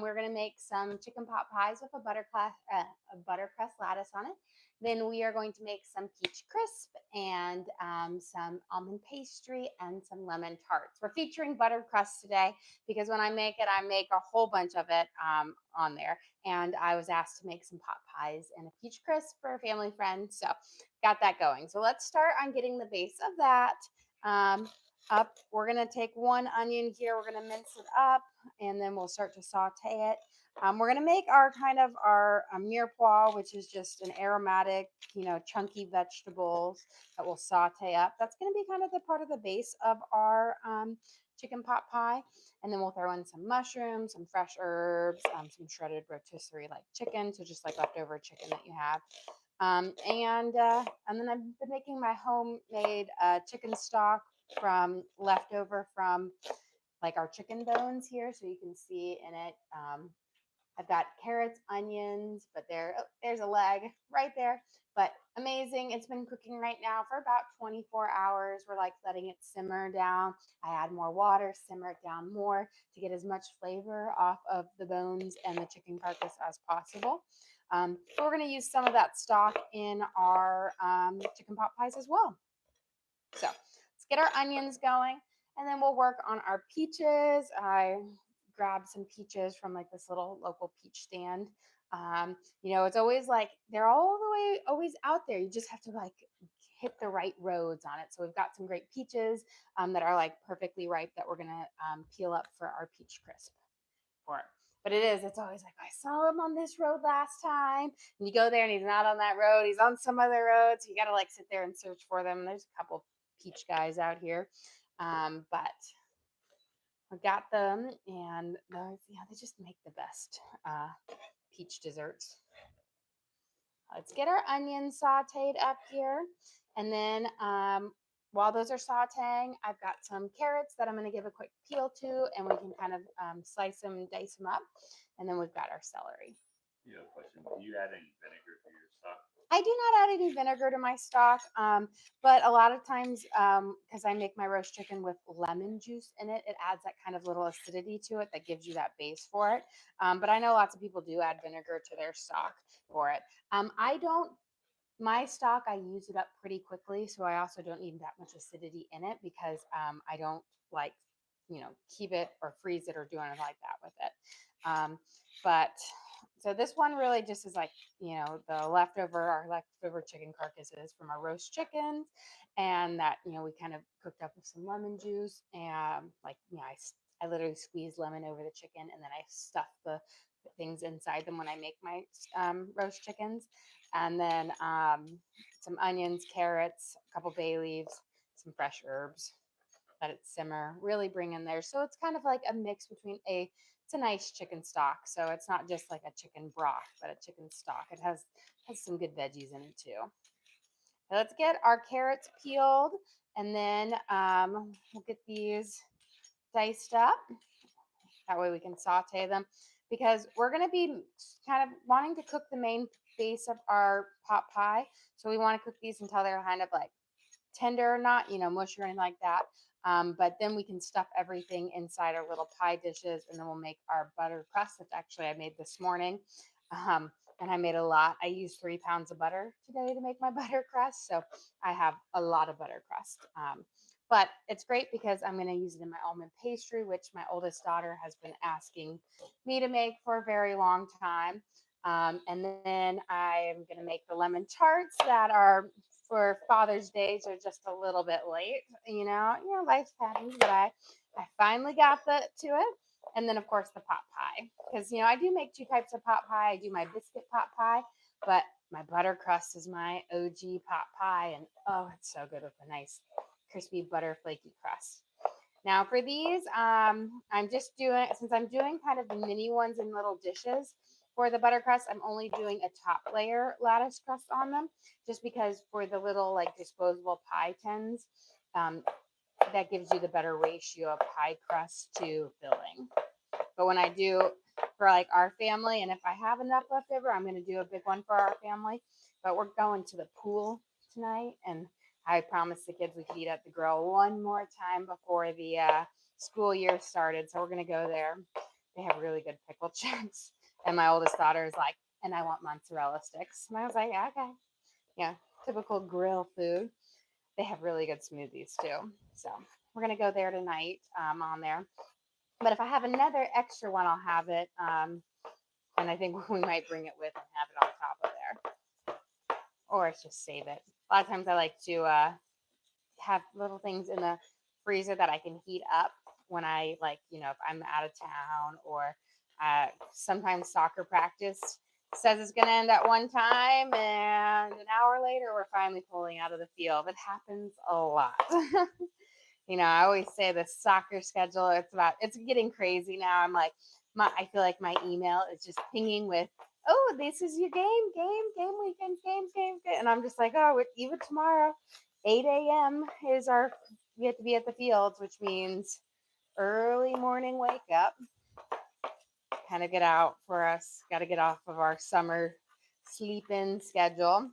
We're gonna make some chicken pot pies with a buttercrust lattice on it. Then we are going to make some peach crisp and some almond pastry and some lemon tarts. We're featuring buttercrust today because when I make it, I make a whole bunch of it on there. And I was asked to make some pot pies and a peach crisp for a family friend. So got that going. So let's start on getting the base of that up. We're going to take one onion here. We're going to mince it up and then we'll start to saute it. We're going to make our mirepoix, which is just an aromatic, chunky vegetables that we'll saute up. That's going to be kind of the part of the base of our chicken pot pie. And then we'll throw in some mushrooms, some fresh herbs, some shredded rotisserie like chicken, so just like leftover chicken that you have. And then I've been making my homemade chicken stock from leftover from like our chicken bones here, so you can see in it. I've got carrots, onions, but there's a leg right there. But amazing. It's been cooking right now for about 24 hours. We're like letting it simmer down. I add more water, simmer it down more to get as much flavor off of the bones and the chicken carcass as possible. But we're going to use some of that stock in our chicken pot pies as well. So let's get our onions going and then we'll work on our peaches. I grabbed some peaches from like this little local peach stand. It's always like they're all the way always out there. You just have to like hit the right roads on it. So we've got some great peaches that are like perfectly ripe that we're gonna peel up for our peach crisp for it. But it's always like, I saw him on this road last time. And you go there and he's not on that road. He's on some other road. So you got to like sit there and search for them. And there's a couple peach guys out here. But I got them and they just make the best peach desserts. Let's get our onions sauteed up here. And then while those are sauteing, I've got some carrots that I'm going to give a quick peel to, and we can kind of slice them, dice them up. And then we've got our celery. You have a question. Do you add any vinegar to your stock? I do not add any vinegar to my stock, but a lot of times, because I make my roast chicken with lemon juice in it, it adds that kind of little acidity to it that gives you that base for it. But I know lots of people do add vinegar to their stock for it. I don't. My stock, I use it up pretty quickly, so I also don't need that much acidity in it because I don't like, keep it or freeze it or do anything like that with it. But so this one really just is like, our leftover chicken carcasses from our roast chickens, and that we kind of cooked up with some lemon juice, and I literally squeeze lemon over the chicken, and then I stuff the things inside them when I make my roast chickens, and then some onions, carrots, a couple bay leaves, some fresh herbs. Let it simmer, really bring in there. So it's kind of like a mix between it's a nice chicken stock. So it's not just like a chicken broth, but a chicken stock. It has some good veggies in it too. So let's get our carrots peeled, and then we'll get these diced up. That way we can saute them because we're going to be kind of wanting to cook the main base of our pot pie. So we want to cook these until they're kind of like tender, not, mush or anything like that. But then we can stuff everything inside our little pie dishes, and then we'll make our butter crust, which actually I made this morning. And I made a lot. I used 3 pounds of butter today to make my butter crust. So I have a lot of butter crust. But it's great because I'm going to use it in my almond pastry, which my oldest daughter has been asking me to make for a very long time. And then I'm going to make the lemon tarts that are for Father's Day, so just a little bit late. Life happens, but I finally got to it. And then of course the pot pie, because I do make 2 types of pot pie. I do my biscuit pot pie, but my butter crust is my OG pot pie, and oh, it's so good with a nice crispy butter flaky crust. Now for these, I'm just doing, since I'm doing kind of the mini ones in little dishes for the butter crust, I'm only doing a top layer lattice crust on them, just because for the little like disposable pie tins, that gives you the better ratio of pie crust to filling. But when I do for like our family, and if I have enough left over, I'm going to do a big one for our family. But we're going to the pool tonight, and I promised the kids we could eat at the grill one more time before the school year started. So we're going to go there. They have really good pickle chips. And my oldest daughter is like, and I want mozzarella sticks. And I was like, yeah, okay. Yeah, typical grill food. They have really good smoothies too. So we're going to go there tonight on there. But if I have another extra one, I'll have it. And I think we might bring it with and have it on top of there. Or just save it. A lot of times I like to have little things in the freezer that I can heat up when I like, if I'm out of town or sometimes soccer practice says it's going to end at one time and an hour later we're finally pulling out of the field. It happens a lot. I always say the soccer schedule, it's getting crazy now. I'm like, I feel like my email is just pinging with, oh, this is your game weekend, game. And I'm just like, oh, even tomorrow, 8 a.m. we have to be at the fields, which means early morning wake up, kind of get out for us, got to get off of our summer sleep-in schedule.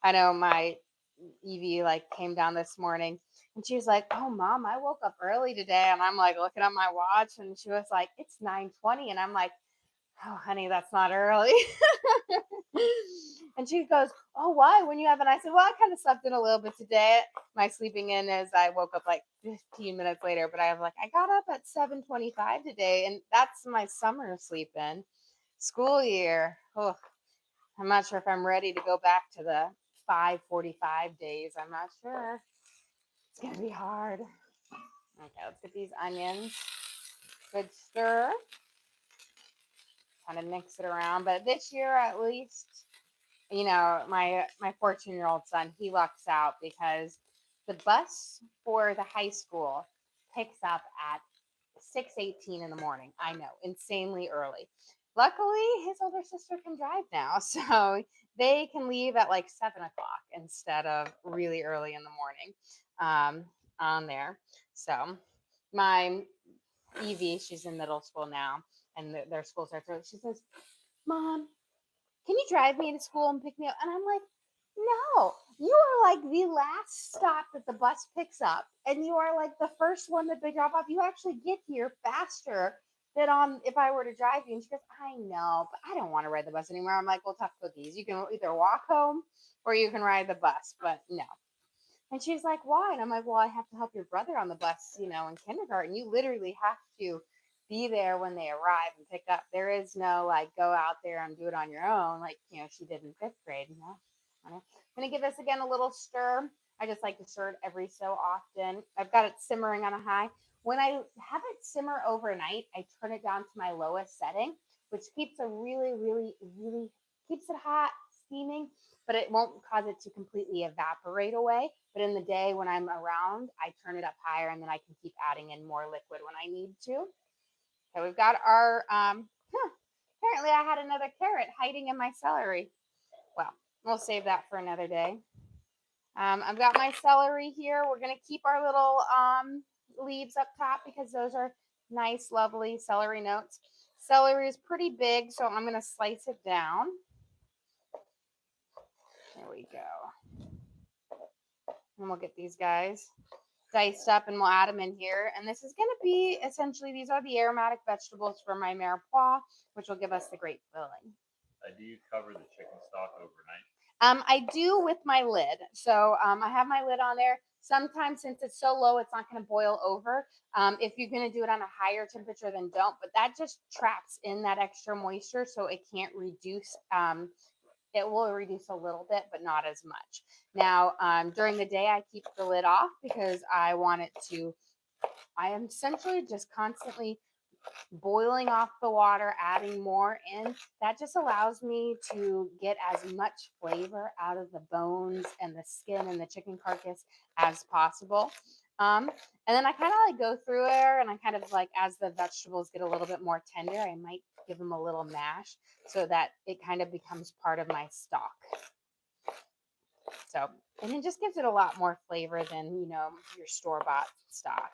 I know my Evie came down this morning and she was like, oh, Mom, I woke up early today. And I'm like looking at my watch and she was like, it's 9:20. And I'm like, oh, honey, that's not early. And she goes, oh, why? When you have? And I said, well, I kind of slept in a little bit today. My sleeping in is I woke up 15 minutes later, but I got up at 7:25 today. And that's my summer sleep in. School year. Oh, I'm not sure if I'm ready to go back to the 5:45 days. I'm not sure. It's going to be hard. Okay, let's get these onions. Good stir. Kind of mix it around. But this year, at least, my 14-year-old son, he lucks out because the bus for the high school picks up at 6:18 in the morning. I know, insanely early. Luckily, his older sister can drive now, so they can leave at 7 o'clock instead of really early in the morning on there. So my Evie, she's in middle school now, and their school starts early. She says, Mom, can you drive me to school and pick me up? And I'm like, no, you are the last stop that the bus picks up. And you are the first one that they drop off. You actually get here faster than if I were to drive you. And she goes, I know, but I don't want to ride the bus anymore. I'm like, well, tough cookies. You can either walk home or you can ride the bus, but no. And she's like, why? And I'm like, well, I have to help your brother on the bus, in kindergarten. You literally have to be there when they arrive and pick up. There is no go out there and do it on your own she did in 5th grade. I'm going to give this again a little stir. I just like to stir it every so often. I've got it simmering on a high. When I have it simmer overnight, I turn it down to my lowest setting, which keeps it really, really, really keeps it hot, steaming, but it won't cause it to completely evaporate away. But in the day when I'm around, I turn it up higher and then I can keep adding in more liquid when I need to. So we've got our, apparently I had another carrot hiding in my celery. Well, we'll save that for another day. I've got my celery here. We're going to keep our little leaves up top because those are nice, lovely celery notes. Celery is pretty big, so I'm going to slice it down. There we go. And we'll get these guys diced up and we'll add them in here. And this is going to be essentially, these are the aromatic vegetables for my mirepoix, which will give us the great filling. Do you cover the chicken stock overnight? I do with my lid. So I have my lid on there. Sometimes since it's so low, it's not going to boil over. If you're going to do it on a higher temperature, then don't. But that just traps in that extra moisture, so it can't reduce. It will reduce a little bit, but not as much. Now, during the day, I keep the lid off because I want it to, I am essentially just constantly boiling off the water, adding more in. That just allows me to get as much flavor out of the bones and the skin and the chicken carcass as possible. And then I kind of go through there and I kind of as the vegetables get a little bit more tender, I might give them a little mash so that it kind of becomes part of my stock. So, and it just gives it a lot more flavor than, your store-bought stock.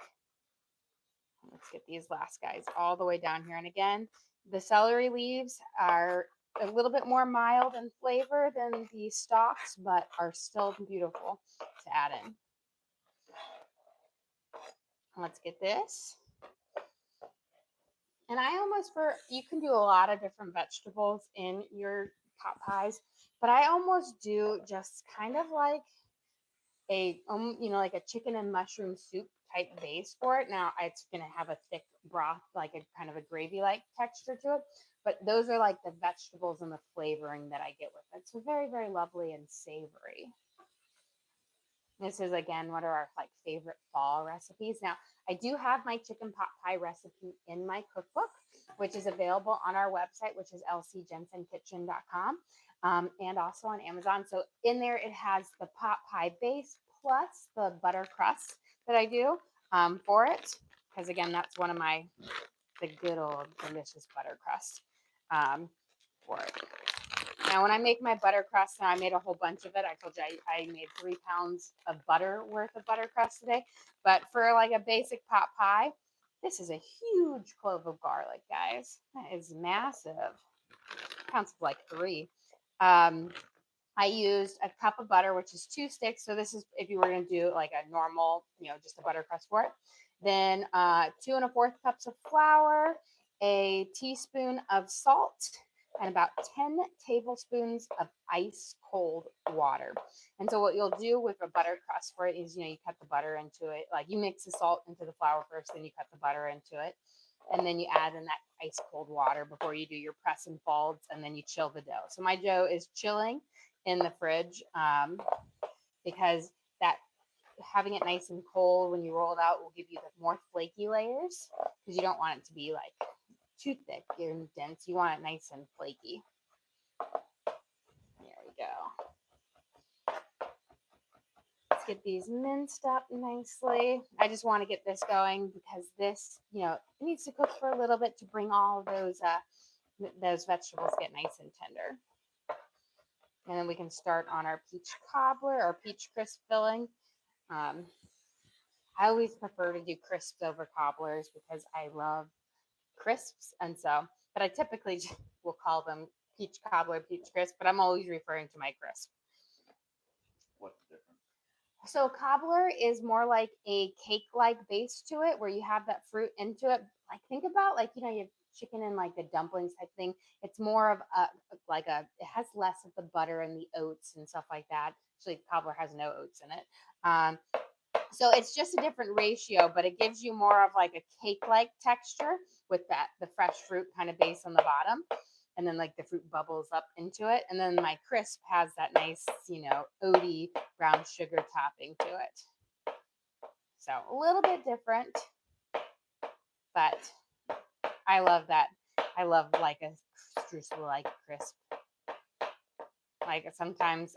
Let's get these last guys all the way down here. And again, the celery leaves are a little bit more mild in flavor than the stalks, but are still beautiful to add in. Let's get this. And I almost you can do a lot of different vegetables in your pot pies, but I almost do just kind of like like a chicken and mushroom soup type base for it. Now it's gonna have a thick broth, like a kind of a gravy like texture to it. But those are like the vegetables and the flavoring that I get with it. So very, very lovely and savory. This is again one of our like favorite fall recipes. Now I do have my chicken pot pie recipe in my cookbook, which is available on our website, which is lcjensenkitchen.com, and also on Amazon. So in there it has the pot pie base plus the butter crust that I do for it, because again that's one of the good old delicious butter crust for it. Now, when I make my butter crust, now I made a whole bunch of it. I told you I made 3 pounds of butter worth of butter crust today. But for like a basic pot pie, this is a huge clove of garlic, guys. That is massive. Counts of like 3. I used a cup of butter, which is 2 sticks. So this is if you were going to do like a normal, just a butter crust for it. Then 2 1/4 cups of flour, a teaspoon of salt, and about 10 tablespoons of ice cold water. And so what you'll do with a butter crust for it is, you cut the butter into it. Like you mix the salt into the flour first, then you cut the butter into it. And then you add in that ice cold water before you do your press and folds, and then you chill the dough. So my dough is chilling in the fridge because that having it nice and cold when you roll it out will give you the more flaky layers, because you don't want it to be like too thick and dense. You want it nice and flaky. There we go. Let's get these minced up nicely. I just want to get this going because this, it needs to cook for a little bit to bring all of those vegetables get nice and tender. And then we can start on our peach cobbler or peach crisp filling. I always prefer to do crisps over cobblers because I love crisps, but I typically will call them peach cobbler, peach crisp, but I'm always referring to my crisp. What's the difference? So cobbler is more like a cake-like base to it, where you have that fruit into it. Like think about you have chicken and like the dumplings type thing. It's more of it has less of the butter and the oats and stuff like that. Actually, cobbler has no oats in it. So it's just a different ratio, but it gives you more of like a cake-like texture with the fresh fruit kind of base on the bottom. And then like the fruit bubbles up into it. And then my crisp has that nice, oaty brown sugar topping to it. So a little bit different, but I love that. I love like a streusel-like crisp. Like sometimes,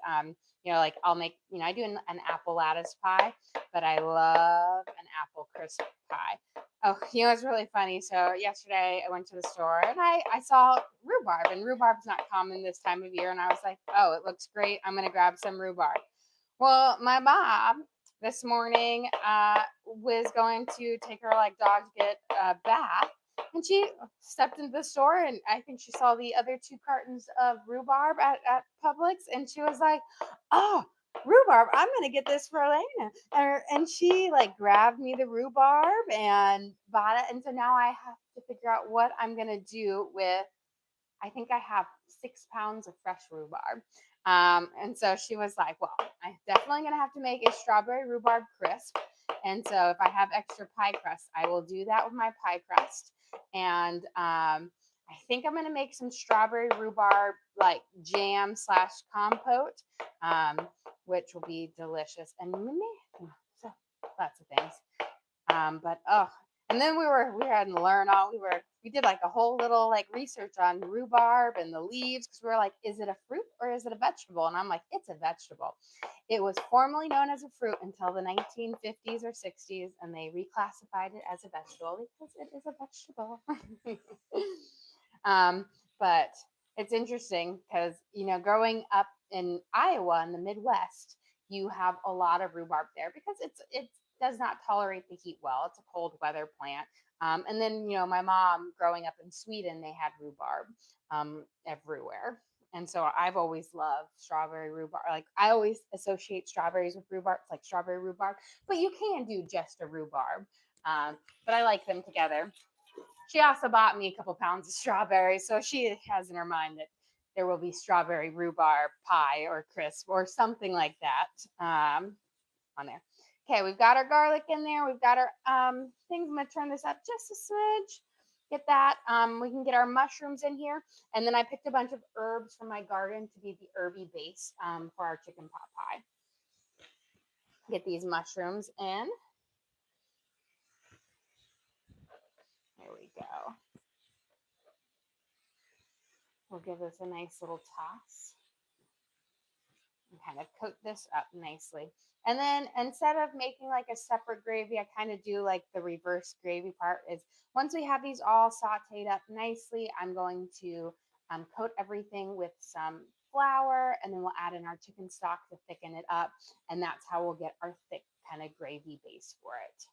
like I'll make, I do an apple lattice pie, but I love an apple crisp pie. Oh, it's really funny. So yesterday I went to the store and I saw rhubarb, and rhubarb's not common this time of year. And I was like, oh, it looks great. I'm going to grab some rhubarb. Well, my mom this morning was going to take her dog to get a bath. And she stepped into the store, and I think she saw the other 2 cartons of rhubarb at Publix, and she was like, oh, rhubarb, I'm going to get this for Elena. And she grabbed me the rhubarb and bought it. And so now I have to figure out what I'm going to do with, I think I have 6 pounds of fresh rhubarb. And so she was like, well, I'm definitely going to have to make a strawberry rhubarb crisp. And so if I have extra pie crust, I will do that with my pie crust. And I think I'm going to make some strawberry rhubarb jam / compote, which will be delicious. And so lots of things. And then we had to learn we did a whole little research on rhubarb and the leaves, because we were like, is it a fruit or is it a vegetable? And I'm like, it's a vegetable. It was formerly known as a fruit until the 1950s or 60s, and they reclassified it as a vegetable because it is a vegetable. But it's interesting because, growing up in Iowa in the Midwest, you have a lot of rhubarb there because it does not tolerate the heat well. It's a cold weather plant. And then, my mom growing up in Sweden, they had rhubarb everywhere. And so I've always loved strawberry rhubarb. I always associate strawberries with rhubarb. It's like strawberry rhubarb, but you can do just a rhubarb. But I like them together. She also bought me a couple pounds of strawberries, so she has in her mind that there will be strawberry rhubarb pie or crisp or something like that on there. Okay, we've got our garlic in there. We've got our things. I'm gonna turn this up just a smidge. Get that. We can get our mushrooms in here, and then I picked a bunch of herbs from my garden to be the herby base for our chicken pot pie. Get these mushrooms in. There we go. We'll give this a nice little toss and kind of coat this up nicely. And then instead of making like a separate gravy, I kind of do like the reverse gravy part is once we have these all sauteed up nicely, I'm going to coat everything with some flour and then we'll add in our chicken stock to thicken it up. And that's how we'll get our thick kind of gravy base for it.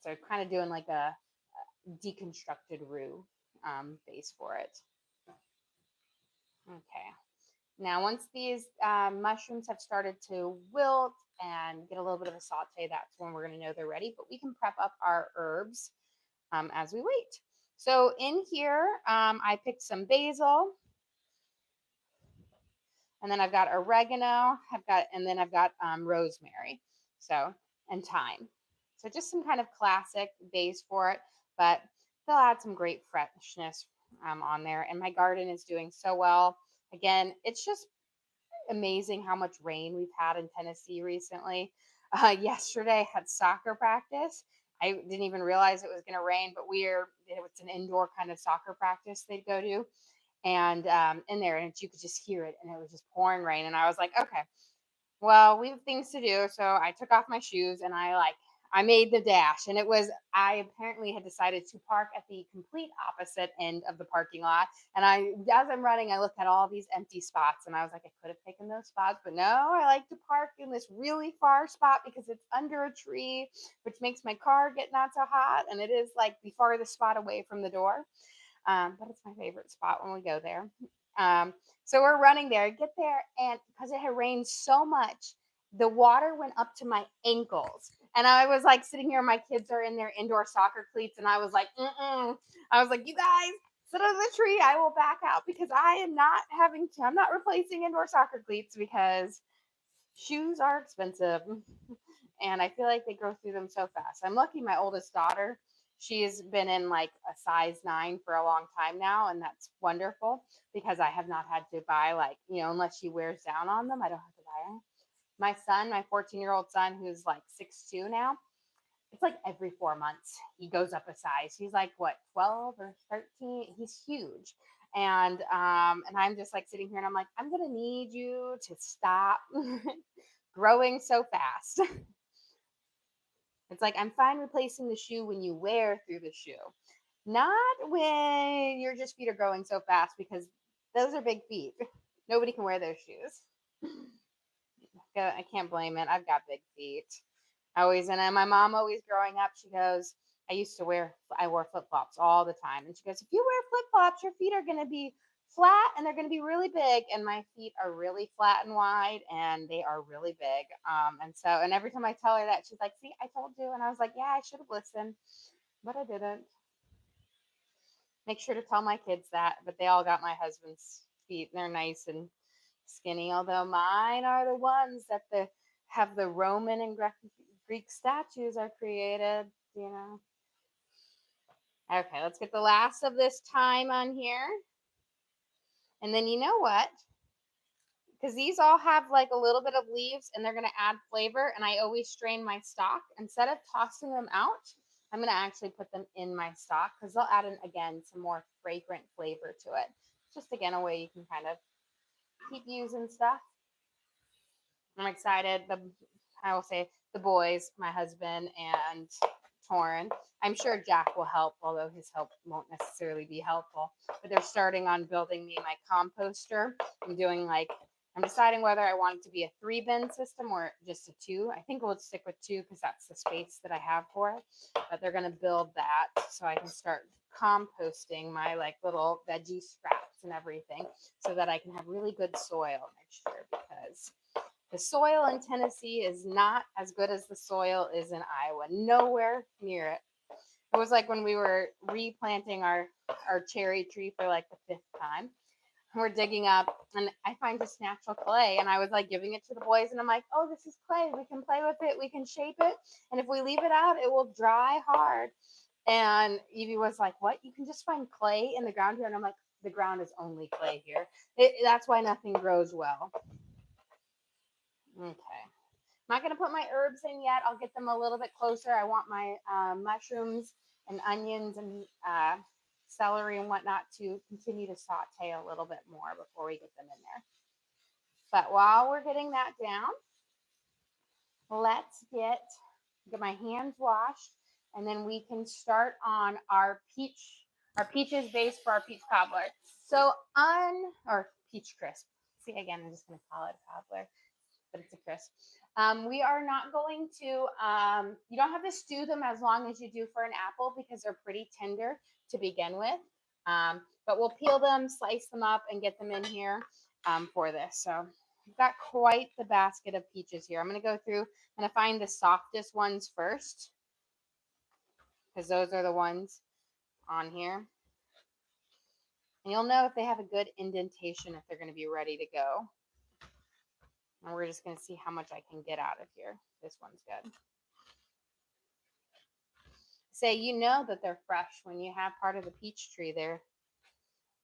So kind of doing like a deconstructed roux base for it. Okay. Now, once these mushrooms have started to wilt and get a little bit of a saute, that's when we're going to know they're ready. But we can prep up our herbs as we wait. So in here, I picked some basil, and then I've got oregano. I've got rosemary. So and thyme. So just some kind of classic base for it, but they'll add some great freshness on there. And my garden is doing so well. Again, it's just amazing how much rain we've had in Tennessee recently. Yesterday I had soccer practice. I didn't even realize it was going to rain, but it's an indoor kind of soccer practice they'd go to, and in there, and you could just hear it, and it was just pouring rain, and I was like, okay, well, we have things to do. So I took off my shoes and I made the dash. And I apparently had decided to park at the complete opposite end of the parking lot. And as I'm running, I looked at all these empty spots and I was like, I could have taken those spots, but no, I like to park in this really far spot because it's under a tree, which makes my car get not so hot. And it is like the farthest spot away from the door. But it's my favorite spot when we go there. Um, so we're running there, get there, and because it had rained so much, the water went up to my ankles. And I was like sitting here, my kids are in their indoor soccer cleats, and I was like, mm-mm. I was like, you guys, sit under the tree. I will back out because I'm not replacing indoor soccer cleats because shoes are expensive. And I feel like they grow through them so fast. I'm lucky my oldest daughter, she's been in like a size 9 for a long time now, and that's wonderful because I have not had to buy unless she wears down on them, I don't have to buy them. My son, my 14-year-old son, who's like 6'2" now, it's like every 4 months he goes up a size. He's like what, 12 or 13? He's huge. And I'm just like sitting here and I'm like, I'm gonna need you to stop growing so fast. It's like I'm fine replacing the shoe when you wear through the shoe, not when your just feet are growing so fast because those are big feet. Nobody can wear those shoes. I can't blame it. I've got big feet. And my mom always growing up, she goes, I wore flip flops all the time. And she goes, if you wear flip flops, your feet are going to be flat and they're going to be really big. And my feet are really flat and wide and they are really big. And every time I tell her that, she's like, see, I told you. And I was like, yeah, I should have listened, but I didn't. Make sure to tell my kids that, but they all got my husband's feet and they're nice and skinny, although mine are the ones that have the Roman and Greek statues are created. Okay, let's get the last of this thyme on here. And then you know what? Because these all have like a little bit of leaves and they're going to add flavor. And I always strain my stock. Instead of tossing them out, I'm going to actually put them in my stock because they'll add in, again, some more fragrant flavor to it. Just, again, a way you can kind of keep using stuff. I'm excited. I will say the boys, my husband and Torin. I'm sure Jack will help, although his help won't necessarily be helpful. But they're starting on building me my composter. I'm deciding whether I want it to be a 3-bin system or just a 2. I think we'll stick with 2 because that's the space that I have for it. But they're going to build that so I can start composting my little veggie scraps and everything so that I can have really good soil next year because the soil in Tennessee is not as good as the soil is in Iowa. Nowhere near it. It was like when we were replanting our cherry tree for like the 5th time. We're digging up, and I find just natural clay, and I was like giving it to the boys, and I'm like, oh, this is clay. We can play with it. We can shape it, and if we leave it out, it will dry hard. And Evie was like, what? You can just find clay in the ground here? And I'm like, the ground is only clay here. That's why nothing grows well. Okay. I'm not going to put my herbs in yet. I'll get them a little bit closer. I want my mushrooms and onions and celery and whatnot to continue to saute a little bit more before we get them in there. But while we're getting that down, let's get my hands washed, and then we can start on our peaches base for our peach cobbler. So or peach crisp. See, again, I'm just going to call it a cobbler, but it's a crisp. We are not going to, you don't have to stew them as long as you do for an apple because they're pretty tender to begin with. But we'll peel them, slice them up, and get them in here for this. So we've got quite the basket of peaches here. I'm going to go through, I'm going to find the softest ones first because those are the ones on here. And you'll know if they have a good indentation if they're going to be ready to go. And we're just going to see how much I can get out of here. This one's good. Say, you know that they're fresh when you have part of the peach tree there.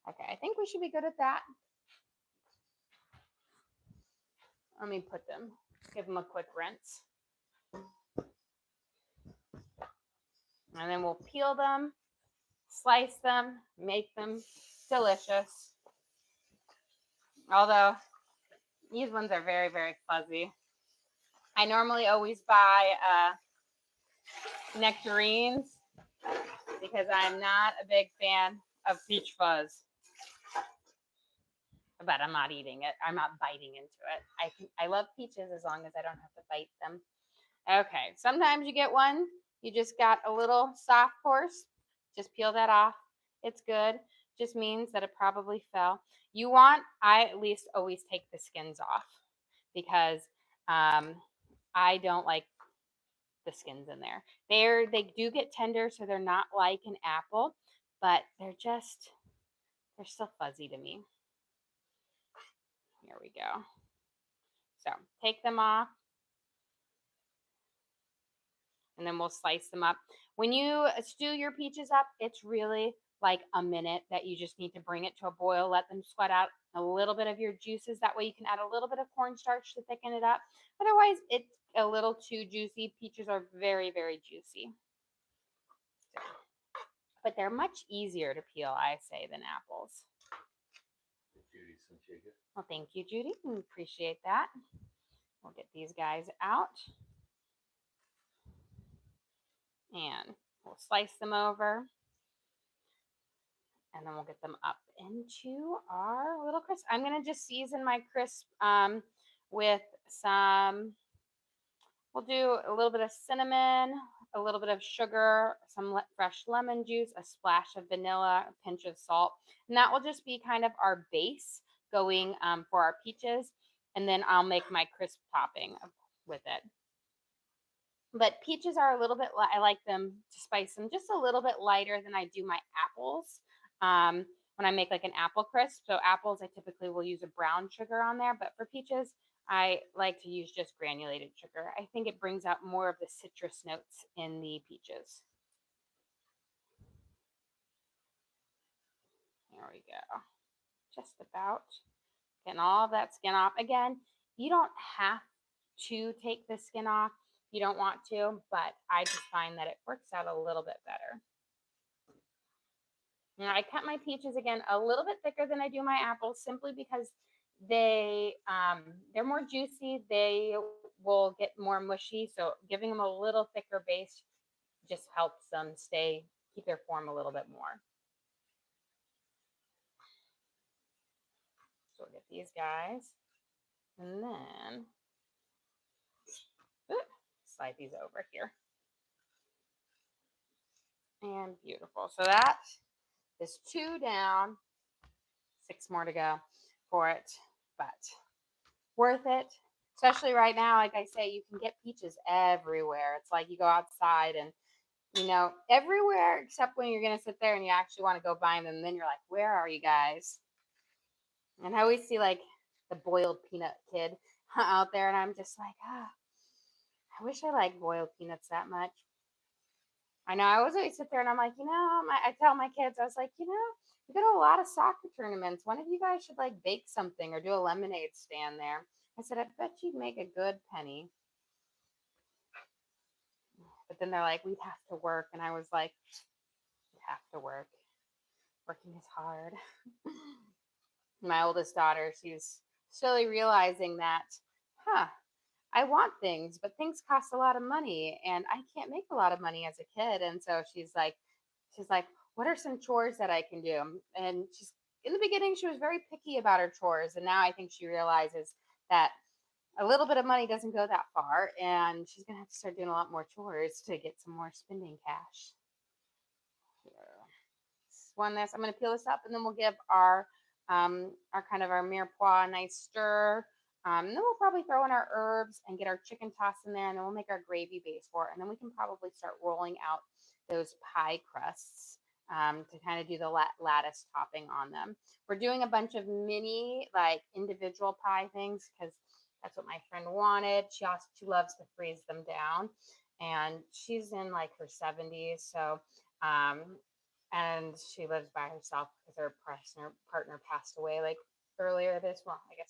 Okay, I think we should be good at that. Let me give them a quick rinse. And then we'll peel them, slice them, make them delicious. Although these ones are very, very fuzzy. I normally always buy nectarines because I'm not a big fan of peach fuzz. But I'm not eating it. I'm not biting into it. I love peaches as long as I don't have to bite them. Okay, sometimes you get one, you just got a little soft course. Just peel that off. It's good. Just means that it probably fell. I at least always take the skins off because I don't like the skins in there. They do get tender, so they're not like an apple, but they're still fuzzy to me. Here we go. So take them off, and then we'll slice them up. When you stew your peaches up, it's really like a minute that you just need to bring it to a boil, let them sweat out a little bit of your juices. That way you can add a little bit of cornstarch to thicken it up. Otherwise, it's a little too juicy. Peaches are very, very juicy. But they're much easier to peel, I say, than apples. Well, thank you, Judy. We appreciate that. We'll get these guys out. And we'll slice them over. And then we'll get them up into our little crisp. I'm going to just season my crisp with we'll do a little bit of cinnamon, a little bit of sugar, some fresh lemon juice, a splash of vanilla, a pinch of salt. And that will just be kind of our base going for our peaches. And then I'll make my crisp topping with it. But peaches are a little bit, I like them to spice them just a little bit lighter than I do my apples when I make like an apple crisp. So apples, I typically will use a brown sugar on there. But for peaches, I like to use just granulated sugar. I think it brings out more of the citrus notes in the peaches. There we go. Just about. Getting all of that skin off. Again, you don't have to take the skin off. You don't want to, but I just find that it works out a little bit better. Now, I cut my peaches again a little bit thicker than I do my apples simply because they're more juicy. They will get more mushy. So giving them a little thicker base just helps them keep their form a little bit more. So we'll get these guys and then slide these over here. And beautiful. So that is 2 down, 6 more to go for it, but worth it. Especially right now, like I say, you can get peaches everywhere. It's like you go outside and everywhere except when you're going to sit there and you actually want to go buy them. And then you're like, where are you guys? And I always see like the boiled peanut kid out there, and I'm just like, I wish I liked boiled peanuts that much. I know I always sit there and I'm like, I tell my kids, I was like, we go to a lot of soccer tournaments. One of you guys should like bake something or do a lemonade stand there. I said, I bet you'd make a good penny. But then they're like, we'd have to work. And I was like, we'd have to work. Working is hard. My oldest daughter, she's slowly realizing that, I want things, but things cost a lot of money and I can't make a lot of money as a kid. And so she's like, what are some chores that I can do? And she's in the beginning, she was very picky about her chores. And now I think she realizes that a little bit of money doesn't go that far. And she's going to have to start doing a lot more chores to get some more spending cash. Here. This. I'm going to peel this up and then we'll give our kind of our mirepoix a nice stir. Then we'll probably throw in our herbs and get our chicken tossed in there, and then we'll make our gravy base for it. And then we can probably start rolling out those pie crusts to kind of do the lattice topping on them. We're doing a bunch of mini, like individual pie things because that's what my friend wanted. She loves to freeze them down, and she's in like her 70s, so and she lives by herself because her partner passed away like earlier I guess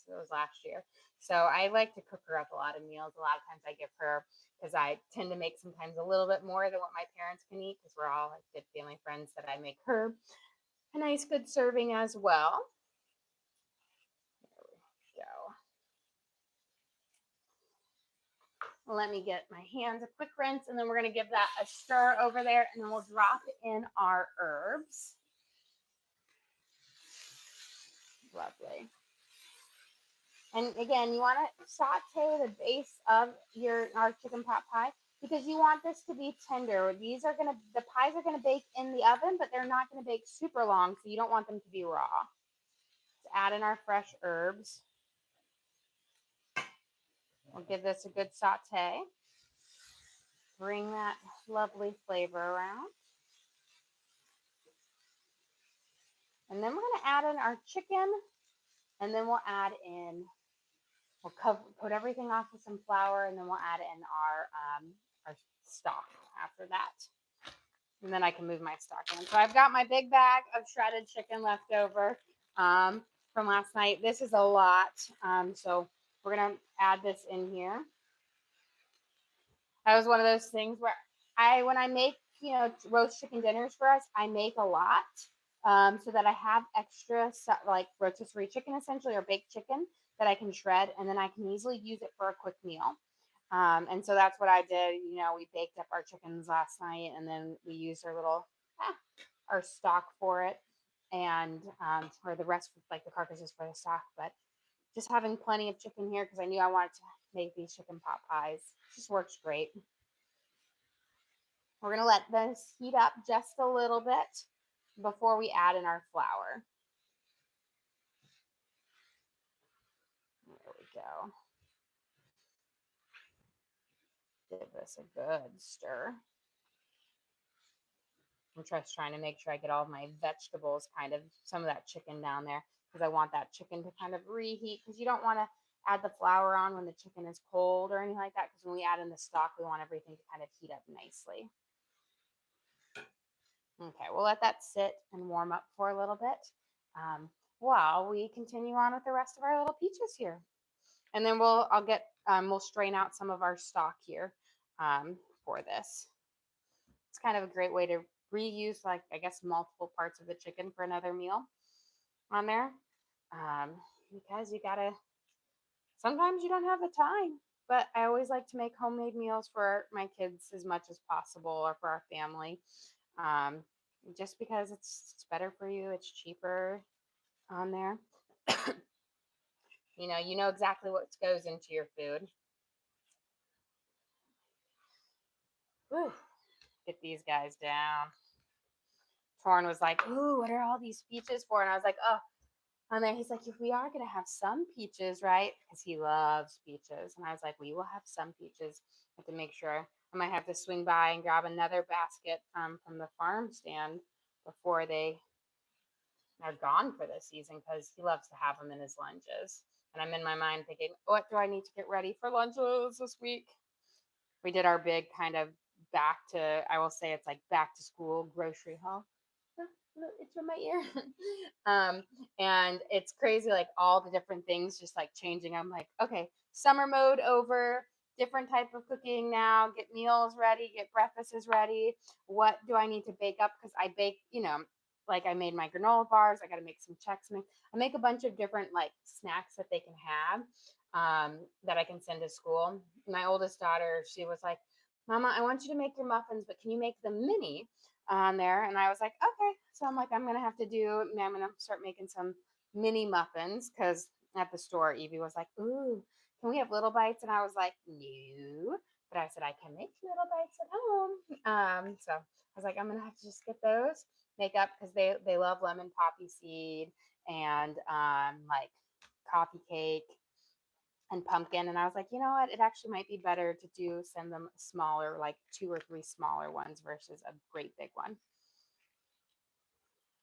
it was last year. So I like to cook her up a lot of meals. A lot of times I give her, because I tend to make sometimes a little bit more than what my parents can eat because we're all like good family friends, that I make her a nice good serving as well. There we go. Let me get my hands a quick rinse, and then we're going to give that a stir over there, and then we'll drop in our herbs. Lovely. And again, you want to saute the base of our chicken pot pie because you want this to be tender. The pies are going to bake in the oven, but they're not going to bake super long, so you don't want them to be raw. Let's add in our fresh herbs. We'll give this a good saute. Bring that lovely flavor around. And then we're going to add in our chicken, and then we'll put everything off with some flour, and then we'll add in our stock after that. And then I can move my stock in. So I've got my big bag of shredded chicken left over from last night. This is a lot. So we're going to add this in here. That was one of those things where when I make, roast chicken dinners for us, I make a lot so that I have extra like rotisserie chicken essentially, or baked chicken that I can shred, and then I can easily use it for a quick meal. And so that's what I did. We baked up our chickens last night, and then we used our stock for it, and or the rest, like the carcasses for the stock. But just having plenty of chicken here because I knew I wanted to make these chicken pot pies. Just works great. We're going to let this heat up just a little bit before we add in our flour. There we go. Give this a good stir. I'm just trying to make sure I get all of my vegetables, kind of some of that chicken down there, because I want that chicken to kind of reheat, because you don't want to add the flour on when the chicken is cold or anything like that, because when we add in the stock, we want everything to kind of heat up nicely. Okay, we'll let that sit and warm up for a little bit while we continue on with the rest of our little peaches here. And then we'll strain out some of our stock here for this. It's kind of a great way to reuse, like, I guess, multiple parts of the chicken for another meal on there. Because sometimes you don't have the time, but I always like to make homemade meals for my kids as much as possible, or for our family. Just because it's better for you, it's cheaper on there. You know exactly what goes into your food. Whew. Get these guys down. Torn was like, ooh, what are all these peaches for? And I was like, oh, on there, he's like, if we are going to have some peaches, right? Because he loves peaches. And I was like, we will have some peaches. I have to make sure. I might have to swing by and grab another basket from the farm stand before they are gone for this season because he loves to have them in his lunches. And I'm in my mind thinking, what do I need to get ready for lunches this week? We did our big kind of I will say it's like back to school grocery haul. It's from my ear. um, and it's crazy, like all the different things just like changing. I'm like, okay, summer mode over, different type of cooking now, get meals ready, get breakfasts ready. What do I need to bake up? Because I bake, like I made my granola bars. I got to make some Chex Mix. I make a bunch of different like snacks that they can have that I can send to school. My oldest daughter, she was like, Mama, I want you to make your muffins, but can you make them mini on there? And I was like, okay. So I'm like, I'm going to start making some mini muffins because at the store, Evie was like, ooh, can we have little bites? And I was like, no. But I said, I can make little bites at home. So I was like, I'm going to have to just get those, make up because they love lemon poppy seed and like coffee cake and pumpkin. And I was like, you know what? It actually might be better to send them smaller, like 2 or 3 smaller ones versus a great big one.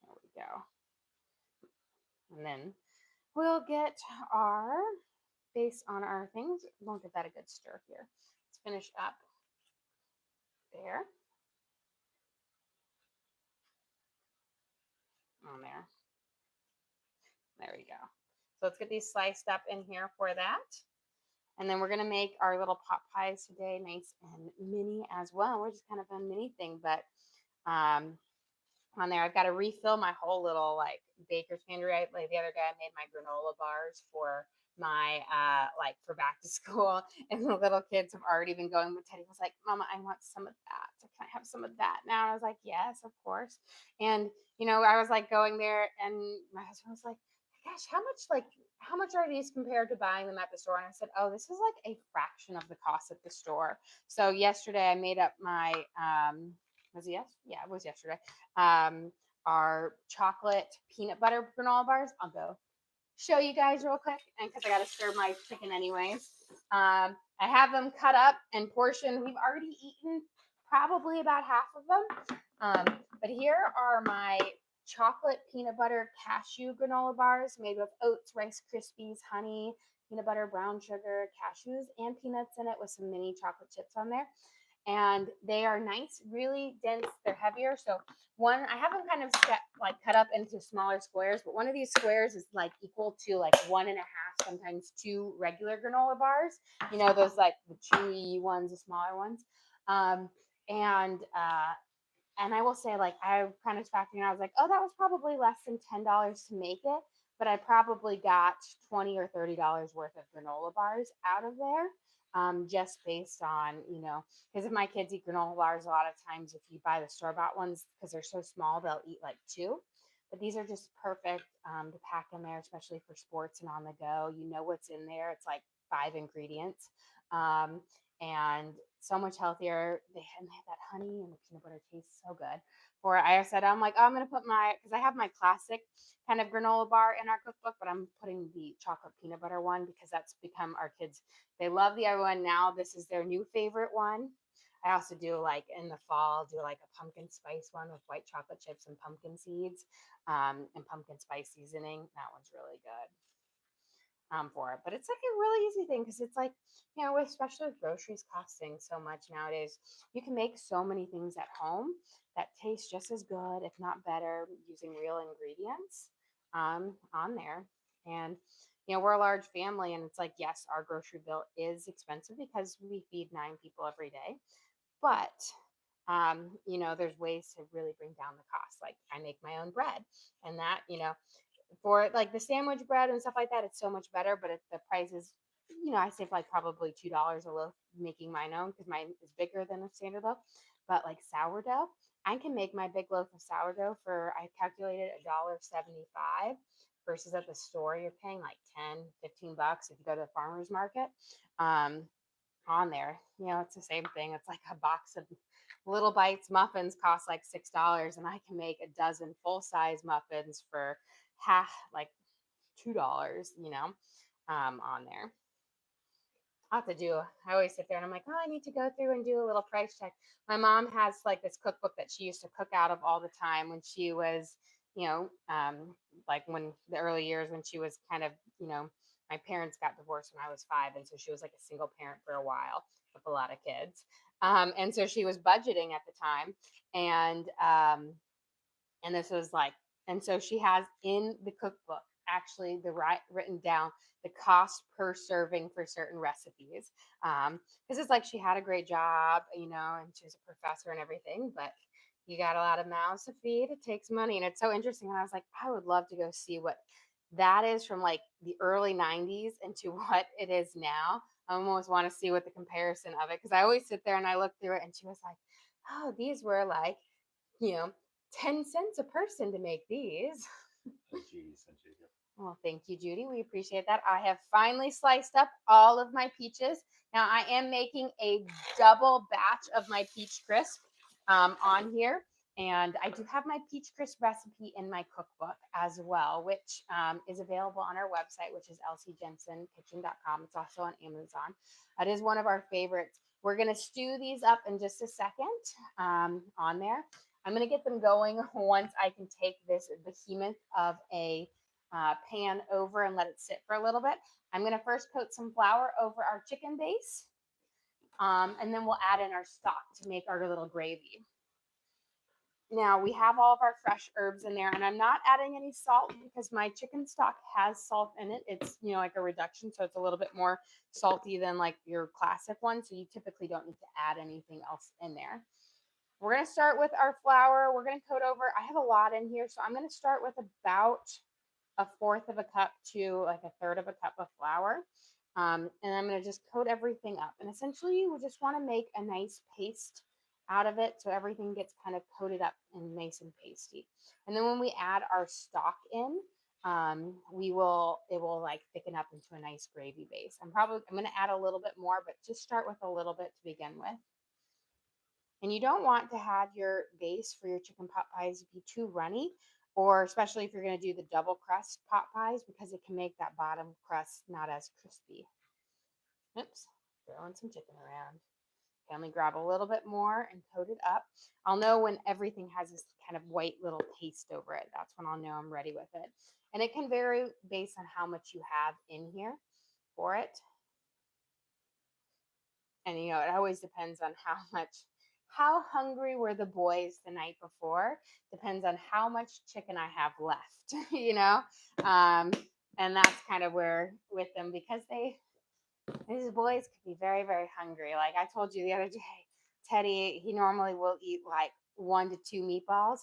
There we go. And then we'll get our base on our things. We'll give that a good stir here. Let's finish up there. On there. There we go. So let's get these sliced up in here for that. And then we're going to make our little pot pies today, nice and mini as well. We're just kind of a mini thing, but on there, I've got to refill my whole little like baker's pantry. Like the other day, I made my granola bars for my like for back to school, and the little kids have already been going. But Teddy was like, "Mama, I want some of that. So can I have some of that now?" And I was like, "Yes, of course." And I was like going there, and my husband was like, "Gosh, how much are these compared to buying them at the store?" And I said, "Oh, this is like a fraction of the cost at the store." So yesterday, I made up my was it yes? Yeah, it was yesterday. Our chocolate peanut butter granola bars. I'll go show you guys real quick, and because I got to stir my chicken anyways. I have them cut up and portioned. We've already eaten probably about half of them. But here are my chocolate peanut butter cashew granola bars made with oats, Rice Krispies, honey, peanut butter, brown sugar, cashews, and peanuts in it with some mini chocolate chips on there. And they are nice, really dense. They're heavier. So I have them kind of cut up into smaller squares, but one of these squares is like equal to like 1.5, sometimes 2 regular granola bars. Those like the chewy ones, the smaller ones. And I will say, like, I kind of factoring, I was like, oh, that was probably less than $10 to make it, but I probably got $20 or $30 worth of granola bars out of there. Just based on, because if my kids eat granola bars, a lot of times if you buy the store-bought ones, because they're so small, they'll eat like 2. But these are just perfect to pack in there, especially for sports and on the go. You know what's in there. It's like 5 ingredients. And so much healthier. They have that honey, and the peanut butter tastes so good. I said, I'm like, oh, I'm going to put because I have my classic kind of granola bar in our cookbook, but I'm putting the chocolate peanut butter one because that's become our kids. They love the other one now. This is their new favorite one. I also do like in the fall, do like a pumpkin spice one with white chocolate chips and pumpkin seeds and pumpkin spice seasoning. That one's really good. For it. But it's like a really easy thing because it's like, especially with groceries costing so much nowadays, you can make so many things at home that taste just as good, if not better, using real ingredients on there. And, we're a large family, and it's like, yes, our grocery bill is expensive because we feed 9 people every day. But there's ways to really bring down the cost. Like I make my own bread, and that, for like the sandwich bread and stuff like that, it's so much better. But the price is, I save like probably $2 a loaf making mine own because mine is bigger than a standard loaf. But like sourdough, I can make my big loaf of sourdough for, I calculated $1.75 versus at the store you're paying like 10-15 bucks if you go to the farmer's market. On there, it's the same thing. It's like a box of Little Bites muffins cost like $6, and I can make a dozen full-size muffins for half, like $2, on there. I'll have to do. I always sit there and I'm like, oh, I need to go through and do a little price check. My mom has like this cookbook that she used to cook out of all the time when she was, you know, like when the early years when she was kind of, my parents got divorced when I was 5, and so she was like a single parent for a while with a lot of kids, and so she was budgeting at the time, and this was like, and so she has in the cookbook actually written down the cost per serving for certain recipes, because it's like she had a great job, and she was a professor and everything, but you got a lot of mouths to feed. It takes money, and it's so interesting. And I was like, I would love to go see what that is from like the early 90s into what it is now. I almost want to see what the comparison of it, because I always sit there and I look through it, and she was like, oh, these were like, you know 10 cents a person to make these. Judy sent you. Well, thank you, Judy. We appreciate that. I have finally sliced up all of my peaches. Now I am making a double batch of my peach crisp on here. And I do have my peach crisp recipe in my cookbook as well, which is available on our website, which is lcjensenkitchen.com. It's also on Amazon. It is one of our favorites. We're going to stew these up in just a second on there. I'm going to get them going once I can take this behemoth of a pan over and let it sit for a little bit. I'm going to first coat some flour over our chicken base, and then we'll add in our stock to make our little gravy. Now we have all of our fresh herbs in there, and I'm not adding any salt because my chicken stock has salt in it. It's, like a reduction, so it's a little bit more salty than like your classic one. So you typically don't need to add anything else in there. We're going to start with our flour. We're going to coat over. I have a lot in here, so I'm going to start with about a fourth of a cup to like a third of a cup of flour. And I'm going to just coat everything up. And essentially, we just want to make a nice paste out of it so everything gets kind of coated up and nice and pasty. And then when we add our stock in, it will like thicken up into a nice gravy base. I'm going to add a little bit more, but just start with a little bit to begin with. And you don't want to have your base for your chicken pot pies be too runny, or especially if you're going to do the double crust pot pies, because it can make that bottom crust not as crispy. Oops, throwing some chicken around. Okay, let me grab a little bit more and coat it up. I'll know when everything has this kind of white little paste over it. That's when I'll know I'm ready with it. And it can vary based on how much you have in here for it. And it always depends on how hungry were the boys the night before. Depends on how much chicken I have left, and that's kind of where with them, because these boys could be very, very hungry. Like I told you the other day, Teddy, he normally will eat like 1 to 2 meatballs.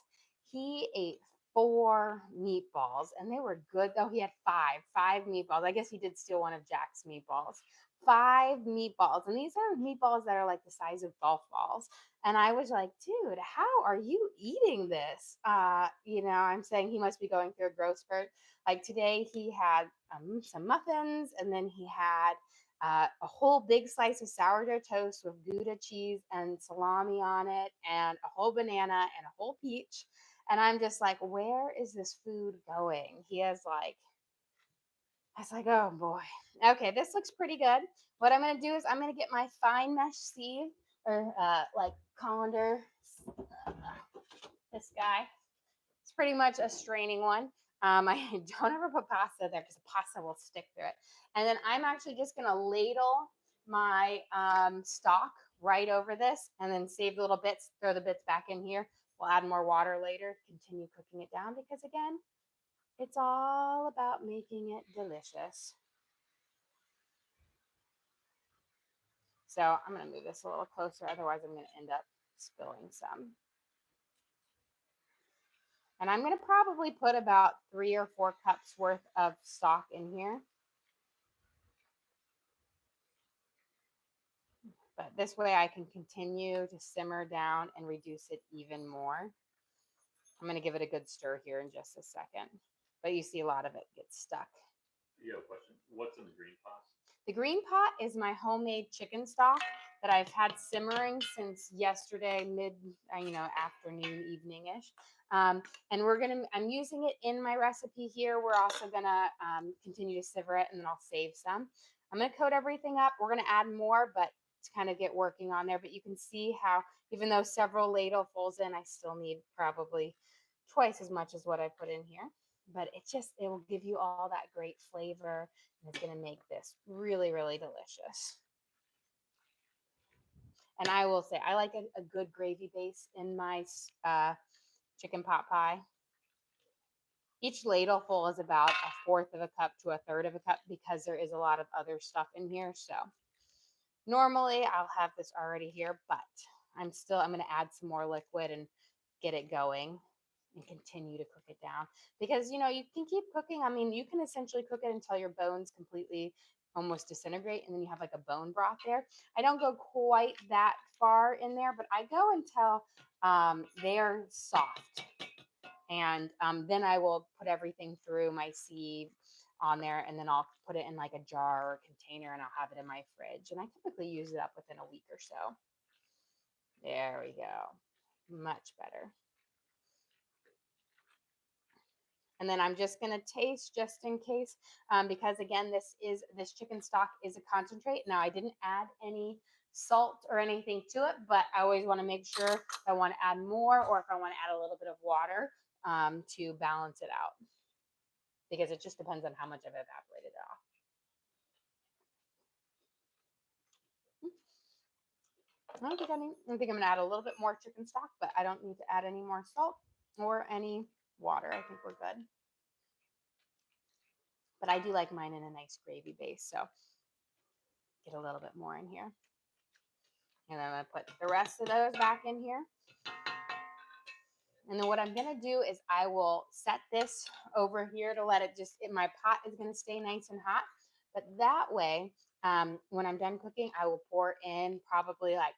He ate 4 meatballs, and they were good though. He had five meatballs. I guess he did steal one of Jack's meatballs. 5 meatballs, and these are meatballs that are like the size of golf balls. And I was like, dude, how are you eating this? I'm saying he must be going through a growth spurt. Like today, he had some muffins, and then he had a whole big slice of sourdough toast with Gouda cheese and salami on it, and a whole banana and a whole peach. And I'm just like, where is this food going? I was like, oh boy. Okay, this looks pretty good. What I'm going to do is I'm going to get my fine mesh sieve, or like colander, this guy. It's pretty much a straining one. I don't ever put pasta there because the pasta will stick through it. And then I'm actually just going to ladle my stock right over this, and then save the little bits, throw the bits back in here. We'll add more water later, continue cooking it down, because again, it's all about making it delicious. So I'm going to move this a little closer, otherwise I'm going to end up spilling some. And I'm going to probably put about 3 or 4 cups worth of stock in here. But this way I can continue to simmer down and reduce it even more. I'm going to give it a good stir here in just a second. But you see a lot of it gets stuck. You have a question? What's in the green pot? The green pot is my homemade chicken stock that I've had simmering since yesterday, afternoon, evening-ish. And I'm using it in my recipe here. We're also gonna continue to simmer it, and then I'll save some. I'm gonna coat everything up. We're gonna add more, but to kind of get working on there. But you can see how, even though several ladlefuls in, I still need probably twice as much as what I put in here. But it will give you all that great flavor, and it's gonna make this really, really delicious. And I will say, I like a good gravy base in my chicken pot pie. Each ladleful is about a fourth of a cup to a third of a cup because there is a lot of other stuff in here. So normally I'll have this already here, but I'm going to add some more liquid and get it going and continue to cook it down because, you can keep cooking. I mean, you can essentially cook it until your bones completely almost disintegrate, and then you have like a bone broth there. I don't go quite that far in there, but I go until they're soft. And then I will put everything through my sieve on there, and then I'll put it in like a jar or container, and I'll have it in my fridge. And I typically use it up within a week or so. There we go. Much better. And then I'm just going to taste just in case, because again, this chicken stock is a concentrate. Now, I didn't add any salt or anything to it, but I always want to make sure if I want to add more or if I want to add a little bit of water to balance it out, because it just depends on how much I've evaporated it off. I think I'm going to add a little bit more chicken stock, but I don't need to add any more salt or any water. I think we're good. But I do like mine in a nice gravy base, so get a little bit more in here. And I'm going to put the rest of those back in here. And then what I'm going to do is I will set this over here to let it my pot is going to stay nice and hot. But that way, when I'm done cooking, I will pour in probably like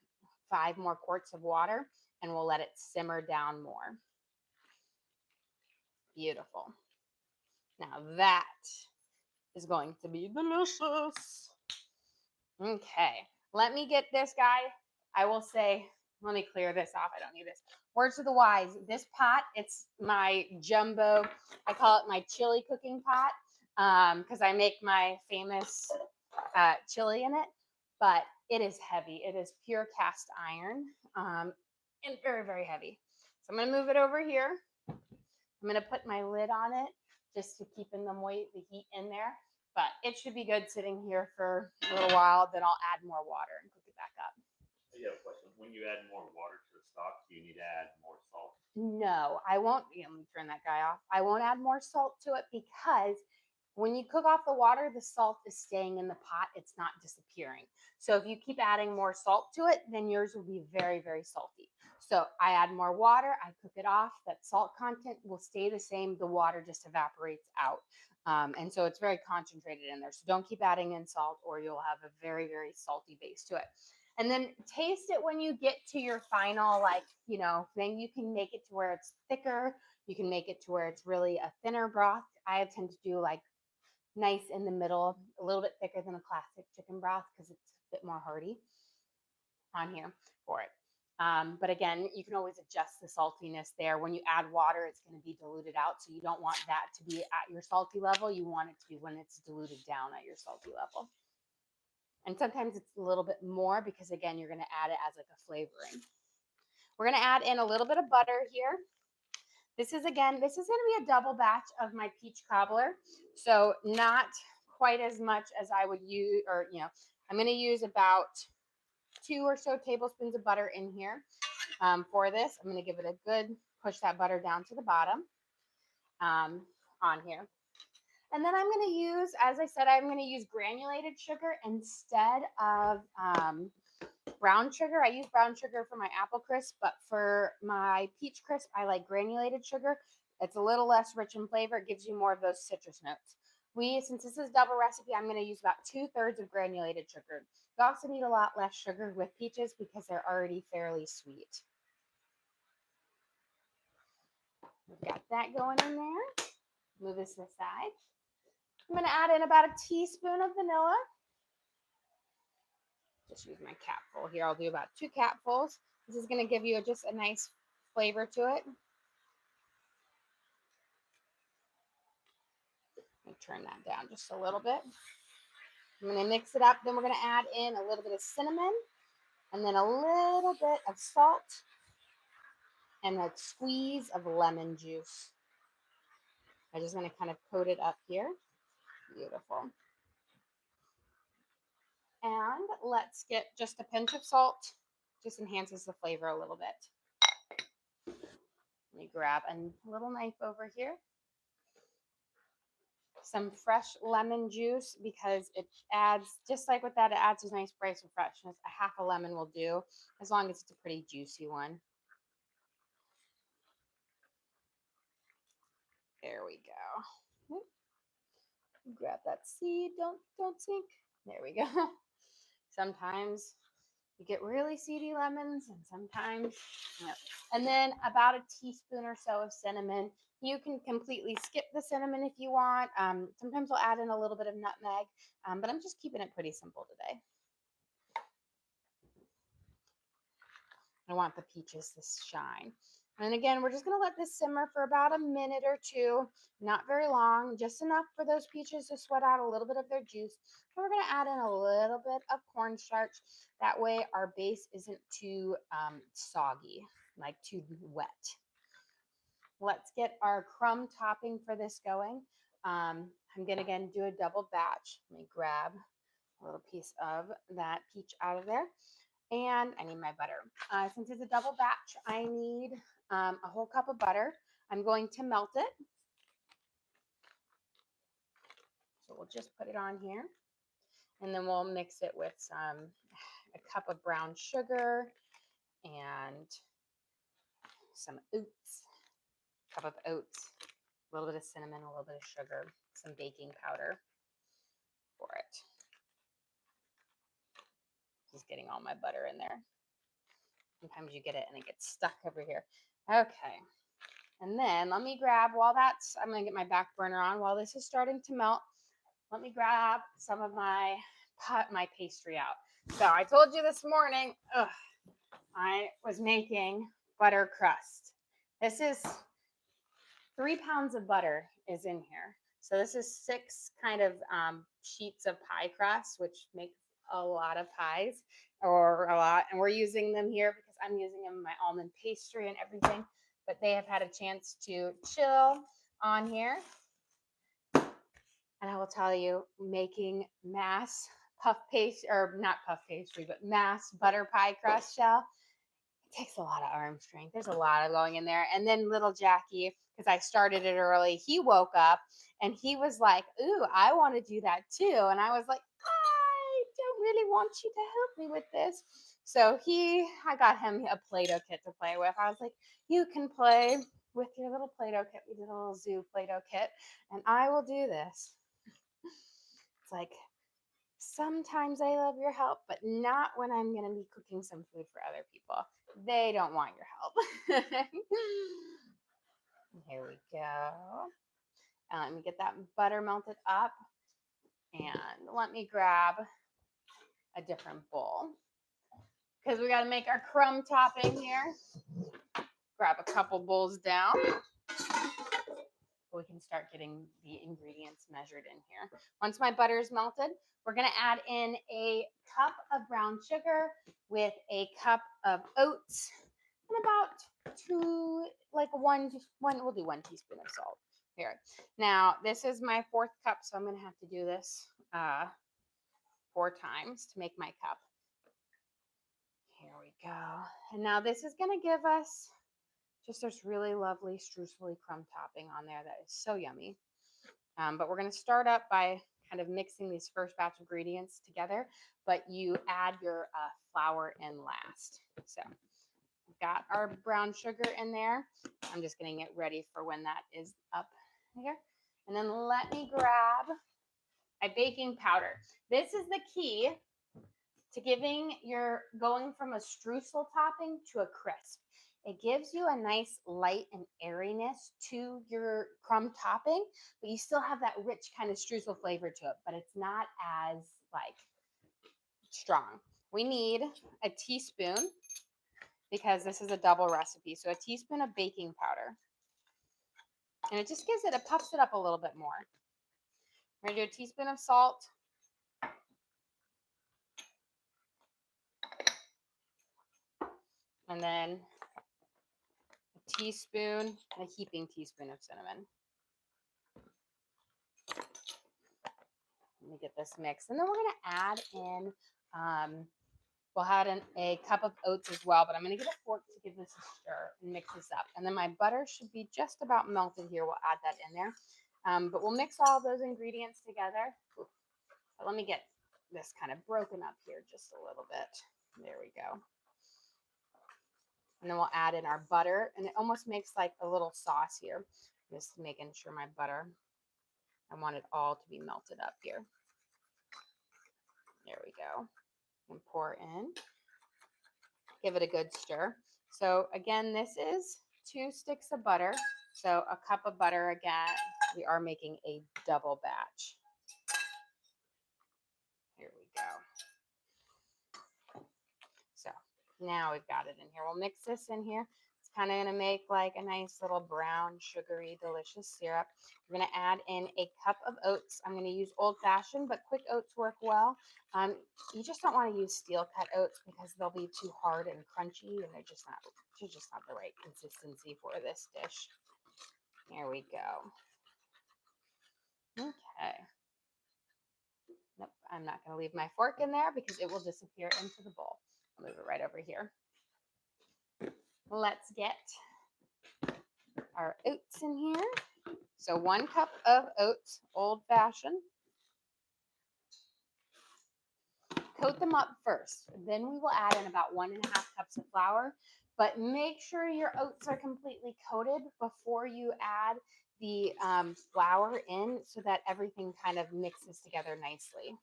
5 more quarts of water, and we'll let it simmer down more. Beautiful. Now that is going to be delicious. Okay, let me get this guy. I will say, let me clear this off. I don't need this. Words to the wise. This pot, it's my jumbo. I call it my chili cooking pot because I make my famous chili in it. But it is heavy. It is pure cast iron and very, very heavy. So I'm going to move it over here. I'm going to put my lid on it just to keep in the heat in there. But it should be good sitting here for a little while. Then I'll add more water and cook it back up. I have a question. When you add more water to the stock, do you need to add more salt? No, I won't. Let me turn that guy off. I won't add more salt to it because when you cook off the water, the salt is staying in the pot. It's not disappearing. So if you keep adding more salt to it, then yours will be very, very salty. So I add more water, I cook it off. That salt content will stay the same. The water just evaporates out. And so it's very concentrated in there. So don't keep adding in salt or you'll have a very, very salty base to it. And then taste it when you get to your final, thing. You can make it to where it's thicker. You can make it to where it's really a thinner broth. I tend to do like nice in the middle, a little bit thicker than a classic chicken broth because it's a bit more hearty on here for it. But again, you can always adjust the saltiness there. When you add water, it's going to be diluted out. So you don't want that to be at your salty level. You want it to be when it's diluted down at your salty level. And sometimes it's a little bit more because, again, you're going to add it as like a flavoring. We're going to add in a little bit of butter here. This is going to be a double batch of my peach cobbler. So not quite as much as I would use, I'm going to use about 2 or so tablespoons of butter in here for this. I'm going to give it a good push that butter down to the bottom on here. And then I'm going to use, as I said, I'm going to use granulated sugar instead of brown sugar. I use brown sugar for my apple crisp, but for my peach crisp, I like granulated sugar. It's a little less rich in flavor. It gives you more of those citrus notes. Since this is double recipe, I'm going to use about 2/3 of granulated sugar. You also need a lot less sugar with peaches because they're already fairly sweet. We've got that going in there. Move this to the side. I'm going to add in about a teaspoon of vanilla. Just use my capful here. I'll do about 2 capfuls. This is going to give you just a nice flavor to it. Let me turn that down just a little bit. I'm going to mix it up. Then we're going to add in a little bit of cinnamon and then a little bit of salt and a squeeze of lemon juice. I'm just going to kind of coat it up here. Beautiful. And let's get just a pinch of salt. Just enhances the flavor a little bit. Let me grab a little knife over here. Some fresh lemon juice because it adds, just like with that, it adds a nice bright freshness. A half a lemon will do, as long as it's a pretty juicy one. There we go. Grab that seed. Don't sink. There we go. Sometimes you get really seedy lemons, and sometimes, and then about a teaspoon or so of cinnamon. You can completely skip the cinnamon if you want. Sometimes we'll add in a little bit of nutmeg, but I'm just keeping it pretty simple today. I want the peaches to shine. And again, we're just going to let this simmer for about a minute or two, not very long, just enough for those peaches to sweat out a little bit of their juice. And we're going to add in a little bit of cornstarch. That way our base isn't too soggy, like too wet. Let's get our crumb topping for this going. I'm going to again do a double batch. Let me grab a little piece of that peach out of there. And I need my butter. Since it's a double batch, I need a whole cup of butter. I'm going to melt it. So we'll just put it on here. And then we'll mix it with a cup of brown sugar and some oats, a cup of oats, a little bit of cinnamon, a little bit of sugar, some baking powder for it. Just getting all my butter in there. Sometimes you get it and it gets stuck over here. Okay. And then let me grab, I'm going to get my back burner on. While this is starting to melt, let me grab some of my pastry out. So I told you this morning, I was making butter crust. This is 3 pounds of butter is in here. So this is 6 kind of sheets of pie crust, which makes a lot of pies, or a lot. And we're using them here because I'm using them in my almond pastry and everything. But they have had a chance to chill on here. And I will tell you, making mass puff pastry, or not puff pastry, but mass butter pie crust shell, it takes a lot of arm strength. There's a lot of going in there. And then little Jackie, because I started it early, he woke up and he was like, ooh, I want to do that too. And I was like, I don't really want you to help me with this. So I got him a Play-Doh kit to play with. I was like, you can play with your little Play-Doh kit. We did a little zoo Play-Doh kit, and I will do this. It's like, sometimes I love your help, but not when I'm going to be cooking some food for other people. They don't want your help. Here we go. And let me get that butter melted up. And let me grab a different bowl, because we got to make our crumb topping here. Grab a couple bowls down. We can start getting the ingredients measured in here. Once my butter is melted, we're going to add in a cup of brown sugar with a cup of oats and about we'll do 1 teaspoon of salt here. Now, this is my 4th cup, so I'm going to have to do this 4 times to make my cup. Here we go. And now this is going to give us just this really lovely streusel crumb topping on there that is so yummy. But we're going to start up by kind of mixing these first batch of ingredients together, but you add your flour in last. So we've got our brown sugar in there. I'm just getting it ready for when that is up here. And then let me grab my baking powder. This is the key to going from a streusel topping to a crisp. It gives you a nice light and airiness to your crumb topping, but you still have that rich kind of streusel flavor to it, but it's not as strong. We need a teaspoon because this is a double recipe. So a teaspoon of baking powder. And it just gives it, it puffs it up a little bit more. We're gonna do a teaspoon of salt. And then a teaspoon, a heaping teaspoon of cinnamon. Let me get this mixed. And then we're gonna add in, we'll add in a cup of oats as well, but I'm gonna get a fork to give this a stir and mix this up. And then my butter should be just about melted here. We'll add that in there. But we'll mix all those ingredients together. But let me get this kind of broken up here just a little bit. There we go. And then we'll add in our butter, and it almost makes like a little sauce here. Just making sure my butter, I want it all to be melted up here. There we go. And pour in. Give it a good stir. So again, this is 2 sticks of butter. So a cup of butter again. We are making a double batch. Here we go. So now we've got it in here. We'll mix this in here. It's kind of going to make like a nice little brown, sugary, delicious syrup. We're going to add in a cup of oats. I'm going to use old-fashioned, but quick oats work well. You just don't want to use steel-cut oats because they'll be too hard and crunchy, and they're just not the right consistency for this dish. Here we go. Okay. Nope, I'm not going to leave my fork in there because it will disappear into the bowl. I'll move it right over here. Let's get our oats in here. So 1 cup of oats, old-fashioned. Coat them up first. Then we will add in about 1.5 cups of flour. But make sure your oats are completely coated before you add the flour in so that everything kind of mixes together nicely.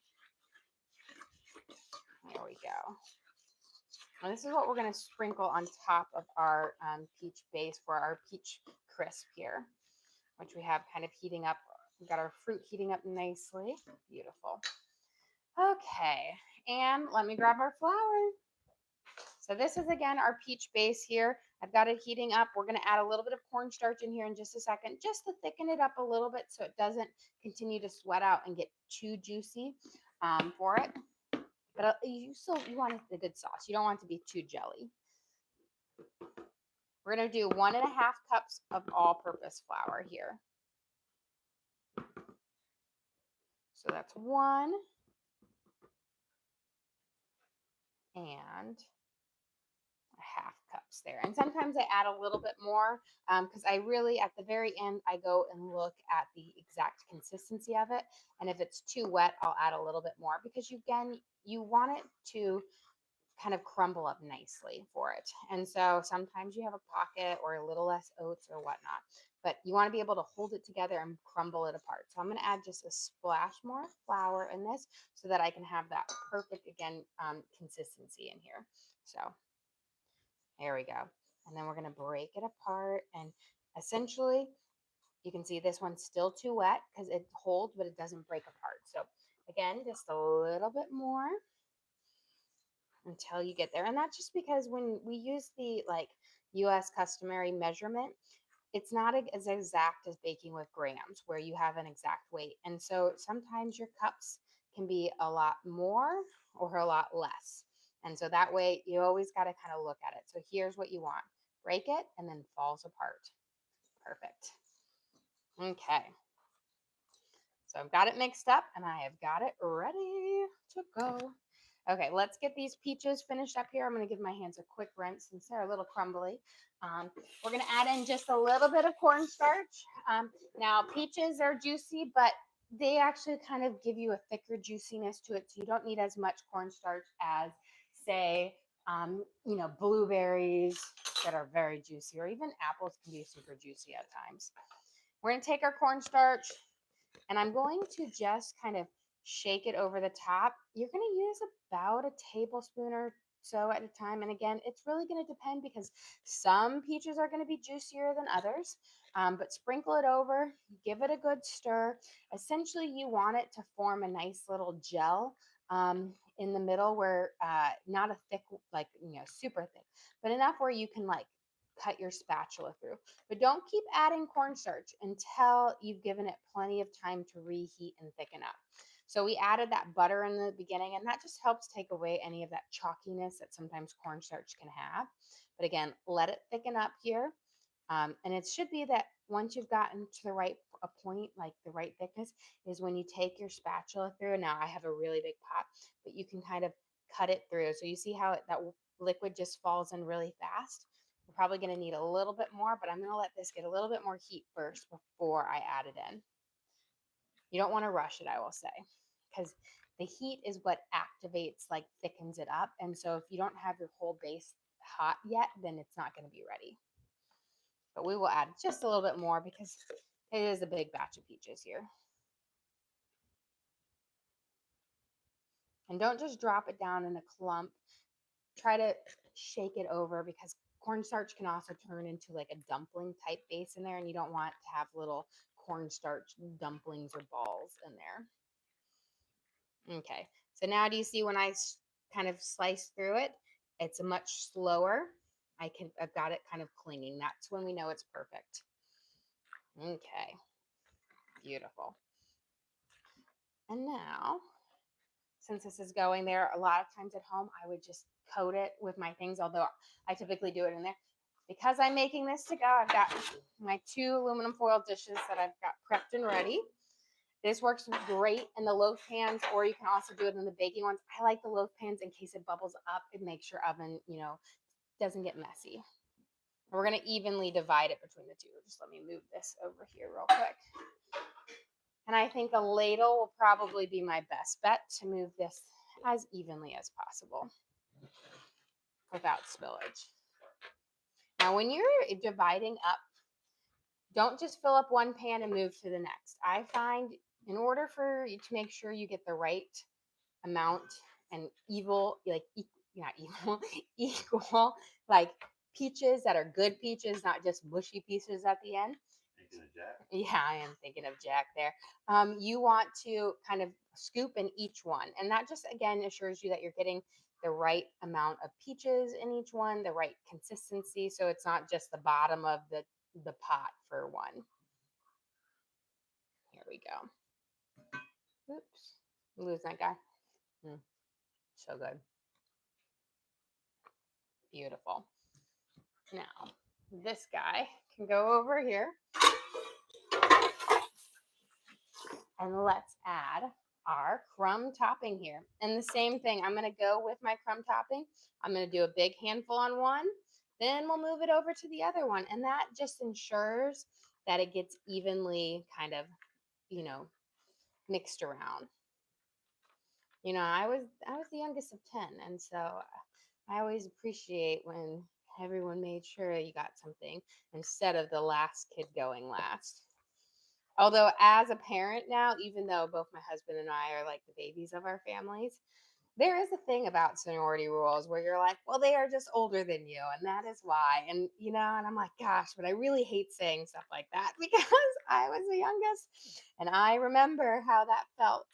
There we go. And this is what we're going to sprinkle on top of our peach base for our peach crisp here, which we have kind of heating up. We've got our fruit heating up nicely. Beautiful. Okay, and let me grab our flour. So this is, again, our peach base here. I've got it heating up. We're going to add a little bit of cornstarch in here in just a second, just to thicken it up a little bit so it doesn't continue to sweat out and get too juicy for it. But you want a good sauce. You don't want it to be too jelly. We're going to do 1.5 cups of all-purpose flour here. So that's 1 and 1/2 cups there. And sometimes I add a little bit more because I really, at the very end, I go and look at the exact consistency of it. And if it's too wet, I'll add a little bit more because you want it to kind of crumble up nicely for it. And so sometimes you have a pocket or a little less oats or whatnot, but you want to be able to hold it together and crumble it apart. So I'm going to add just a splash more flour in this so that I can have that perfect, again, consistency in here. So there we go. And then we're going to break it apart. And essentially, you can see this one's still too wet because it holds, but it doesn't break apart. So again, just a little bit more until you get there. And that's just because when we use the US customary measurement, it's not as exact as baking with grams where you have an exact weight. And so sometimes your cups can be a lot more or a lot less. And so that way you always got to kind of look at it. So here's what you want. Break it and then falls apart. Perfect. Okay. So I've got it mixed up and I have got it ready to go. Okay, let's get these peaches finished up here. I'm going to give my hands a quick rinse since they're a little crumbly. We're going to add in just a little bit of cornstarch. Now, peaches are juicy, but they actually kind of give you a thicker juiciness to it. So you don't need as much cornstarch as, say, blueberries that are very juicy, or even apples can be super juicy at times. We're going to take our cornstarch, and I'm going to just kind of shake it over the top. You're going to use about a tablespoon or so at a time. And again, it's really going to depend because some peaches are going to be juicier than others. But sprinkle it over, give it a good stir. Essentially, you want it to form a nice little gel in the middle where not a thick, like, super thick, but enough where you can like cut your spatula through. But don't keep adding cornstarch until you've given it plenty of time to reheat and thicken up. So we added that butter in the beginning, and that just helps take away any of that chalkiness that sometimes cornstarch can have. But again, let it thicken up here. And it should be that once you've gotten to the right a point, like the right thickness, is when you take your spatula through. Now I have a really big pot, but you can kind of cut it through. So you see how that liquid just falls in really fast. We're probably going to need a little bit more, but I'm going to let this get a little bit more heat first before I add it in. You don't want to rush it, I will say, because the heat is what activates, like thickens it up. And so if you don't have your whole base hot yet, then it's not going to be ready. But we will add just a little bit more because it is a big batch of peaches here. And don't just drop it down in a clump. Try to shake it over because cornstarch can also turn into like a dumpling type base in there, and you don't want to have little cornstarch dumplings or balls in there. Okay, so now do you see when I kind of slice through it, it's a much slower. I've got it kind of clinging. That's when we know it's perfect. Okay, beautiful. And now, since this is going there, a lot of times at home, I would just coat it with my things, although I typically do it in there. Because I'm making this to go, I've got my 2 aluminum foil dishes that I've got prepped and ready. This works great in the loaf pans, or you can also do it in the baking ones. I like the loaf pans in case it bubbles up. It makes your oven, doesn't get messy. We're going to evenly divide it between the two. Just let me move this over here real quick. And I think a ladle will probably be my best bet to move this as evenly as possible without spillage. Now, when you're dividing up, don't just fill up one pan and move to the next. I find in order for you to make sure you get the right amount and equal, like peaches that are good peaches, not just mushy pieces at the end. Thinking of Jack? Yeah, I am thinking of Jack there. You want to kind of scoop in each one. And that just, again, assures you that you're getting the right amount of peaches in each one, the right consistency. So it's not just the bottom of the pot for one. Here we go. Oops. Lose that guy. So good. Beautiful. Now, this guy can go over here. And let's add our crumb topping here. And the same thing, I'm going to go with my crumb topping. I'm going to do a big handful on one. Then we'll move it over to the other one. And that just ensures that it gets evenly kind of, mixed around. I was the youngest of 10. And so I always appreciate when everyone made sure you got something instead of the last kid going last. Although as a parent now, even though both my husband and I are like the babies of our families, there is a thing about seniority rules where you're like, well, they are just older than you, and that is why. And and I'm like, gosh, but I really hate saying stuff like that because I was the youngest and I remember how that felt.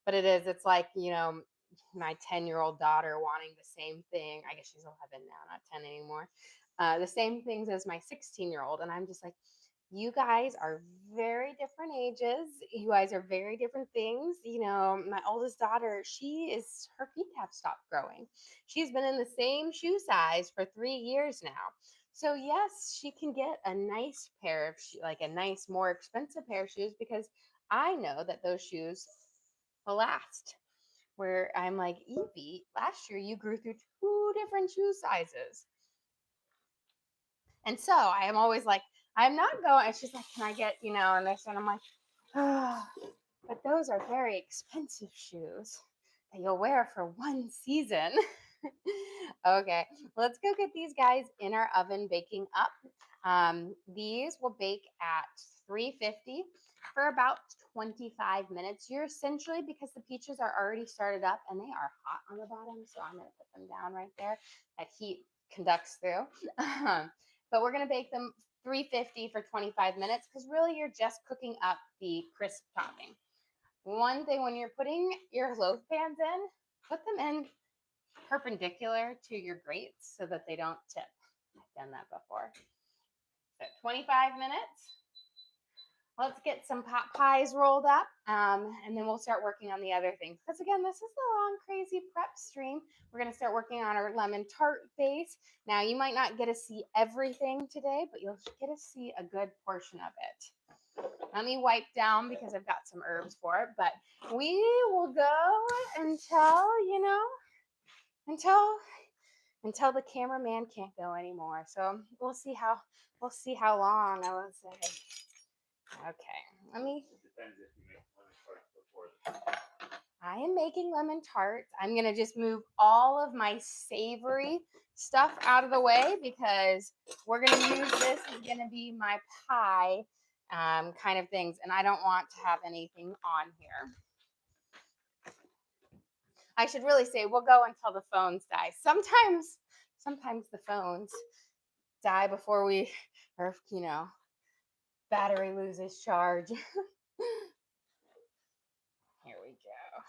But it's like, my 10-year-old daughter wanting the same thing. I guess she's 11 now, not 10 anymore. The same things as my 16-year-old. And I'm just like, you guys are very different ages. You guys are very different things. My oldest daughter, her feet have stopped growing. She's been in the same shoe size for 3 years now. So yes, she can get a nice pair of like a nice, more expensive pair of shoes because I know that those shoes will last. Where I'm like, Evie, last year you grew through 2 different shoe sizes. And so I am always like, I'm not going. And she's like, can I get, and this? And I'm like, oh, but those are very expensive shoes that you'll wear for one season. Okay, let's go get these guys in our oven baking up. These will bake at 350 for about 25 minutes. You're essentially, because the peaches are already started up and they are hot on the bottom, so I'm going to put them down right there. That heat conducts through. But we're going to bake them 350 for 25 minutes because really you're just cooking up the crisp topping. One thing, when you're putting your loaf pans in, put them in perpendicular to your grates so that they don't tip. I've done that before. So 25 minutes. Let's get some pot pies rolled up, and then we'll start working on the other things. Because again, this is the long, crazy prep stream. We're going to start working on our lemon tart base. Now, you might not get to see everything today, but you'll get to see a good portion of it. Let me wipe down because I've got some herbs for it. But we will go until, until the cameraman can't go anymore. So we'll see how long I will say. Okay, let me. It depends if you make lemon tarts before. I am making lemon tarts. I'm gonna just move all of my savory stuff out of the way because we're gonna use this is gonna be my pie kind of things, and I don't want to have anything on here. I should really say we'll go until the phones die. Sometimes the phones die before we, or battery loses charge. Here we go.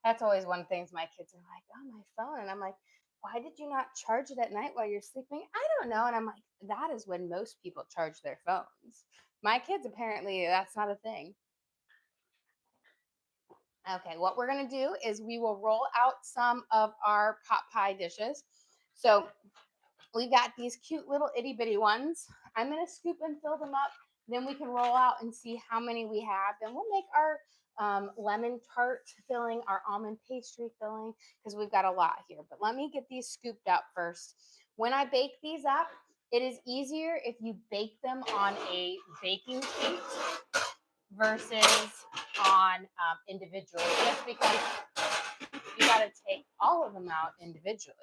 That's always one thing. My kids are like, "Oh, my phone," and I'm like, "Why did you not charge it at night while you're sleeping?" I don't know. And I'm like, that is when most people charge their phones. My kids, apparently, that's not a thing. Okay, what we're gonna do is we will roll out some of our pot pie dishes. So we've got these cute little itty bitty ones. I'm gonna scoop and fill them up. Then we can roll out and see how many we have. Then we'll make our lemon tart filling, our almond pastry filling, because we've got a lot here. But let me get these scooped up first. When I bake these up, it is easier if you bake them on a baking sheet versus on individually, just because you got to take all of them out individually.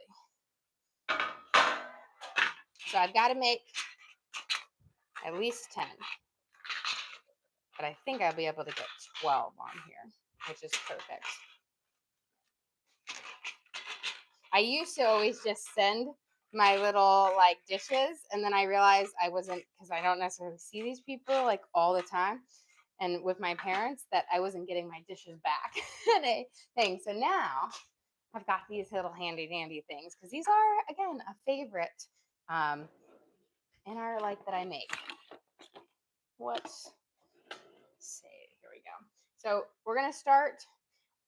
So I've got to make at least 10. But I think I'll be able to get 12 on here, which is perfect. I used to always just send my little dishes, and then I realized I wasn't, because I don't necessarily see these people all the time, and with my parents, that I wasn't getting my dishes back and a thing. So now I've got these little handy dandy things, because these are, again, a favorite in our that I make. Let's see, here we go. So we're gonna start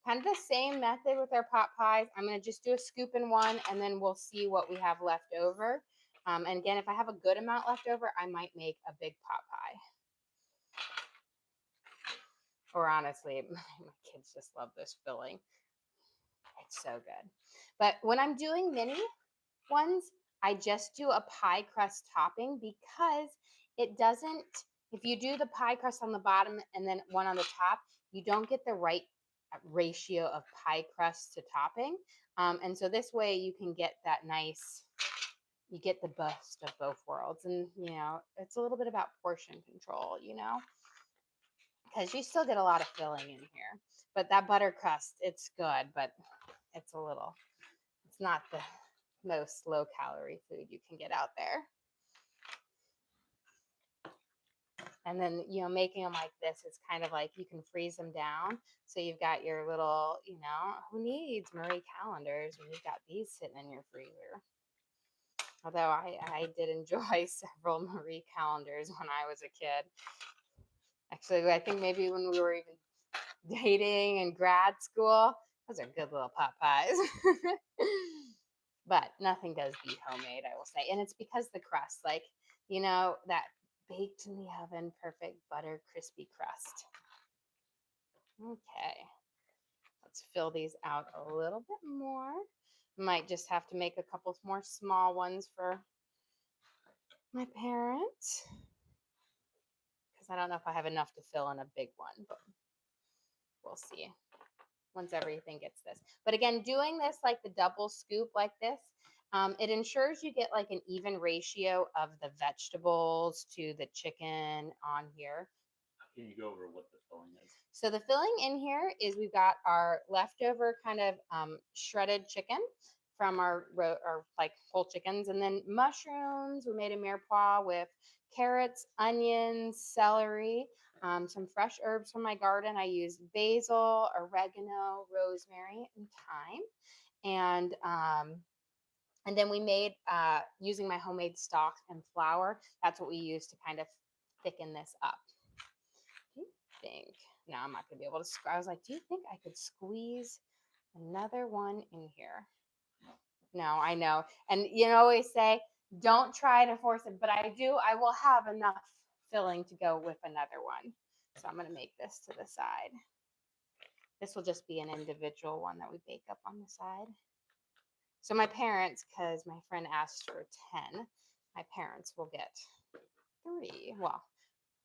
kind of the same method with our pot pies. I'm going to just do a scoop in one, and then we'll see what we have left over. And again, if I have a good amount left over, I might make a big pot pie. Or honestly, my kids just love this filling. It's so good. But when I'm doing mini ones, I just do a pie crust topping, because it doesn't, if you do the pie crust on the bottom and then one on the top, you don't get the right ratio of pie crust to topping. And so this way you can get that nice, you get the best of both worlds. And, it's a little bit about portion control, because you still get a lot of filling in here. But that butter crust, it's good, but it's not the most low calorie food you can get out there. And then, making them like this, it's kind of like you can freeze them down. So you've got your little, who needs Marie calendars when you've got these sitting in your freezer? Although I did enjoy several Marie calendars when I was a kid. Actually, I think maybe when we were even dating in grad school, those are good little pot pies. But nothing does beat homemade, I will say. And it's because the crust, that baked in the oven, perfect butter, crispy crust. Okay, let's fill these out a little bit more. Might just have to make a couple more small ones for my parents, because I don't know if I have enough to fill in a big one, but we'll see once everything gets this. But again, doing this like the double scoop like this, it ensures you get an even ratio of the vegetables to the chicken on here. Can you go over what the filling is? So the filling in here is, we've got our leftover kind of shredded chicken from our whole chickens, and then mushrooms. We made a mirepoix with carrots, onions, celery. Some fresh herbs from my garden. I use basil, oregano, rosemary, and thyme. And then we made using my homemade stock and flour. That's what we use to kind of thicken this up. Do you think? No, I'm not gonna be able to. I was like, do you think I could squeeze another one in here? No, I know. And you always say, don't try to force it, but I do. I will have enough filling to go with another one. So I'm going to make this to the side. This will just be an individual one that we bake up on the side. So my parents, because my friend asked for 10, my parents will get 3. Well,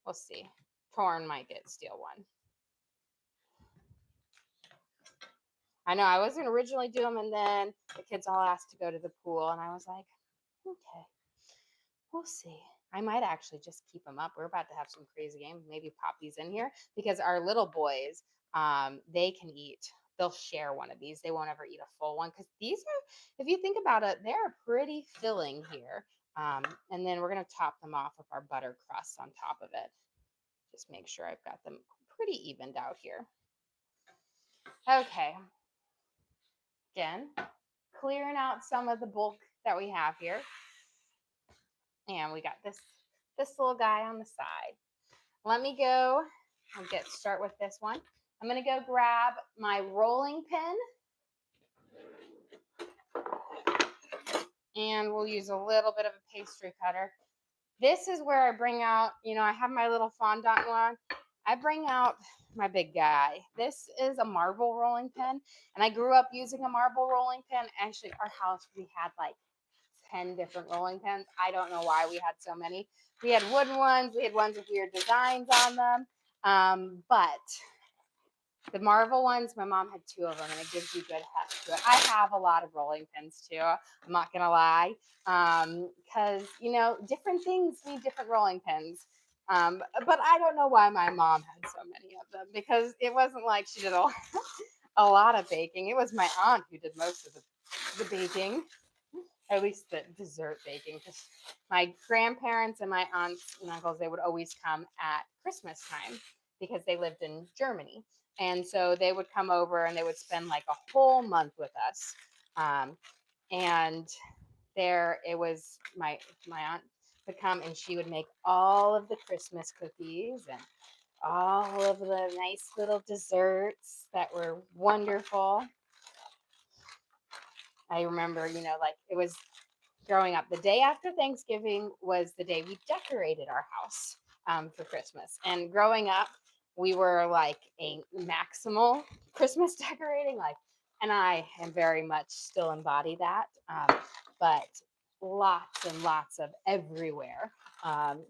we'll see. Torn might get steal one. I know I was going to originally do them, and then the kids all asked to go to the pool, and I was like, okay. We'll see. I might actually just keep them up. We're about to have some crazy games. Maybe pop these in here because our little boys, they can eat. They'll share one of these. They won't ever eat a full one because these are, if you think about it, they're pretty filling here. And then we're gonna top them off with our butter crust on top of it. Just make sure I've got them pretty evened out here. Okay. Again, clearing out some of the bulk that we have here. And we got this little guy on the side. Let me go. I'll start with this one. I'm gonna go grab my rolling pin, and we'll use a little bit of a pastry cutter. This is where I bring out, I have my little fondant one. I bring out my big guy. This is a marble rolling pin, and I grew up using a marble rolling pin. Actually, our house, we had like 10 different rolling pins. I don't know why we had so many. We had wooden ones. We had ones with weird designs on them. But the Marvel ones, my mom had 2 of them, and it gives you good heft to it. I have a lot of rolling pins too. I'm not gonna lie, because different things need different rolling pins. But I don't know why my mom had so many of them because it wasn't like she did a lot of baking. It was my aunt who did most of the baking, or at least the dessert baking. Because my grandparents and my aunts and uncles, they would always come at Christmas time because they lived in Germany. And so they would come over and they would spend like a whole month with us. And there it was my aunt would come and she would make all of the Christmas cookies and all of the nice little desserts that were wonderful. I remember, like it was growing up, the day after Thanksgiving was the day we decorated our house for Christmas. And growing up, we were like a maximal Christmas decorating, and I am very much still embody that. But lots and lots of everywhere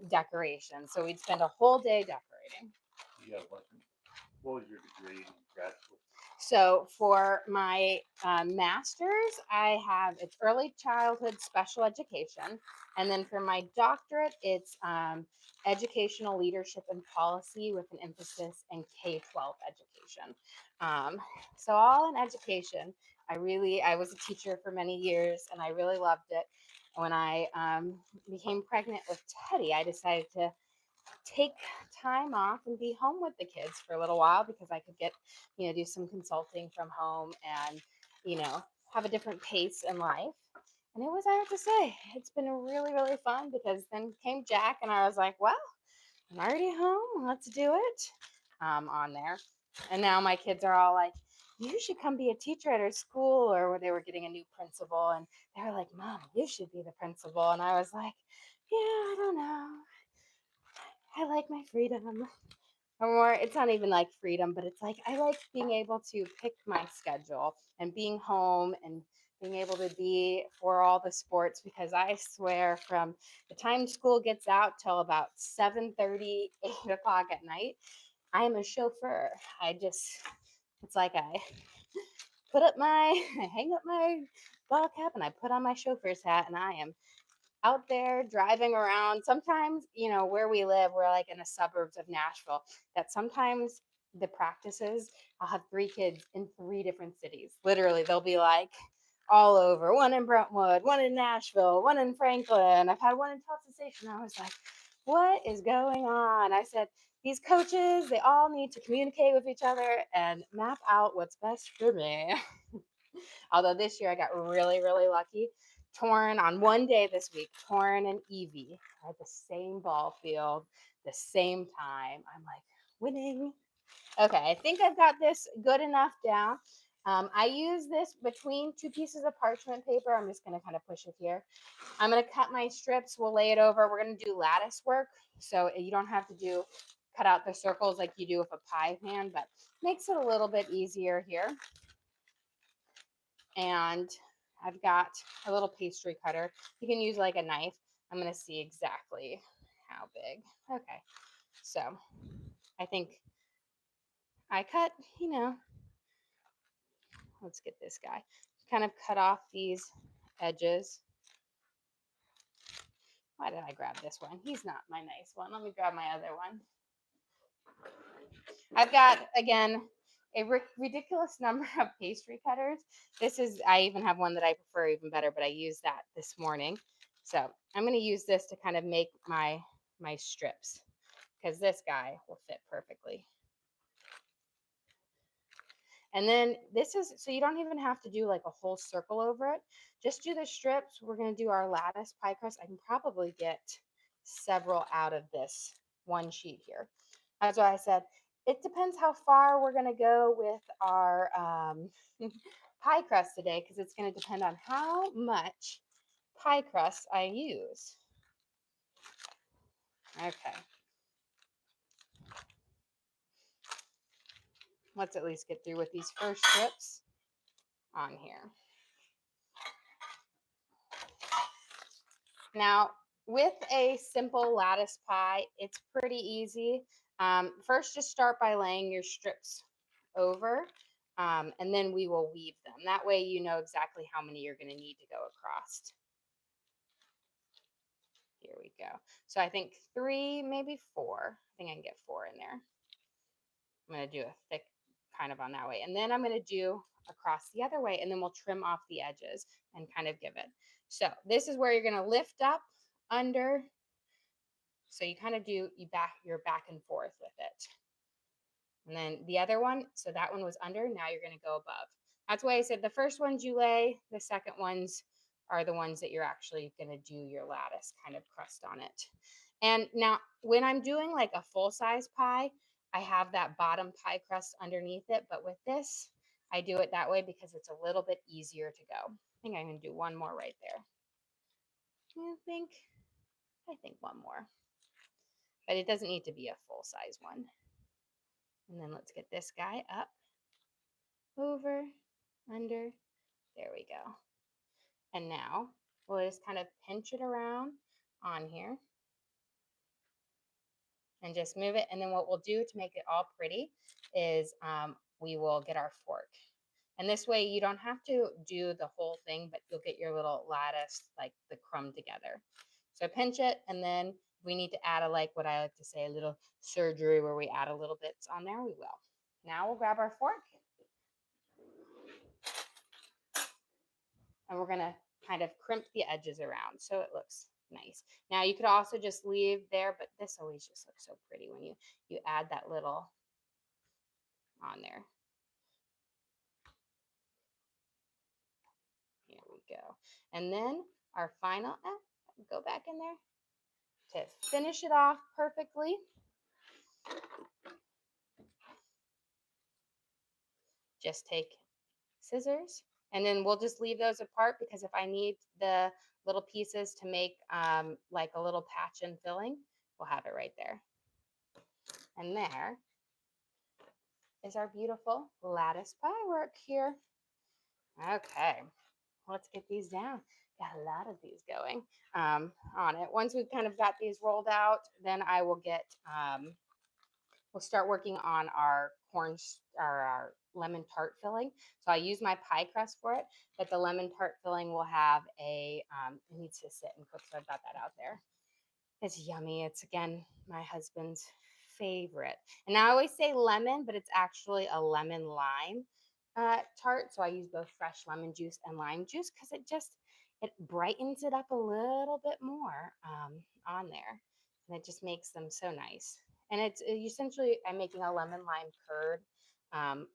decoration. So we'd spend a whole day decorating. Yeah, what was your degree in grad school? So for my master's, it's early childhood special education, and then for my doctorate, it's educational leadership and policy with an emphasis in K-12 education. Um, so all in education. I was a teacher for many years, and I really loved it. When I became pregnant with Teddy, I decided to take time off and be home with the kids for a little while because I could do some consulting from home and, have a different pace in life. And I have to say, it's been really, really fun because then came Jack and I was like, well, I'm already home. Let's do it on there. And now my kids are all like, you should come be a teacher at our school, or they were getting a new principal and they were like, Mom, you should be the principal. And I was like, yeah, I don't know. I like my freedom. Or it's not even like freedom, but it's like I like being able to pick my schedule and being home and being able to be for all the sports because I swear from the time school gets out till about 7:30, 8 o'clock at night, I am a chauffeur. It's like I I hang up my ball cap and I put on my chauffeur's hat and I am out there driving around. Sometimes, where we live, we're like in the suburbs of Nashville, that sometimes the practices, I'll have 3 kids in 3 different cities. Literally, they'll be like all over, one in Brentwood, one in Nashville, one in Franklin. I've had one in Tulsa Station. I was like, what is going on? I said, these coaches, they all need to communicate with each other and map out what's best for me. Although this year I got really, really lucky. Torrin on one day this week, Torrin and Evie are at the same ball field, the same time. I'm like, winning. Okay, I think I've got this good enough down. I use this between two pieces of parchment paper. I'm just going to kind of push it here. I'm going to cut my strips. We'll lay it over. We're going to do lattice work. So you don't have to cut out the circles like you do with a pie pan, but makes it a little bit easier here. And I've got a little pastry cutter. You can use like a knife. I'm going to see exactly how big. Okay, so I think I cut, let's get this guy. Kind of cut off these edges. Why did I grab this one? He's not my nice one. Let me grab my other one. I've got, again, a ridiculous number of pastry cutters. I even have one that I prefer even better, but I used that this morning. So I'm going to use this to kind of make my strips because this guy will fit perfectly. And then so you don't even have to do like a whole circle over it. Just do the strips. We're going to do our lattice pie crust. I can probably get several out of this one sheet here. That's why I said it depends how far we're going to go with our pie crust today, because it's going to depend on how much pie crust I use. Okay. Let's at least get through with these first strips on here. Now, with a simple lattice pie, it's pretty easy. First, just start by laying your strips over, and then we will weave them. That way you know exactly how many you're going to need to go across. Here we go. So I think 3, maybe 4. I think I can get 4 in there. I'm going to do a thick kind of on that way. And then I'm going to do across the other way, and then we'll trim off the edges and kind of give it. So this is where you're going to lift up, under. So you kind of do, you're back and forth with it. And then the other one, so that one was under, now you're going to go above. That's why I said the first ones you lay, the second ones are the ones that you're actually going to do your lattice kind of crust on it. And now when I'm doing like a full-size pie, I have that bottom pie crust underneath it. But with this, I do it that way because it's a little bit easier to go. I think I'm going to do one more right there. I think one more. But it doesn't need to be a full-size one. And then let's get this guy up, over, under. There we go. And now we'll just kind of pinch it around on here and just move it. And then what we'll do to make it all pretty is we will get our fork. And this way you don't have to do the whole thing, but you'll get your little lattice, like the crumb together. So pinch it, and then we need to add like what I like to say, a little surgery where we add a little bits on there, we will. Now we'll grab our fork. And we're going to kind of crimp the edges around so it looks nice. Now you could also just leave there, but this always just looks so pretty when you add that little on there. Here we go. And then our final, go back in there to finish it off perfectly. Just take scissors, and then we'll just leave those apart because if I need the little pieces to make like a little patch and filling, we'll have it right there. And there is our beautiful lattice pie work here. Okay, let's get these down. Got a lot of these going on it. Once we've kind of got these rolled out, then I will get, we'll start working on our our lemon tart filling. So I use my pie crust for it, but the lemon tart filling will have it needs to sit and cook, so I've got that out there. It's yummy. It's, again, my husband's favorite. And I always say lemon, but it's actually a lemon lime tart. So I use both fresh lemon juice and lime juice because it brightens it up a little bit more on there. And it just makes them so nice. And it's essentially, I'm making a lemon lime curd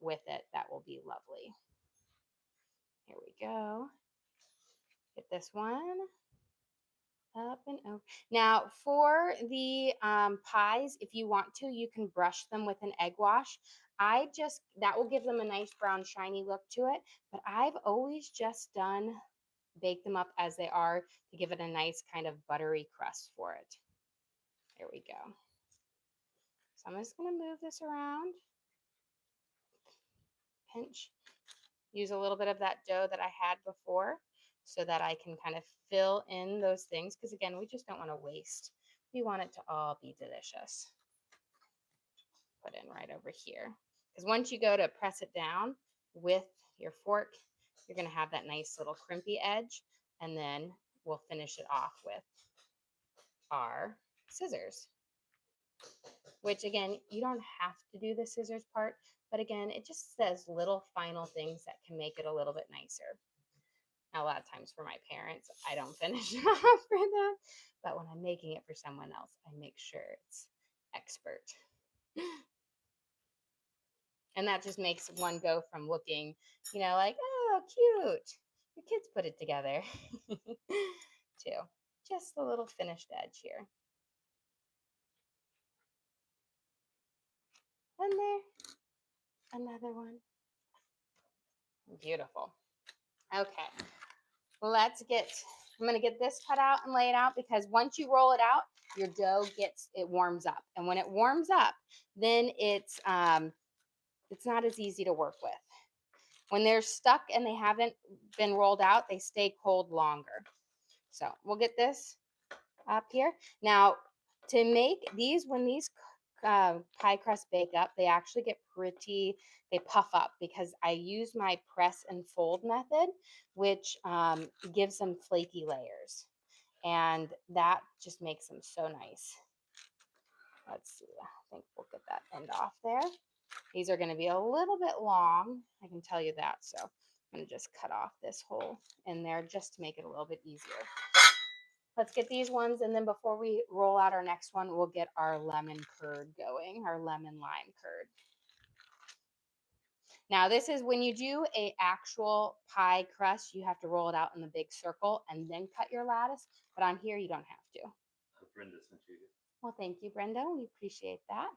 with it. That will be lovely. Here we go. Get this one up and over. Now, for the pies, if you want to, you can brush them with an egg wash. That will give them a nice brown, shiny look to it. But I've always just bake them up as they are to give it a nice kind of buttery crust for it. There we go. So I'm just going to move this around. Pinch. Use a little bit of that dough that I had before so that I can kind of fill in those things. Because again, we just don't want to waste. We want it to all be delicious. Put in right over here. Because once you go to press it down with your fork, you're going to have that nice little crimpy edge. And then we'll finish it off with our scissors. Which again, you don't have to do the scissors part, but again, it just says little final things that can make it a little bit nicer. Now, a lot of times for my parents, I don't finish it off for them, but when I'm making it for someone else, I make sure it's expert. And that just makes one go from looking, like, oh, cute. Your kids put it together, to just a little finished edge here. And there, another one. Beautiful. Okay, I'm gonna get this cut out and laid out because once you roll it out, your dough warms up. And when it warms up, then it's not as easy to work with. When they're stuck and they haven't been rolled out, they stay cold longer. So we'll get this up here. Now, to make these, when these pie crusts bake up, they actually get they puff up because I use my press and fold method, which gives them flaky layers. And that just makes them so nice. Let's see, I think we'll get that end off there. These are going to be a little bit long, I can tell you that. So I'm going to just cut off this hole in there just to make it a little bit easier. Let's get these ones, and then before we roll out our next one, we'll get our lemon curd going, our lemon lime curd. Now, this is when you do a actual pie crust, you have to roll it out in the big circle and then cut your lattice. But on here, you don't have to. Brenda sent you. Well, thank you, Brenda. We appreciate that.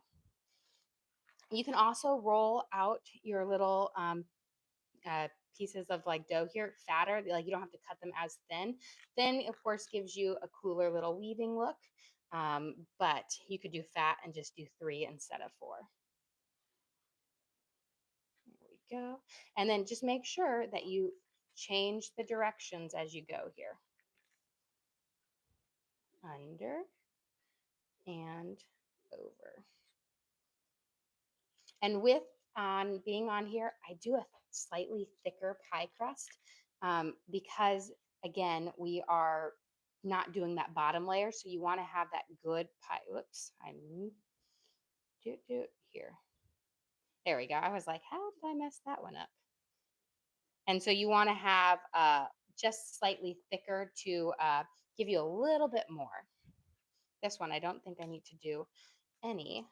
You can also roll out your little pieces of like dough here fatter, like you don't have to cut them as thin. Thin, of course, gives you a cooler little weaving look, but you could do fat and just do 3 instead of 4. There we go. And then just make sure that you change the directions as you go here. Under and over. And with being on here, I do a slightly thicker pie crust because, again, we are not doing that bottom layer. So you want to have that good pie. Whoops, I'm here. There we go. I was like, how did I mess that one up? And so you want to have just slightly thicker to give you a little bit more. This one, I don't think I need to do any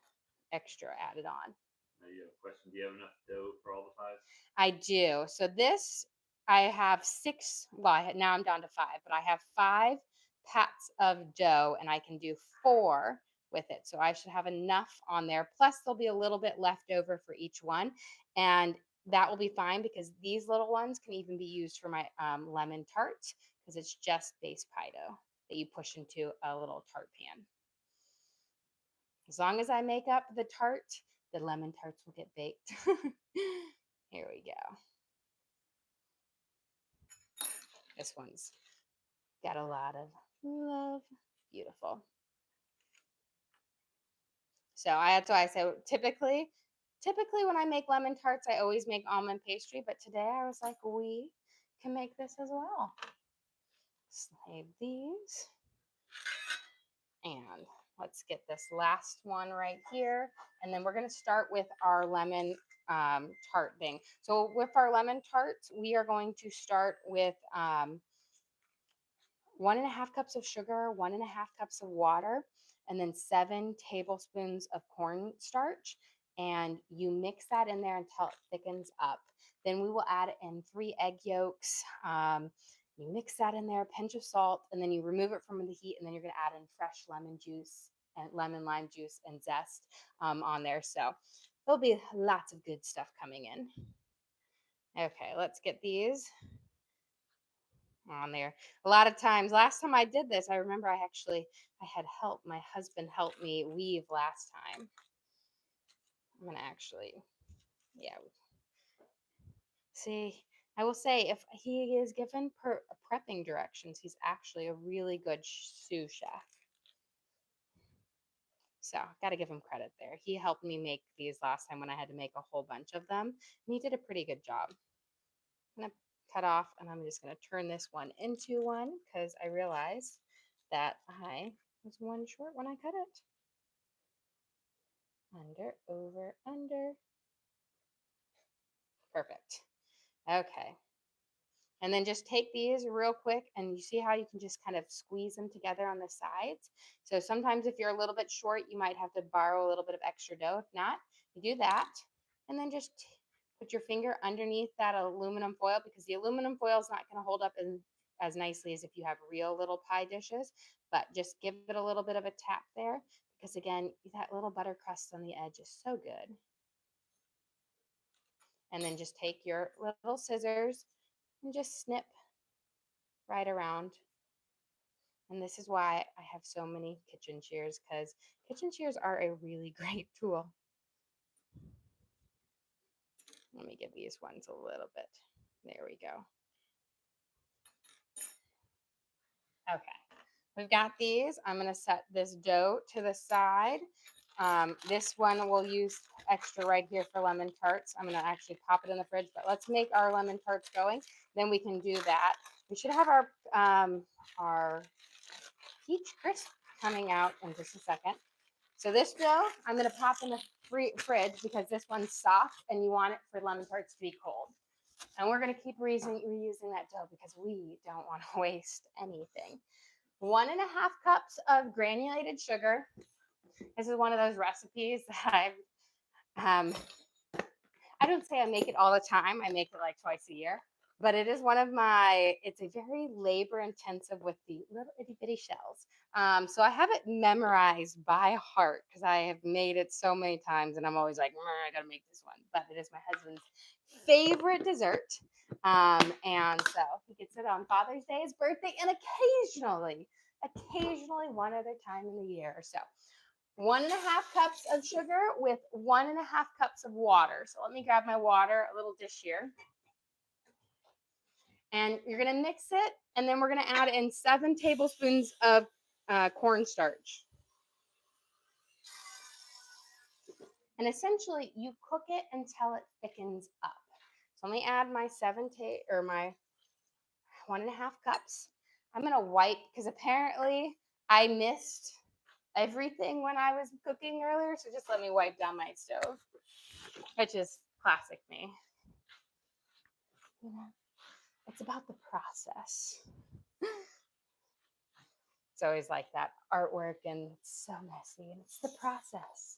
extra added on. Now you have a question. Do you have enough dough for all the pies? I do. So this, I have 6, well, now I'm down to 5, but I have 5 pats of dough and I can do 4 with it. So I should have enough on there. Plus there'll be a little bit left over for each one. And that will be fine because these little ones can even be used for my lemon tarts because it's just base pie dough that you push into a little tart pan. As long as I make up the tart, the lemon tarts will get baked. Here we go. This one's got a lot of love. Beautiful. So that's why I say typically when I make lemon tarts, I always make almond pastry. But today I was like, we can make this as well. Save these. And let's get this last one right here. And then we're going to start with our lemon tart thing. So with our lemon tarts, we are going to start with 1.5 cups of sugar, 1.5 cups of water. and then 7 tablespoons of cornstarch. And you mix that in there until it thickens up. Then we will add in 3 egg yolks. You mix that in there, a pinch of salt, and then you remove it from the heat. And then you're going to add in fresh lemon juice and lemon lime juice and zest on there. So there'll be lots of good stuff coming in. Okay, let's get these on there. A lot of times, last time I did this, I remember I had help. My husband helped me weave last time. I'm gonna actually, yeah. See, I will say if he is given prepping directions, he's actually a really good sous chef. So got to give him credit there. He helped me make these last time when I had to make a whole bunch of them, and he did a pretty good job. I'm gonna cut off, and I'm just gonna turn this one into one because I realized that I was one short when I cut it. Under, over, under. Perfect. Okay. And then just take these real quick, and you see how you can just kind of squeeze them together on the sides. So sometimes if you're a little bit short, you might have to borrow a little bit of extra dough. If not, you do that, and then just put your finger underneath that aluminum foil, because the aluminum foil is not going to hold up as nicely as if you have real little pie dishes. But just give it a little bit of a tap there, because again, that little butter crust on the edge is so good. And then just take your little scissors and just snip right around. And this is why I have so many kitchen shears, because kitchen shears are a really great tool. Let me give these ones a little bit. There we go. Okay, we've got these. I'm going to set this dough to the side. This one we'll use extra right here for lemon tarts. I'm going to actually pop it in the fridge, but let's make our lemon tarts going. Then we can do that. We should have our peach crisp coming out in just a second. So this dough, I'm going to pop in the fridge because this one's soft and you want it for lemon tarts to be cold. And we're going to keep reusing that dough because we don't want to waste anything. 1.5 cups of granulated sugar. This is one of those recipes that I don't say I make it all the time. I make it like twice a year. But it is it's a very labor intensive with the little itty bitty shells. So I have it memorized by heart because I have made it so many times and I'm always like, I gotta make this one. But it is my husband's favorite dessert. And so he gets it on Father's Day, his birthday, and occasionally one other time in the year. So 1.5 cups of sugar with 1.5 cups of water. So let me grab my water, a little dish here. And you're going to mix it, and then we're going to add in 7 tablespoons of cornstarch. And essentially, you cook it until it thickens up. So let me add my 1.5 cups. I'm going to wipe, because apparently I missed everything when I was cooking earlier. So just let me wipe down my stove, which is classic me. You know, it's about the process. It's always like that artwork and it's so messy and it's the process.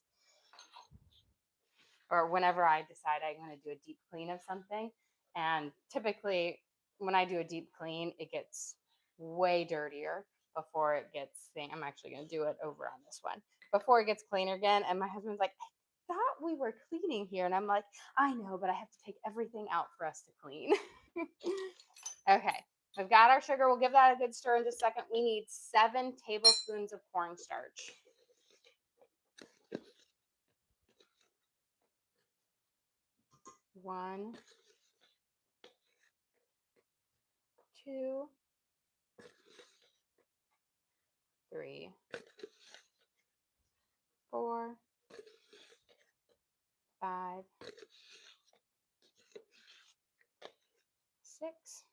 Or whenever I decide I'm going to do a deep clean of something, and typically when I do a deep clean, it gets way dirtier before it gets I'm actually going to do it over on this one before it gets cleaner again. And my husband's like, I thought we were cleaning here. And I'm like, I know, but I have to take everything out for us to clean. Okay. We've got our sugar. We'll give that a good stir in just a second. We need 7 tablespoons of cornstarch. 1, 2, 3, 4, 5, 6.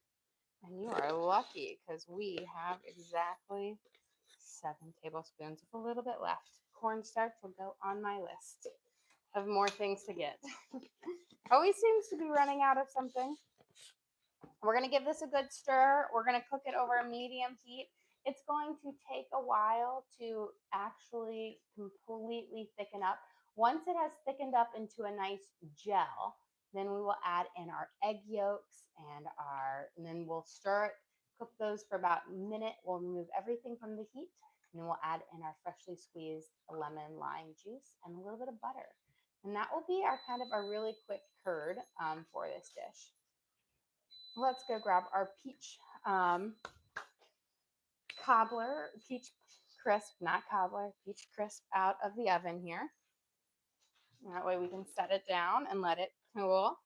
And you are lucky because we have exactly 7 tablespoons with a little bit left. Cornstarch will go on my list of more things to get. Always seems to be running out of something. We're going to give this a good stir. We're going to cook it over a medium heat. it's going to take a while to actually completely thicken up. Once it has thickened up into a nice gel, then we will add in our egg yolks and then we'll stir it, cook those for about a minute. We'll remove everything from the heat, and then we'll add in our freshly squeezed lemon lime juice and a little bit of butter. And that will be our kind of a really quick curd for this dish. Let's go grab our peach peach crisp, not cobbler, peach crisp out of the oven here. That way we can set it down and let it cool.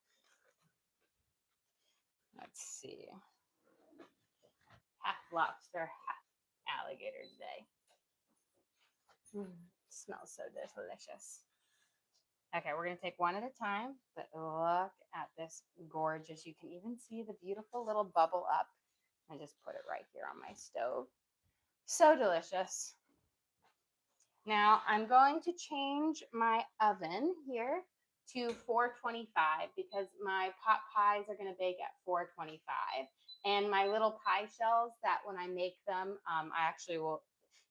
Let's see. Half lobster, half alligator today. Smells so delicious. Okay, we're going to take one at a time, but look at this gorgeous. You can even see the beautiful little bubble up. I just put it right here on my stove. So delicious. Now I'm going to change my oven here to 425 because my pot pies are going to bake at 425. And my little pie shells that when I make them, I actually will,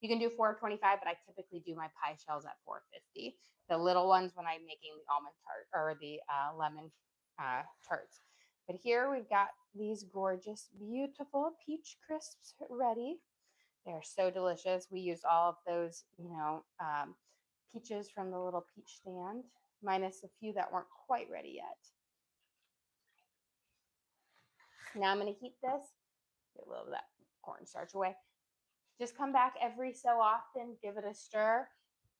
you can do 425, but I typically do my pie shells at 450. The little ones when I'm making the almond tart or the lemon tarts. But here we've got these gorgeous, beautiful peach crisps ready. They're so delicious. We used all of those, peaches from the little peach stand, minus a few that weren't quite ready yet. Now I'm going to heat this, get a little of that cornstarch away. Just come back every so often, give it a stir.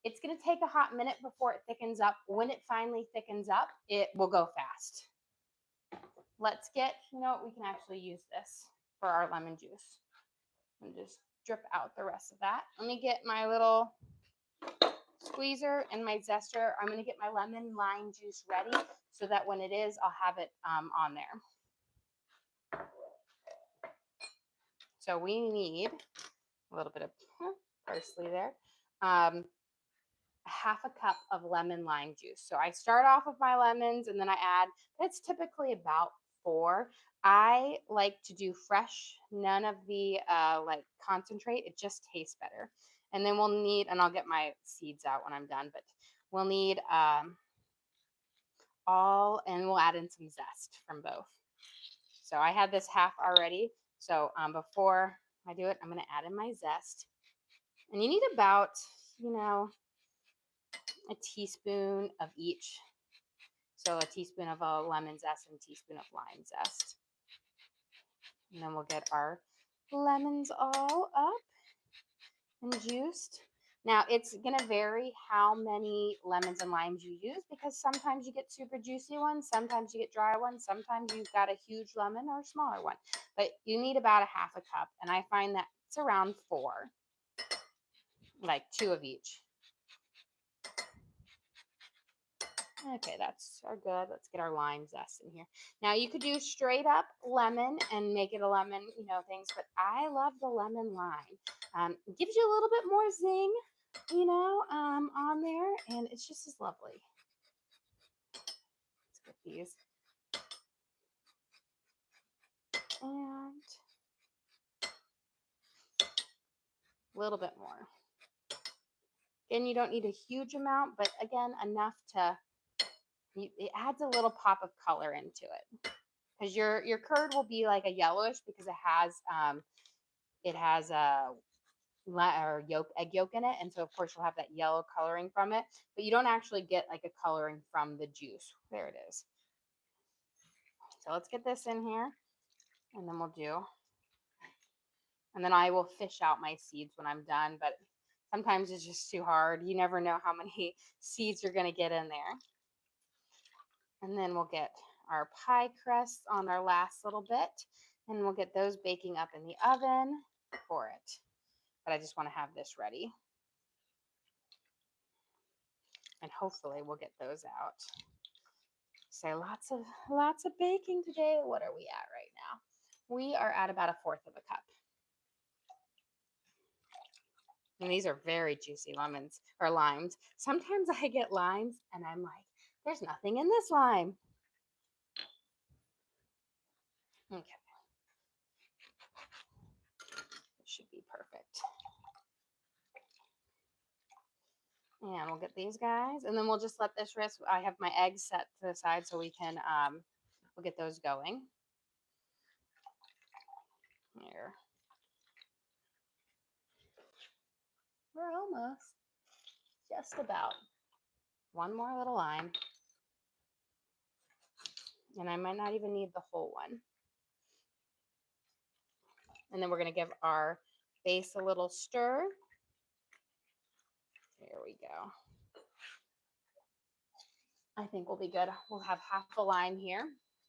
It's going to take a hot minute before it thickens up. When it finally thickens up, it will go fast. Let's get, we can actually use this for our lemon juice. And just drip out the rest of that. Let me get my little squeezer and my zester. I'm going to get my lemon lime juice ready so that when it is, I'll have it on there. So we need a little bit of parsley there. Half a cup of lemon lime juice. So I start off with my lemons and then I add, it's typically about 4. I like to do fresh, none of the concentrate. It just tastes better. And then we'll need, and I'll get my seeds out when I'm done, but we'll need and we'll add in some zest from both. So I had this half already. So before I do it, I'm going to add in my zest. And you need about, a teaspoon of each. So a teaspoon of lemon zest and a teaspoon of lime zest. And then we'll get our lemons all up and juiced. Now it's going to vary how many lemons and limes you use because sometimes you get super juicy ones, sometimes you get dry ones, sometimes you've got a huge lemon or a smaller one. But you need about a half a cup, and I find that it's around 4, like 2 of each. Okay, that's our good. Let's get our lime zest in here. Now you could do straight up lemon and make it a lemon, things, but I love the lemon lime. It gives you a little bit more zing, on there, and it's just as lovely. Let's get these. And a little bit more. Again, you don't need a huge amount, but again, enough to, it adds a little pop of color into it. Because your curd will be like a yellowish because it has a egg yolk in it, and so of course you'll have that yellow coloring from it, but you don't actually get like a coloring from the juice. There it is. So let's get this in here, and then and then I will fish out my seeds when I'm done, but sometimes it's just too hard. You never know how many seeds you're going to get in there. And then we'll get our pie crusts on our last little bit, and we'll get those baking up in the oven for it. But I just want to have this ready. And hopefully we'll get those out. So lots of baking today. What are we at right now? We are at about 1/4 of a cup. And these are very juicy lemons or limes. Sometimes I get limes and I'm like, there's nothing in this lime. Okay. It should be perfect. And we'll get these guys, and then we'll just let this rest. I have my eggs set to the side so we can, we'll get those going. There. We're almost. Just about. One more little line. And I might not even need the whole one. And then we're going to give our base a little stir. There we go. I think we'll be good. We'll have half a line here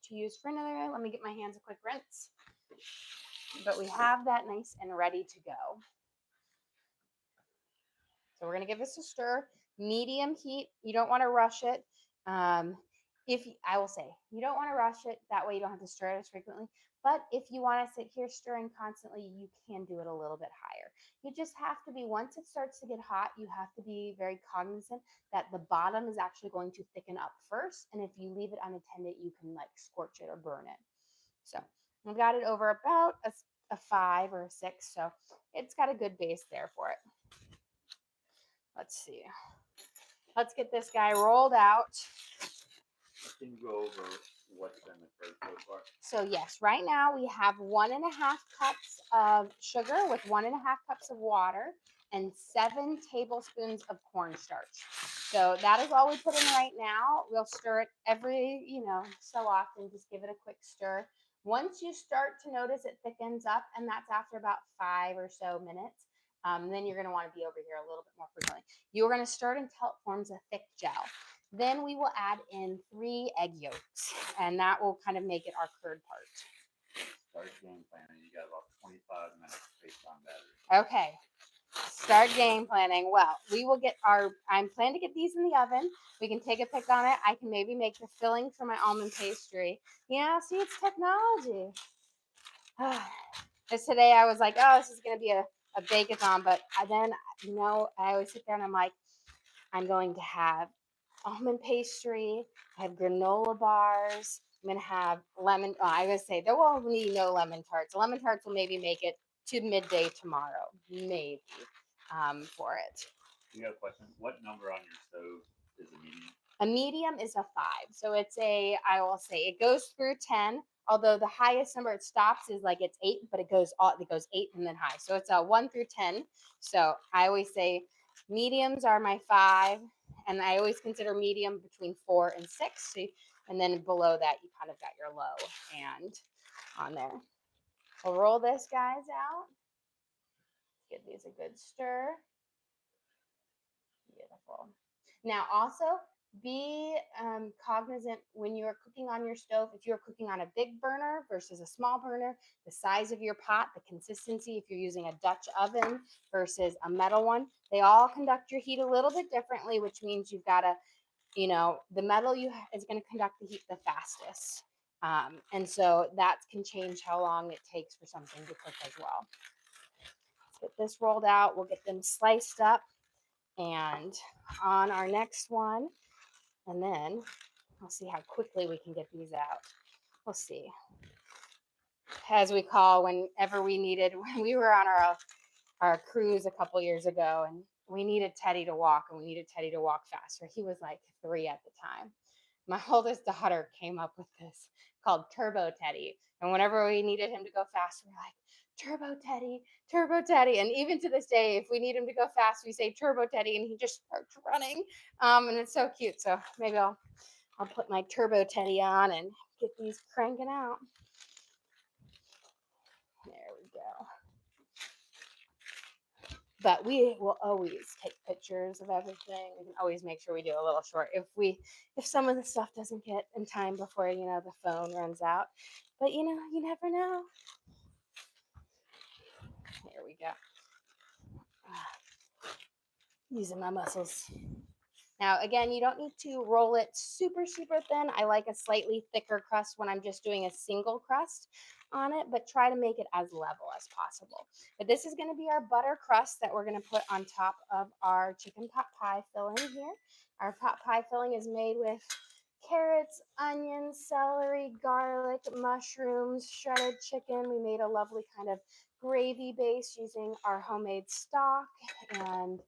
to use for another. Let me get my hands a quick rinse. But we have that nice and ready to go. So we're going to give this a stir, medium heat. You don't want to rush it. I will say, you don't want to rush it. That way you don't have to stir it as frequently. But if you want to sit here stirring constantly, you can do it a little bit higher. You just have to be, once it starts to get hot, you have to be very cognizant that the bottom is actually going to thicken up first. And if you leave it unattended, you can like scorch it or burn it. So I've got it over about a 5 or a 6. So it's got a good base there for it. Let's see. Let's get this guy rolled out. Can you go over what's in the curd so far? So yes, right now we have 1.5 cups of sugar with 1.5 cups of water and 7 tablespoons of cornstarch. So that is all we put in right now. We'll stir it every, so often. Just give it a quick stir. Once you start to notice it thickens up, and that's after about 5 or so minutes, then you're going to want to be over here a little bit more frequently. You're going to stir it until it forms a thick gel. Then we will add in 3 egg yolks, and that will kind of make it our curd part. Start game planning. You got about 25 minutes based on battery. Okay. Start game planning. Well, we will get I'm planning to get these in the oven. We can take a pic on it. I can maybe make the filling for my almond pastry. Yeah, see, it's technology. Because today I was like, oh, this is going to be a bake-a-thon. But then, I always sit there and I'm like, I'm going to have almond pastry. I have granola bars. I'm going to have lemon. Oh, I was going to say, there will be no lemon tarts. Lemon tarts will maybe make it to midday tomorrow. Maybe for it. You got a question? What number on your stove is a medium? A medium is a 5. So it's I will say, it goes through 10. Although the highest number it stops is like it's 8, but it goes 8 and then high. So it's a 1 through 10. So I always say mediums are my 5. And I always consider medium between 4 and 6. And then below that, you kind of got your low and on there. We'll roll this, guys, out. Give these a good stir. Beautiful. Now, also be cognizant when you're cooking on your stove. If you're cooking on a big burner versus a small burner, the size of your pot, the consistency, if you're using a Dutch oven versus a metal one, they all conduct your heat a little bit differently, which means you've got to, the metal is going to conduct the heat the fastest. And so that can change how long it takes for something to cook as well. Let's get this rolled out. We'll get them sliced up and on our next one. And then we'll see how quickly we can get these out. We'll see. As we call, whenever we needed, when we were on our cruise a couple years ago, and we needed Teddy to walk, and we needed Teddy to walk faster. He was like 3 at the time. My oldest daughter came up with this called Turbo Teddy. And whenever we needed him to go faster, we're like, Turbo Teddy, Turbo Teddy. And even to this day, if we need him to go fast, we say Turbo Teddy, and he just starts running. And it's so cute. So maybe I'll put my Turbo Teddy on and get these cranking out. There we go. But we will always take pictures of everything. We can always make sure we do a little short if some of the stuff doesn't get in time before, the phone runs out. But, you never know. There we go. Using my muscles. Now, again, you don't need to roll it super, super thin. I like a slightly thicker crust when I'm just doing a single crust on it, but try to make it as level as possible. But this is going to be our butter crust that we're going to put on top of our chicken pot pie filling here. Our pot pie filling is made with carrots, onions, celery, garlic, mushrooms, shredded chicken. We made a lovely kind of gravy base using our homemade stock and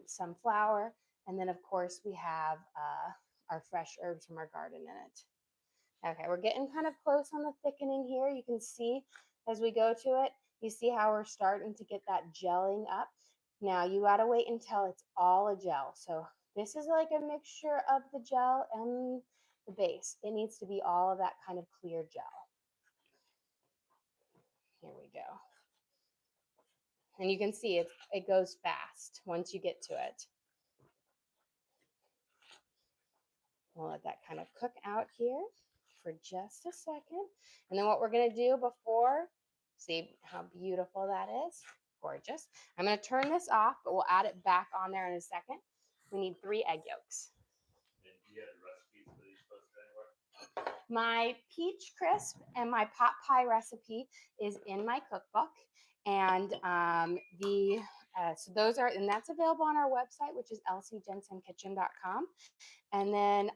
some flour, and then of course we have our fresh herbs from our garden in it. Okay, we're getting kind of close on the thickening here. You can see as we go to it, you see how we're starting to get that gelling up. Now you gotta wait until it's all a gel. So this is like a mixture of the gel and the base. It needs to be all of that kind of clear gel. Here we go. And you can see it goes fast once you get to it. We'll let that kind of cook out here for just a second. And then what we're gonna do before, see how beautiful that is? Gorgeous. I'm gonna turn this off, but we'll add it back on there in a second. We need 3 egg yolks. And do you have the recipes for these posted anywhere? My peach crisp and my pot pie recipe is in my cookbook. And so those are, and that's available on our website, which is lcjensenkitchen.com. And then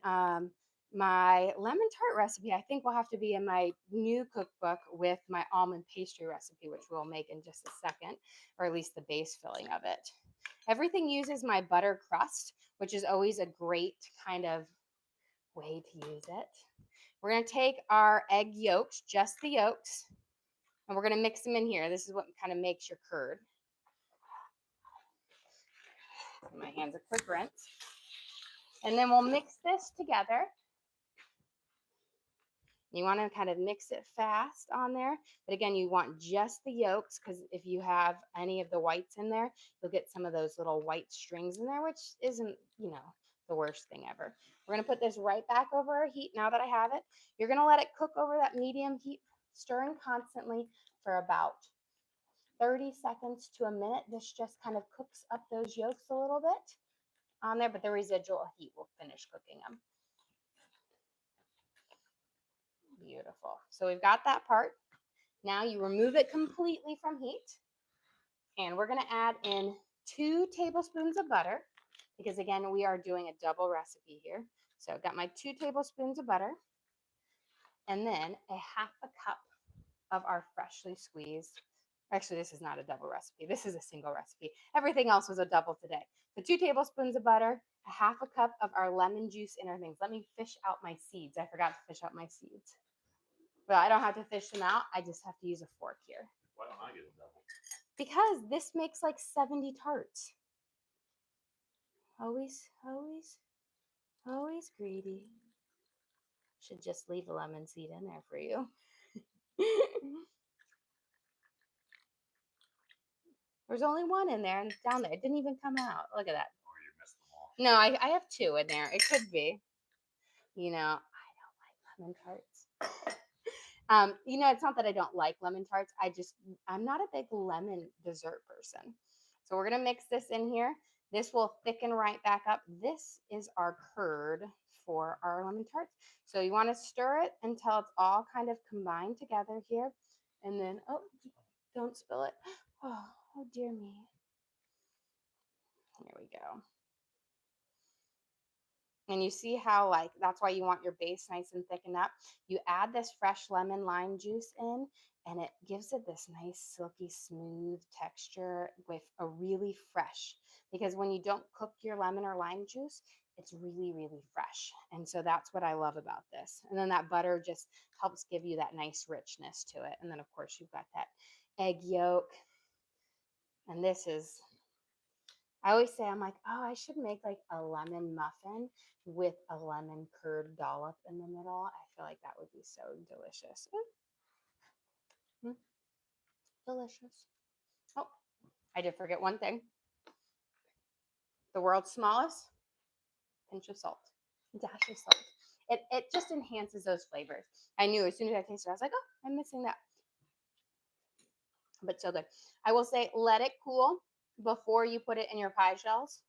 my lemon tart recipe, I think will have to be in my new cookbook with my almond pastry recipe, which we'll make in just a second, or at least the base filling of it. Everything uses my butter crust, which is always a great kind of way to use it. We're going to take our egg yolks, just the yolks, and we're going to mix them in here. This is what kind of makes your curd. My hands a quick rinse. And then we'll mix this together. You want to kind of mix it fast on there. But again, you want just the yolks, because if you have any of the whites in there, you'll get some of those little white strings in there, which isn't, the worst thing ever. We're going to put this right back over our heat now that I have it. You're going to let it cook over that medium heat, stirring constantly for about 30 seconds to a minute. This just kind of cooks up those yolks a little bit on there, but the residual heat will finish cooking them. Beautiful. So we've got that part. Now you remove it completely from heat. And we're going to add in 2 tablespoons of butter, because again, we are doing a double recipe here. So I've got my 2 tablespoons of butter, and then a half a cup of our freshly squeezed. Actually, this is not a double recipe. This is a single recipe. Everything else was a double today. So 2 tablespoons of butter, a half a cup of our lemon juice in our things. Let me fish out my seeds. I forgot to fish out my seeds. But I don't have to fish them out. I just have to use a fork here. Why don't I get a double? Because this makes like 70 tarts. Always greedy. Should just leave a lemon seed in there for you. There's only 1 in there and it's down there. It didn't even come out. Look at that. Or you missed them all. No, I have 2 in there. It could be. I don't like lemon tarts. It's not that I don't like lemon tarts. I'm not a big lemon dessert person. So we're going to mix this in here. This will thicken right back up. This is our curd for our lemon tarts. So you want to stir it until it's all kind of combined together here. And then, oh, don't spill it. Oh dear me. Here we go. And you see how, that's why you want your base nice and thickened up. You add this fresh lemon lime juice in, and it gives it this nice, silky, smooth texture with a really fresh, because when you don't cook your lemon or lime juice, it's really, really fresh. And so that's what I love about this. And then that butter just helps give you that nice richness to it. And then, of course, you've got that egg yolk. And this is... I always say, I'm like, oh, I should make like a lemon muffin with a lemon curd dollop in the middle. I feel like that would be so delicious. Delicious. Oh, I did forget one thing. The world's smallest pinch of salt, dash of salt. It just enhances those flavors. I knew as soon as I tasted it, I was like, oh, I'm missing that. But so good. I will say, let it cool before you put it in your pie shells.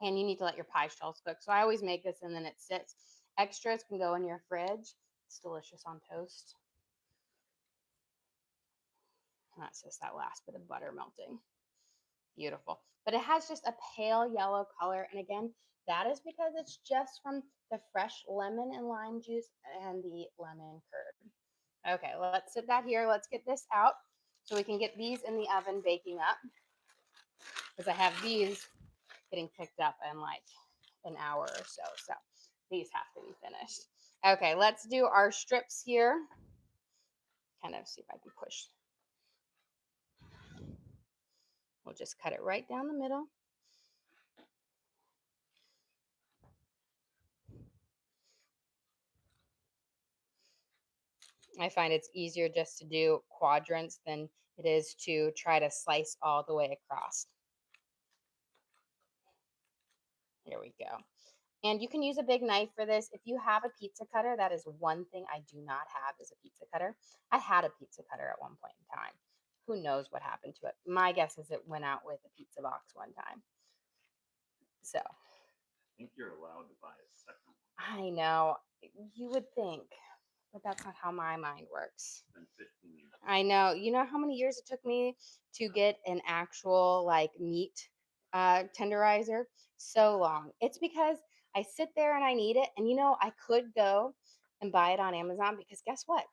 And you need to let your pie shells cook. So I always make this and then it sits. Extras can go in your fridge. It's delicious on toast. And that's just that last bit of butter melting. Beautiful. But it has just a pale yellow color. And again, that is because it's just from the fresh lemon and lime juice and the lemon curd. Okay, let's sit that here. Let's get this out so we can get these in the oven baking up. Because I have these getting picked up in like an hour or so. So these have to be finished. Okay, let's do our strips here. Kind of see if I can push. We'll just cut it right down the middle. I find it's easier just to do quadrants than it is to try to slice all the way across. Here we go. And you can use a big knife for this. If you have a pizza cutter, that is one thing I do not have is a pizza cutter. I had a pizza cutter at one point in time. Who knows what happened to it? My guess is it went out with a pizza box one time. So I think you're allowed to buy a second one. I know you would think, but that's not how my mind works. It's been 15 years. I know. You know how many years it took me to get an actual like meat tenderizer? So long. It's because I sit there and I need it. And you know, I could go and buy it on Amazon because guess what?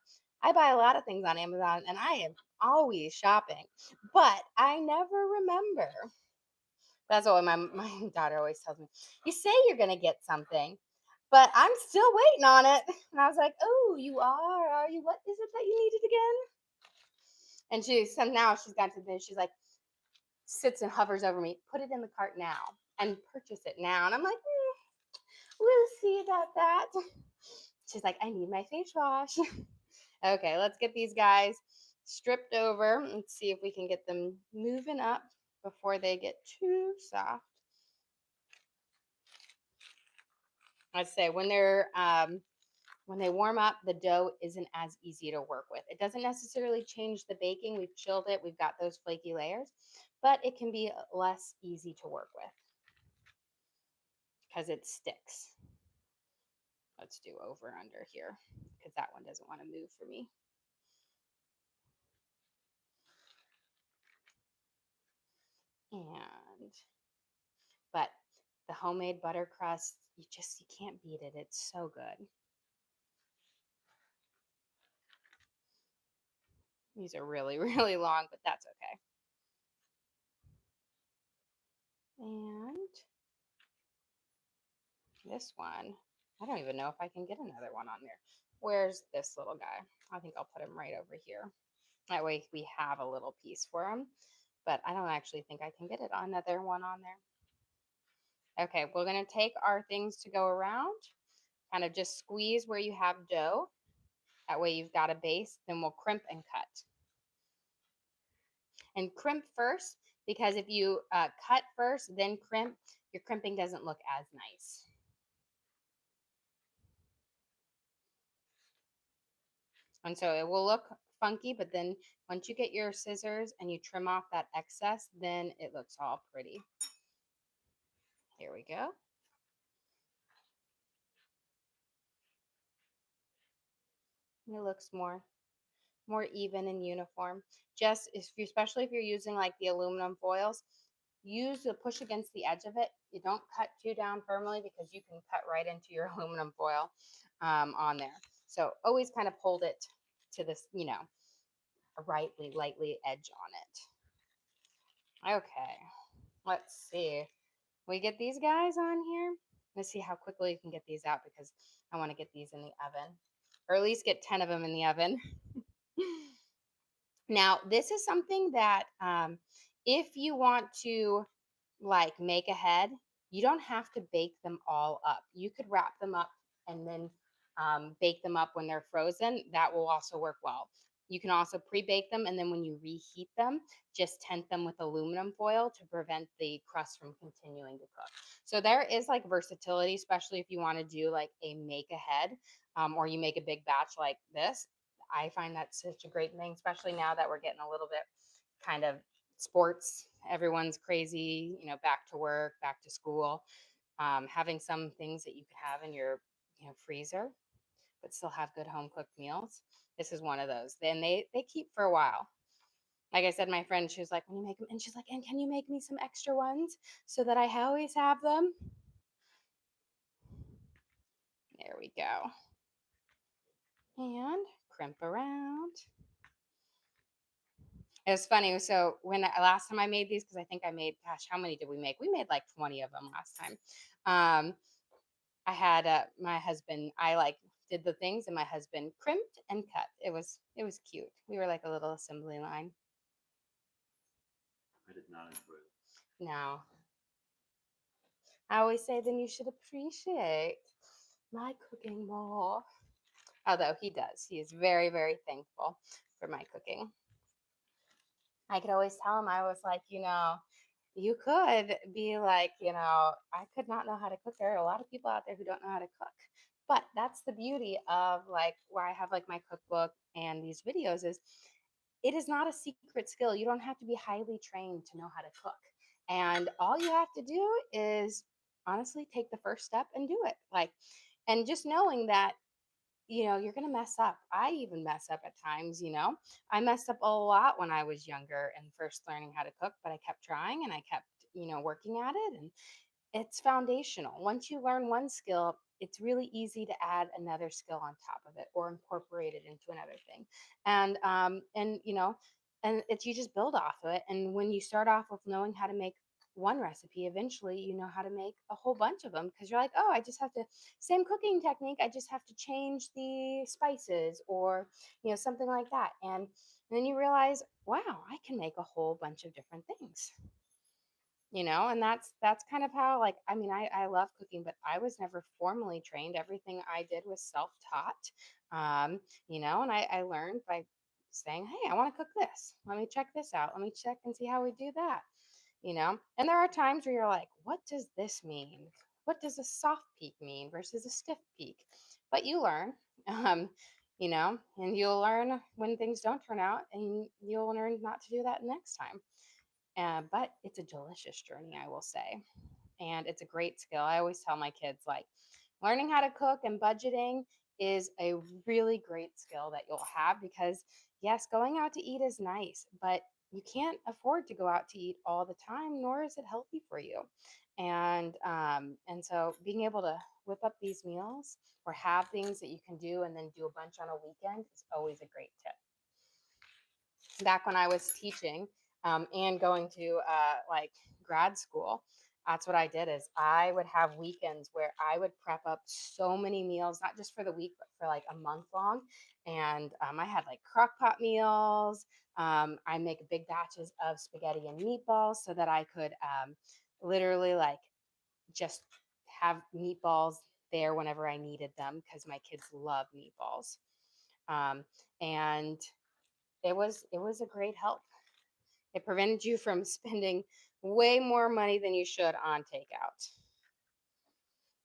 I buy a lot of things on Amazon and I am always shopping, but I never remember. That's what my daughter always tells me. You say you're going to get something, but I'm still waiting on it. And I was like, oh, you are? Are you? What is it that you needed again? And now she's got to this. She's like, sits and hovers over me. Put it in the cart now and purchase it now. And I'm like, we'll see about that. She's like, I need my face wash. Okay, let's get these guys stripped over. Let's see if we can get them moving up before they get too soft. I'd say when they warm up, the dough isn't as easy to work with. It doesn't necessarily change the baking. We've chilled it. We've got those flaky layers, but it can be less easy to work with because it sticks. Let's do over under here because that one doesn't want to move for me. But the homemade butter crust, you can't beat it. It's so good. These are really, really long, but that's okay. And this one, I don't even know if I can get another one on there. Where's this little guy? I think I'll put him right over here. That way we have a little piece for him, but I don't actually think I can get another one on there. Okay, we're gonna take our things to go around, kind of just squeeze where you have dough. That way you've got a base, then we'll crimp and cut. And crimp first, because if you cut first, then crimp, your crimping doesn't look as nice. And so it will look funky, but then once you get your scissors and you trim off that excess, then it looks all pretty. Here we go. It looks more even and uniform. Just especially if you're using like the aluminum foils, use the push against the edge of it. You don't cut too down firmly because you can cut right into your aluminum foil on there. So always kind of hold it to this, a lightly edge on it. Okay, let's see. We get these guys on here. Let's see how quickly you can get these out because I want to get these in the oven, or at least get 10 of them in the oven. Now, this is something that if you want to like make ahead, you don't have to bake them all up. You could wrap them up and then bake them up when they're frozen. That will also work well. You can also pre-bake them, and then when you reheat them, just tent them with aluminum foil to prevent the crust from continuing to cook. So there is like versatility, especially if you want to do like a make ahead, or you make a big batch like this. I find that such a great thing, especially now that we're getting a little bit kind of sports. Everyone's crazy, back to work, back to school. Having some things that you could have in your freezer, but still have good home cooked meals. This is one of those. Then they keep for a while. Like I said, my friend, she was like, when you make them, and she's like, and can you make me some extra ones so that I always have them? There we go. And crimp around. It was funny. So last time I made these, because I think I made, gosh, how many did we make? We made like 20 of them last time. Um, I had my husband. I like did the things, and my husband crimped and cut. It was cute. We were like a little assembly line. I did not enjoy it. No, I always say then you should appreciate my cooking more. Although he does, he is very very thankful for my cooking. I could always tell him, I was like, you could be like, I could not know how to cook. There are a lot of people out there who don't know how to cook. But that's the beauty of like where I have like my cookbook and these videos is it is not a secret skill. You don't have to be highly trained to know how to cook. And all you have to do is honestly take the first step and do it. Like, and just knowing that you're going to mess up. I even mess up at times. I messed up a lot when I was younger and first learning how to cook, but I kept trying and I kept, working at it. And it's foundational. Once you learn one skill, it's really easy to add another skill on top of it or incorporate it into another thing. And it's you just build off of it. And when you start off with knowing how to make one recipe, eventually you know how to make a whole bunch of them because you're like, oh, I just have to same cooking technique. I just have to change the spices or something like that. And then you realize, wow, I can make a whole bunch of different things. And that's kind of how, like, I mean, I love cooking, but I was never formally trained. Everything I did was self-taught. And I learned by saying, hey, I want to cook this, let me check this out, let me check and see how we do that. And there are times where you're like, what does this mean? What does a soft peak mean versus a stiff peak? But you learn. um and you'll learn when things don't turn out, and you'll learn not to do that next time. But it's a delicious journey, I will say. And it's a great skill. I always tell my kids, like, learning how to cook and budgeting is a really great skill that you'll have because, yes, going out to eat is nice, but you can't afford to go out to eat all the time, nor is it healthy for you. And so being able to whip up these meals or have things that you can do and then do a bunch on a weekend is always a great tip. Back when I was teaching and going to like grad school, that's what I did is I would have weekends where I would prep up so many meals, not just for the week, but for like a month long. And I had like crock pot meals. I make big batches of spaghetti and meatballs so that I could literally like just have meatballs there whenever I needed them because my kids love meatballs. Um, and it was a great help. It prevented you from spending way more money than you should on takeout.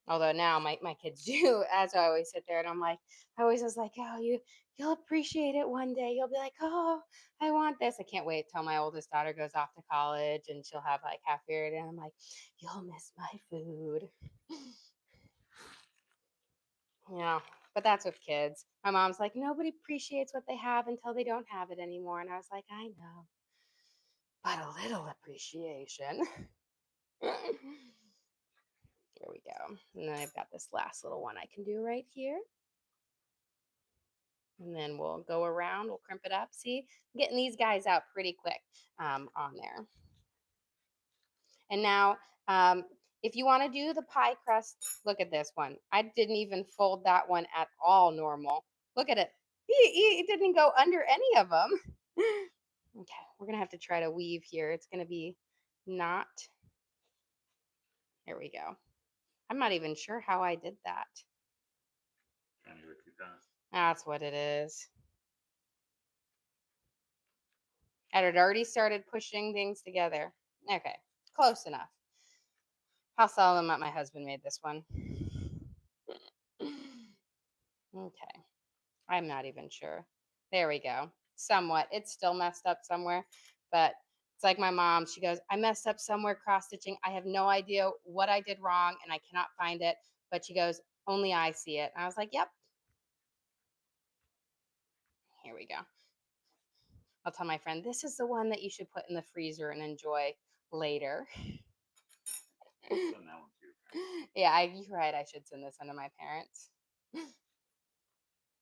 Although now my kids do, as I always sit there and I'm like, I always was like, oh, you'll appreciate it one day. You'll be like, oh, I want this. I can't wait till my oldest daughter goes off to college and she'll have like half period, and I'm like, you'll miss my food. But that's with kids. My mom's like, nobody appreciates what they have until they don't have it anymore. And I was like, I know, but a little appreciation. Here we go. And then I've got this last little one I can do right here. And then we'll go around, we'll crimp it up. See, I'm getting these guys out pretty quick on there. And now, um, if you want to do the pie crust, look at this one. I didn't even fold that one at all normal. Look at it. It didn't go under any of them. Okay, we're going to have to try to weave here. It's going to be not. Here we go. I'm not even sure how I did that. Trying to go too fast. That's what it is. I had already started pushing things together. Okay, close enough. How seldom that my husband made this one. Okay, I'm not even sure. There we go. Somewhat. It's still messed up somewhere, but it's like my mom. She goes, I messed up somewhere cross stitching. I have no idea what I did wrong and I cannot find it. But she goes, only I see it. And I was like, yep. Here we go. I'll tell my friend, this is the one that you should put in the freezer and enjoy later. Send that one to your friend. Yeah, you're right. I should send this one to my parents.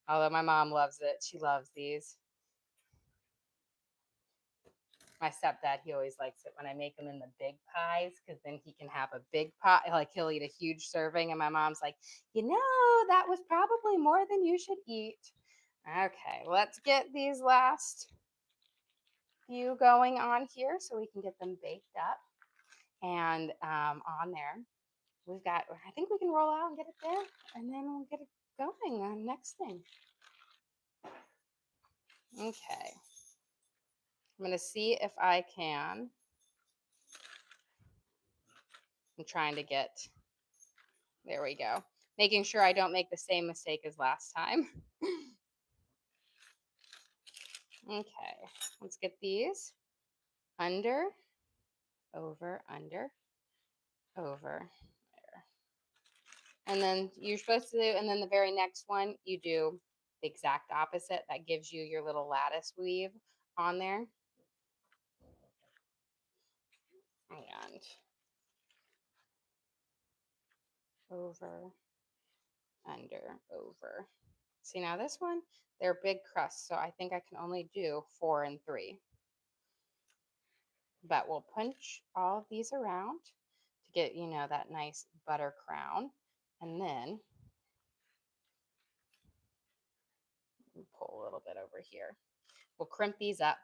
Although my mom loves it. She loves these. My stepdad, he always likes it when I make them in the big pies because then he can have a big pie. Like he'll eat a huge serving. And my mom's like, that was probably more than you should eat. Okay, let's get these last few going on here so we can get them baked up. And on there, we've got, I think we can roll out and get it there. And then we'll get it going on next thing. Okay. I'm going to see if I can. I'm trying to get, there we go. Making sure I don't make the same mistake as last time. Okay, let's get these under, over, under, over, there. And then you're supposed to do, and then the very next one, you do the exact opposite. That gives you your little lattice weave on there. And over, under, over. See, now this one, they're big crusts, so I think I can only do 4 and 3. But we'll punch all of these around to get, that nice butter crown. And then pull a little bit over here. We'll crimp these up.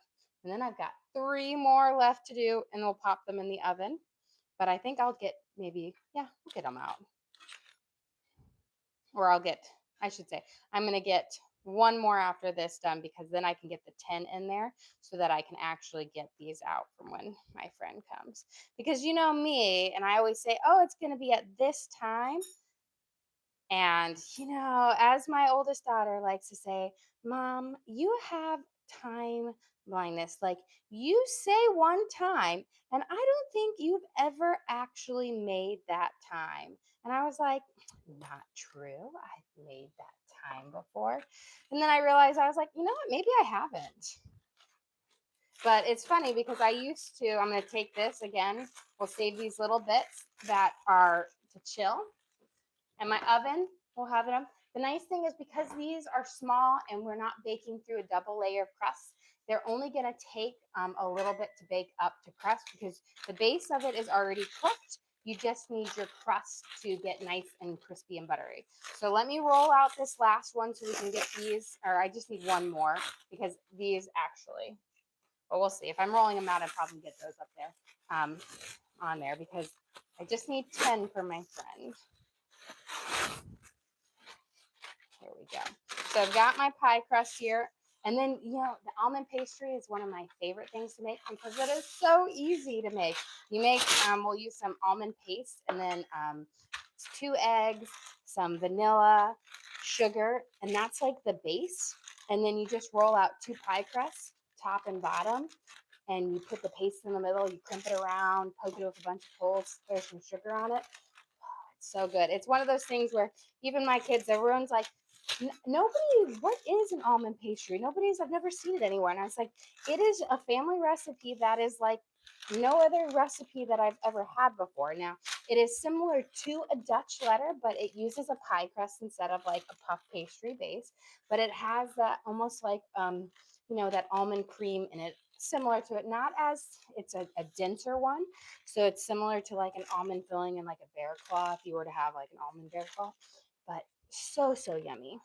And then I've got 3 more left to do, and we'll pop them in the oven. But I think I'll get maybe, we'll get them out. Or I should say, I'm going to get 1 more after this done because then I can get the 10 in there so that I can actually get these out from when my friend comes. Because you know me, and I always say, oh, it's going to be at this time. And, as my oldest daughter likes to say, Mom, you have time blindness. Like you say one time, and I don't think you've ever actually made that time. And I was like, not true. I've made that time before. And then I realized, I was like, you know what? Maybe I haven't. But it's funny because I'm going to take this again. We'll save these little bits that are to chill. And my oven, we'll have it on. The nice thing is because these are small and we're not baking through a double layer of crust, they're only going to take a little bit to bake up to crust because the base of it is already cooked. You just need your crust to get nice and crispy and buttery. So let me roll out this last one so we can get these, or I just need 1 more because these actually, well, we'll see. If I'm rolling them out, I'll probably get those up there on there because I just need 10 for my friend. Here we go. So I've got my pie crust here. And then, the almond pastry is one of my favorite things to make because it is so easy to make. We'll use some almond paste and then 2 eggs, some vanilla, sugar, and that's like the base. And then you just roll out 2 pie crusts, top and bottom, and you put the paste in the middle, you crimp it around, poke it with a bunch of holes, throw some sugar on it. Oh, it's so good. It's one of those things where even my kids, everyone's like, nobody, what is an almond pastry? I've never seen it anywhere. And I was like, it is a family recipe that is like no other recipe that I've ever had before. Now, it is similar to a Dutch letter, but it uses a pie crust instead of like a puff pastry base. But it has that almost like, that almond cream in it, similar to it. Not as, it's a denser one. So it's similar to like an almond filling in like a bear claw if you were to have like an almond bear claw. But so yummy.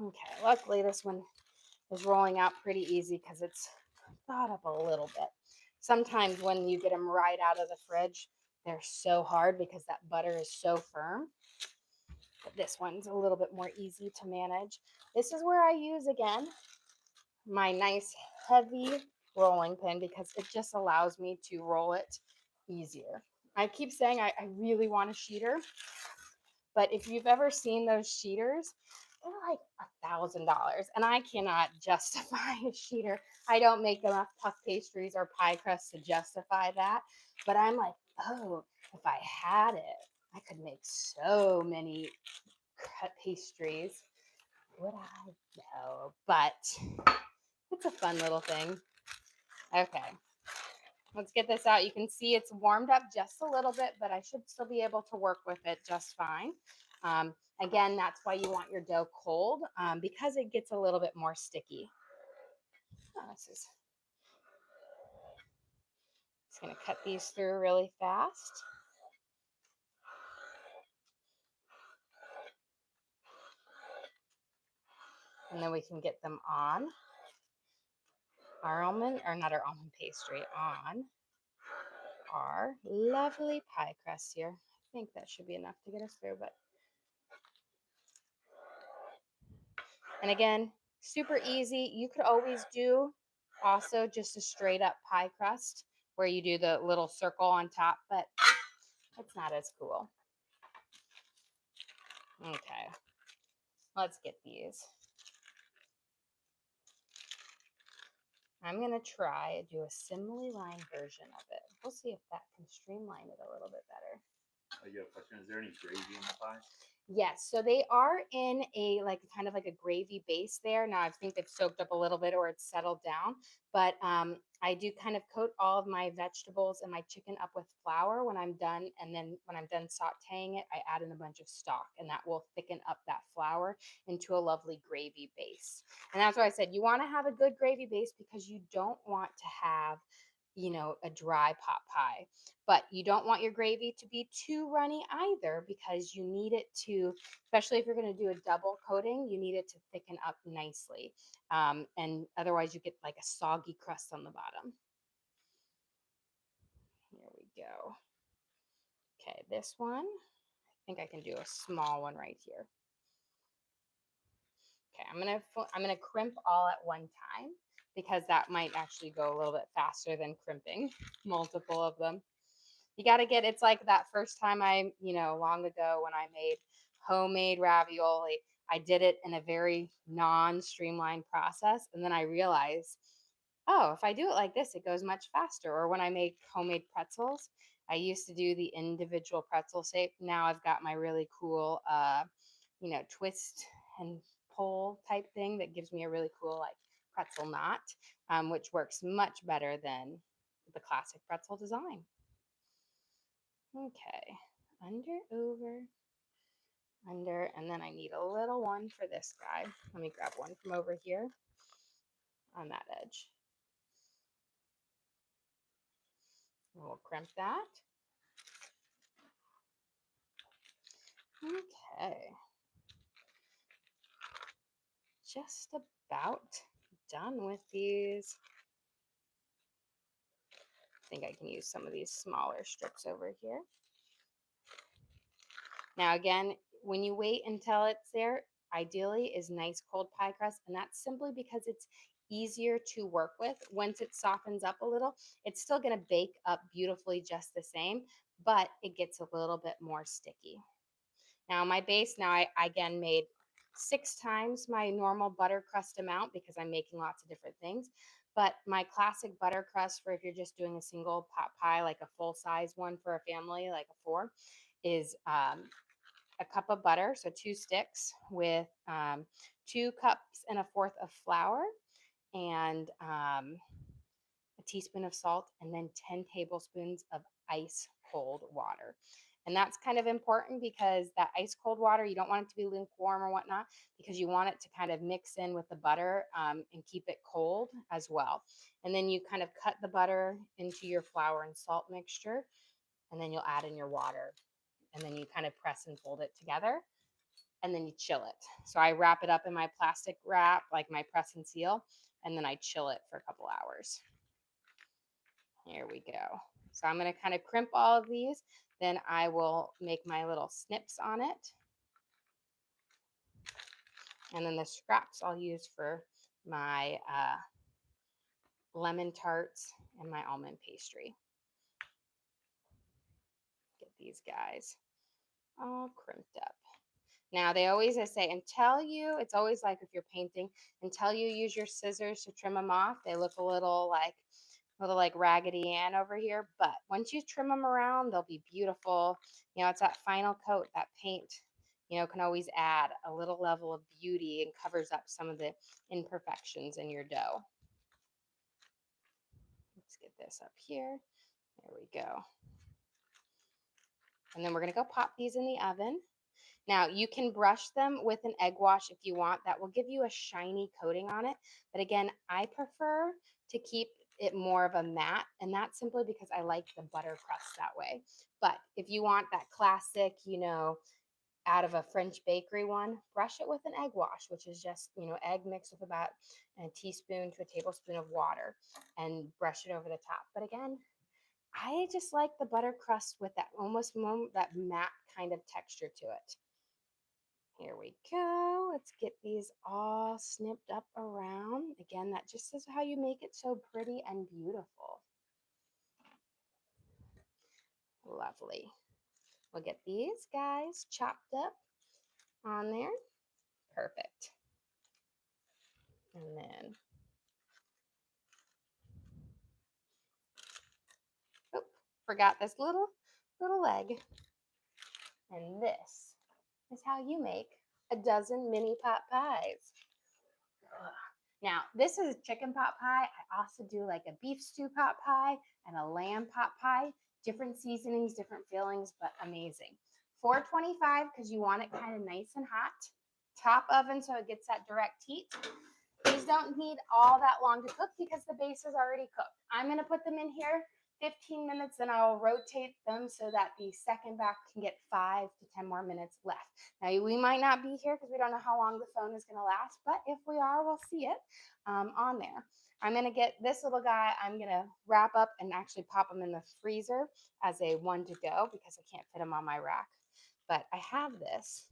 Okay, luckily this one is rolling out pretty easy because it's thawed up a little bit. Sometimes when you get them right out of the fridge, they're so hard because that butter is so firm. But this one's a little bit more easy to manage. This is where I use, again, my nice heavy rolling pin because it just allows me to roll it easier. I keep saying I really want a sheeter. But if you've ever seen those sheeters, they're like $1,000, and I cannot justify a sheeter. I don't make enough puff pastries or pie crusts to justify that. But I'm like, oh, if I had it, I could make so many cut pastries. Would I? No, but it's a fun little thing. Okay. Let's get this out. You can see it's warmed up just a little bit, but I should still be able to work with it just fine. Again, that's why you want your dough cold because it gets a little bit more sticky. Oh, Just going to cut these through really fast. And then we can get them on our almond, or not our almond pastry, on our lovely pie crust here. I think that should be enough to get us through, but. And again, super easy. You could always do also just a straight up pie crust where you do the little circle on top, but it's not as cool. Okay, let's get these. I'm going to try do a simile line version of it. We'll see if that can streamline it a little bit better. You have a question. Is there any gravy in the pie? Yes, so they are in a kind of like a gravy base there. Now I think they've soaked up a little bit or it's settled down, but I do kind of coat all of my vegetables and my chicken up with flour when I'm done, and then when I'm done sautéing it, I add in a bunch of stock, and that will thicken up that flour into a lovely gravy base. And that's why I said you want to have a good gravy base because you don't want to have a dry pot pie, but you don't want your gravy to be too runny either because you need it to, especially if you're going to do a double coating, you need it to thicken up nicely. And otherwise you get like a soggy crust on the bottom. Here we go. Okay, this one, I think I can do a small one right here. Okay, I'm gonna crimp all at one time because that might actually go a little bit faster than crimping multiple of them. You got to get, it's like that first time long ago when I made homemade ravioli, I did it in a very non-streamlined process. And then I realized, oh, if I do it like this, it goes much faster. Or when I make homemade pretzels, I used to do the individual pretzel shape. Now I've got my really cool, twist and pull type thing that gives me a really cool like pretzel knot, which works much better than the classic pretzel design. Okay, under, over, under, and then I need a little one for this guy. Let me grab one from over here on that edge. And we'll crimp that. Okay. Just about done with these. I think I can use some of these smaller strips over here. Now again, when you wait until it's there, ideally is nice cold pie crust, and that's simply because it's easier to work with. Once it softens up a little, it's still going to bake up beautifully just the same, but it gets a little bit more sticky. Now my base, I again made 6 times my normal butter crust amount because I'm making lots of different things. But my classic butter crust for if you're just doing a single pot pie, like a full size one for a family, like a 4, is a cup of butter, so 2 sticks with 2 cups and a fourth of flour, and a teaspoon of salt, and then 10 tablespoons of ice cold water. And that's kind of important because that ice cold water, you don't want it to be lukewarm or whatnot, because you want it to kind of mix in with the butter and keep it cold as well. And then you kind of cut the butter into your flour and salt mixture, and then you'll add in your water. And then you kind of press and fold it together, and then you chill it. So I wrap it up in my plastic wrap, like my press and seal, and then I chill it for a couple hours. Here we go. So I'm going to kind of crimp all of these. Then I will make my little snips on it. And then the scraps I'll use for my lemon tarts and my almond pastry. Get these guys all crimped up. Now they always say it's always like if you're painting, until you use your scissors to trim them off, they look a little like Raggedy Ann over here. But once you trim them around, they'll be beautiful. It's that final coat, that paint, can always add a little level of beauty and covers up some of the imperfections in your dough. Let's get this up here. There we go. And then we're going to go pop these in the oven. Now, you can brush them with an egg wash if you want. That will give you a shiny coating on it. But again, I prefer to keep it more of a matte, and that's simply because I like the butter crust that way. But if you want that classic, out of a French bakery one, brush it with an egg wash, which is just, egg mixed with about a teaspoon to a tablespoon of water, and brush it over the top. But again, I just like the butter crust with that almost that matte kind of texture to it. Here we go. Let's get these all snipped up around. Again, that just is how you make it so pretty and beautiful. Lovely. We'll get these guys chopped up on there. Perfect. And then, oh, forgot this little leg. And this is how you make a dozen mini pot pies. Now, this is chicken pot pie. I also do like a beef stew pot pie and a lamb pot pie. Different seasonings, different fillings, but amazing. 425 because you want it kind of nice and hot. Top oven so it gets that direct heat. These don't need all that long to cook because the base is already cooked. I'm going to put them in here 15 minutes, then I'll rotate them so that the second back can get 5 to 10 more minutes left. Now, we might not be here because we don't know how long the phone is going to last, but if we are, we'll see it on there. I'm going to get this little guy, I'm going to wrap up and actually pop him in the freezer as a one to go because I can't fit him on my rack. But I have this.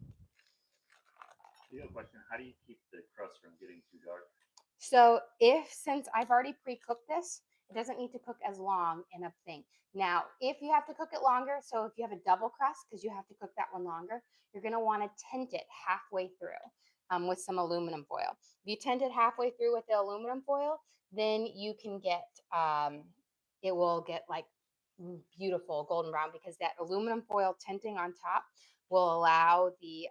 You have a question. How do you keep the crust from getting too dark? So since I've already pre-cooked this, it doesn't need to cook as long in a thing. Now, if you have to cook it longer, so if you have a double crust, because you have to cook that one longer, you're going to want to tint it halfway through with some aluminum foil. If you tint it halfway through with the aluminum foil, then you can get, it will get like beautiful golden brown because that aluminum foil tinting on top will allow the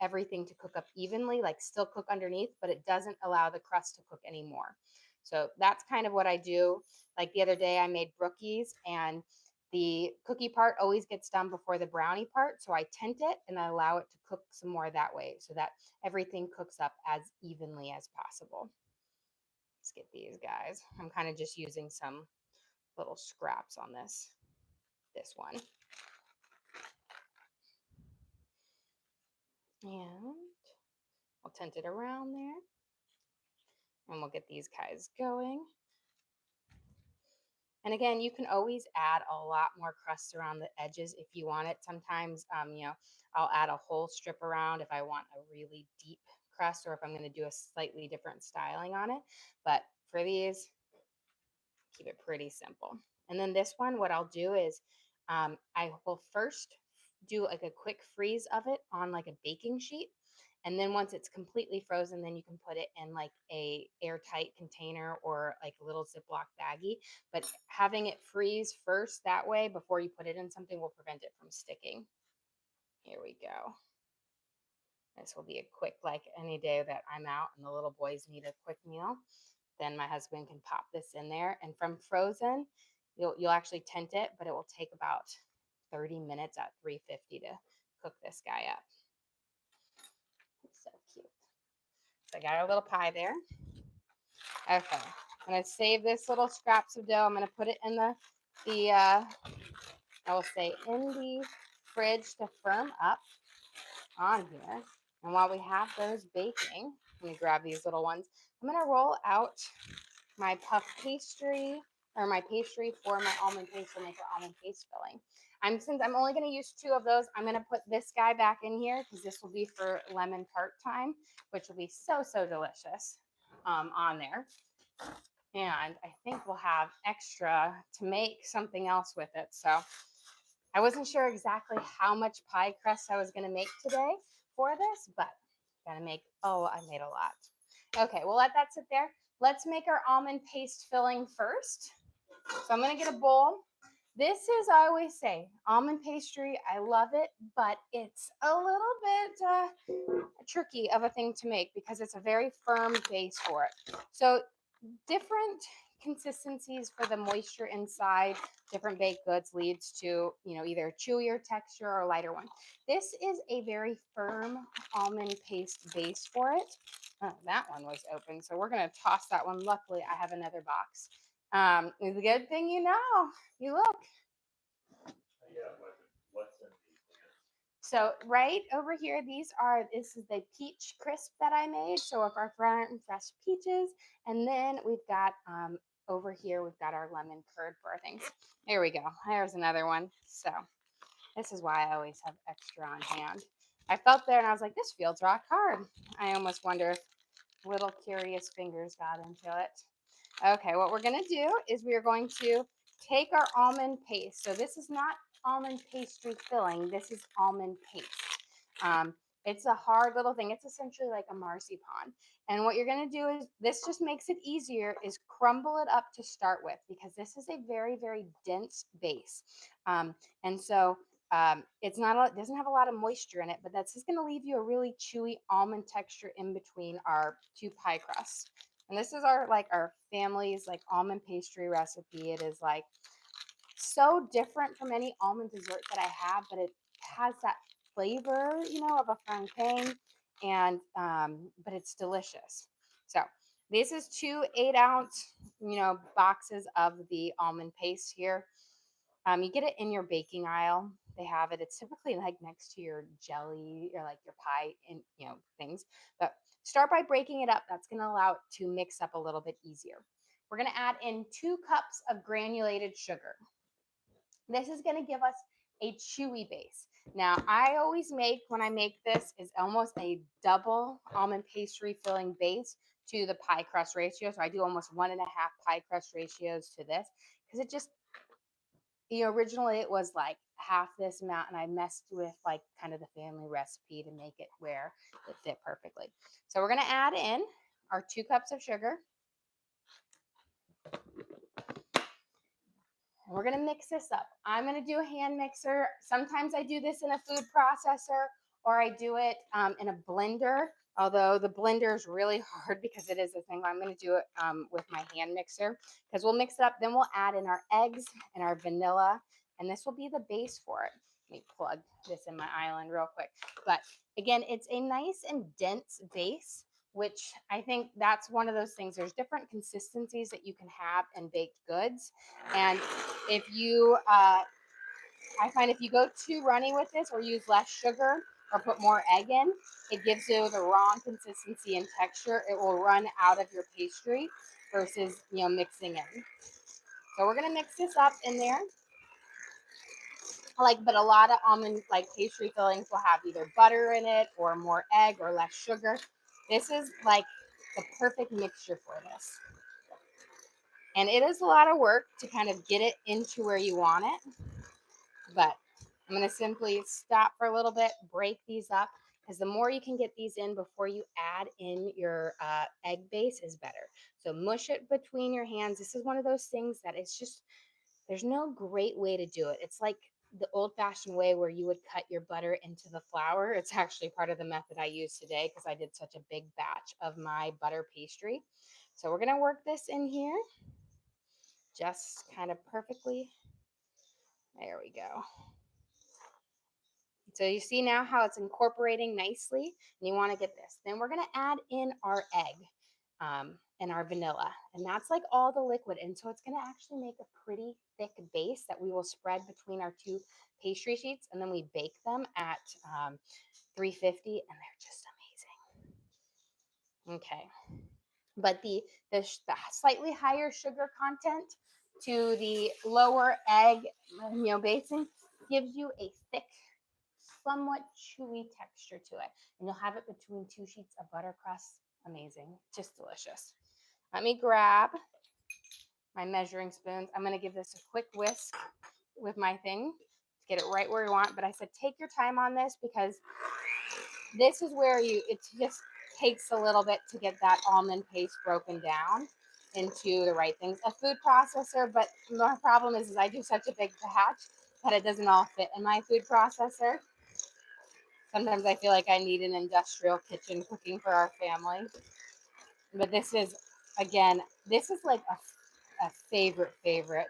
everything to cook up evenly, like still cook underneath, but it doesn't allow the crust to cook anymore. So that's kind of what I do. Like the other day I made brookies and the cookie part always gets done before the brownie part. So I tint it and I allow it to cook some more that way so that everything cooks up as evenly as possible. Let's get these guys. I'm kind of just using some little scraps on this one. And we'll tint it around there. And we'll get these guys going. And again, you can always add a lot more crust around the edges if you want it. Sometimes, I'll add a whole strip around if I want a really deep crust or if I'm going to do a slightly different styling on it. But for these, keep it pretty simple. And then this one, what I'll do is I will first do like a quick freeze of it on like a baking sheet. And then once it's completely frozen, then you can put it in like a airtight container or like a little Ziploc baggie. But having it freeze first that way before you put it in something will prevent it from sticking. Here we go. This will be a quick, like any day that I'm out and the little boys need a quick meal. Then my husband can pop this in there. And from frozen, you'll actually tint it, but it will take about 30 minutes at 350 to cook this guy up. So cute. So I got our little pie there. Okay, I'm gonna save this little scraps of dough. I'm gonna put it in I will say in the fridge to firm up on here. And while we have those baking, let me grab these little ones. I'm gonna roll out my puff pastry or my pastry for my almond paste to make our almond paste filling. Since I'm only going to use 2 of those, I'm going to put this guy back in here because this will be for lemon tart time, which will be so delicious on there. And I think we'll have extra to make something else with it. So I wasn't sure exactly how much pie crust I was going to make today for this, but I made a lot. Okay, we'll let that sit there. Let's make our almond paste filling first. So I'm going to get a bowl. This is, I always say, almond pastry. I love it, but it's a little bit tricky of a thing to make because it's a very firm base for it. So different consistencies for the moisture inside different baked goods leads to, either a chewier texture or a lighter one. This is a very firm almond paste base for it. Oh, that one was open, so we're going to toss that one. Luckily, I have another box It's a good thing you know. You look. Yeah, what's in these hands? So right over here, this is the peach crisp that I made. So of our fresh peaches, and then we've got over here we've got our lemon curd for our things. There we go. There's another one. So this is why I always have extra on hand. I felt there and I was like, this feels rock hard. I almost wonder if little curious fingers got into it. Okay, what we're gonna do is we are going to take our almond paste. So this is not almond pastry filling. This is almond paste. Um, it's a hard little thing. It's essentially like a marzipan. And what you're gonna do is this just makes it easier. Is crumble it up to start with because this is a very very dense base, and so it's not it doesn't have a lot of moisture in it, but that's just going to leave you a really chewy almond texture in between our two pie crusts. And this is our family's like almond pastry recipe. It is like so different from any almond dessert that I have, but it has that flavor, of a frankenstein, and but it's delicious. So this is 2 8-ounce, boxes of the almond paste here. You get it in your baking aisle. They have it. It's typically like next to your jelly or like your pie and things. But start by breaking it up. That's going to allow it to mix up a little bit easier. We're going to add in 2 cups of granulated sugar. This is going to give us a chewy base. Now, I always make when I make this is almost a double almond pastry filling base to the pie crust ratio. So I do almost 1.5 pie crust ratios to this because it just originally it was like half this amount, and I messed with like kind of the family recipe to make it where it fit perfectly. So we're going to add in our 2 cups of sugar. And we're going to mix this up. I'm going to do a hand mixer. Sometimes I do this in a food processor, or I do it in a blender. Although the blender is really hard because it is a thing. I'm going to do it with my hand mixer because we'll mix it up. Then we'll add in our eggs and our vanilla, and this will be the base for it. Let me plug this in my island real quick. But again, it's a nice and dense base, which I think that's one of those things. There's different consistencies that you can have in baked goods. And if you, I find if you go too runny with this or use less sugar or put more egg in, it gives you the wrong consistency and texture. It will run out of your pastry versus, mixing in. So we're going to mix this up in there. But a lot of almond pastry fillings will have either butter in it or more egg or less sugar. This is like the perfect mixture for this. And it is a lot of work to kind of get it into where you want it. But I'm going to simply stop for a little bit, break these up, because the more you can get these in before you add in your egg base is better. So mush it between your hands. This is one of those things that it's just, there's no great way to do it. It's like the old-fashioned way where you would cut your butter into the flour. It's actually part of the method I use today because I did such a big batch of my butter pastry. So we're going to work this in here just kind of perfectly. There we go. So you see now how it's incorporating nicely, and you want to get this. Then we're going to add in our egg and our vanilla, and that's like all the liquid. And so it's going to actually make a pretty thick base that we will spread between our 2 pastry sheets, and then we bake them at 350, and they're just amazing. Okay, but the slightly higher sugar content to the lower egg, basing gives you a thick, somewhat chewy texture to it. And you'll have it between 2 sheets of butter crust. Amazing. Just delicious. Let me grab my measuring spoons. I'm going to give this a quick whisk with my thing to get it right where you want. But I said take your time on this because this is where it just takes a little bit to get that almond paste broken down into the right things. A food processor, but my problem is I do such a big batch that it doesn't all fit in my food processor. Sometimes I feel like I need an industrial kitchen cooking for our family. But this is, again, this is like a favorite.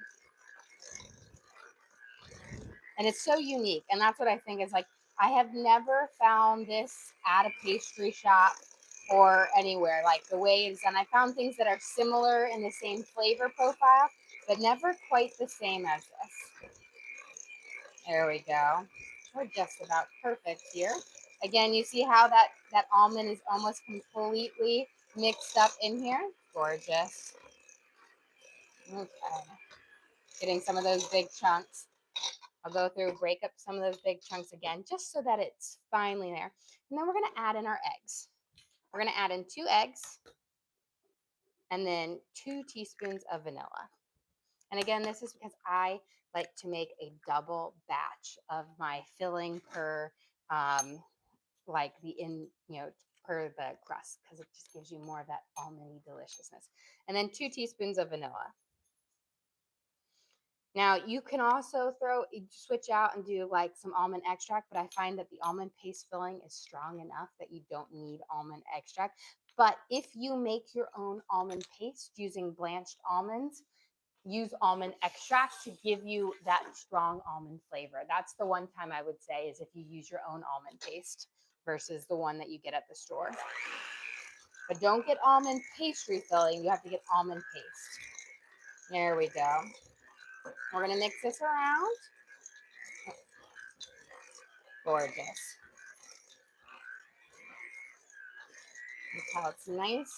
And it's so unique. And that's what I think is like, I have never found this at a pastry shop or anywhere. Like the way it's done, I found things that are similar in the same flavor profile, but never quite the same as this. There we go. We're just about perfect here. Again, you see how that almond is almost completely mixed up in here? Gorgeous. Okay. Getting some of those big chunks. I'll go through, break up some of those big chunks again, just so that it's finely there. And then we're going to add in our eggs. We're going to add in 2 eggs and then 2 teaspoons of vanilla. And again, this is because I like to make a double batch of my filling per like per the crust, because it just gives you more of that almondy deliciousness. And then 2 teaspoons of vanilla. Now you can also switch out and do like some almond extract, but I find that the almond paste filling is strong enough that you don't need almond extract. But if you make your own almond paste using blanched almonds, use almond extract to give you that strong almond flavor. That's the one time I would say is if you use your own almond paste versus the one that you get at the store. But don't get almond pastry filling. You have to get almond paste. There we go. We're going to mix this around. Gorgeous. Look how it's nice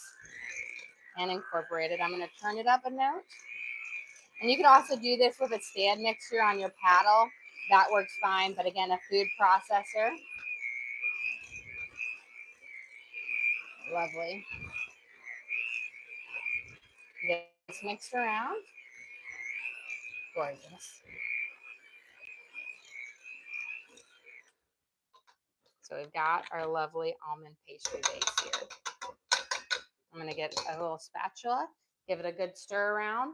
and incorporated. I'm going to turn it up a note. And you can also do this with a stand mixer on your paddle. That works fine. But again, a food processor. Lovely. Get this mixed around. Gorgeous. So we've got our lovely almond pastry base here. I'm going to get a little spatula, give it a good stir around.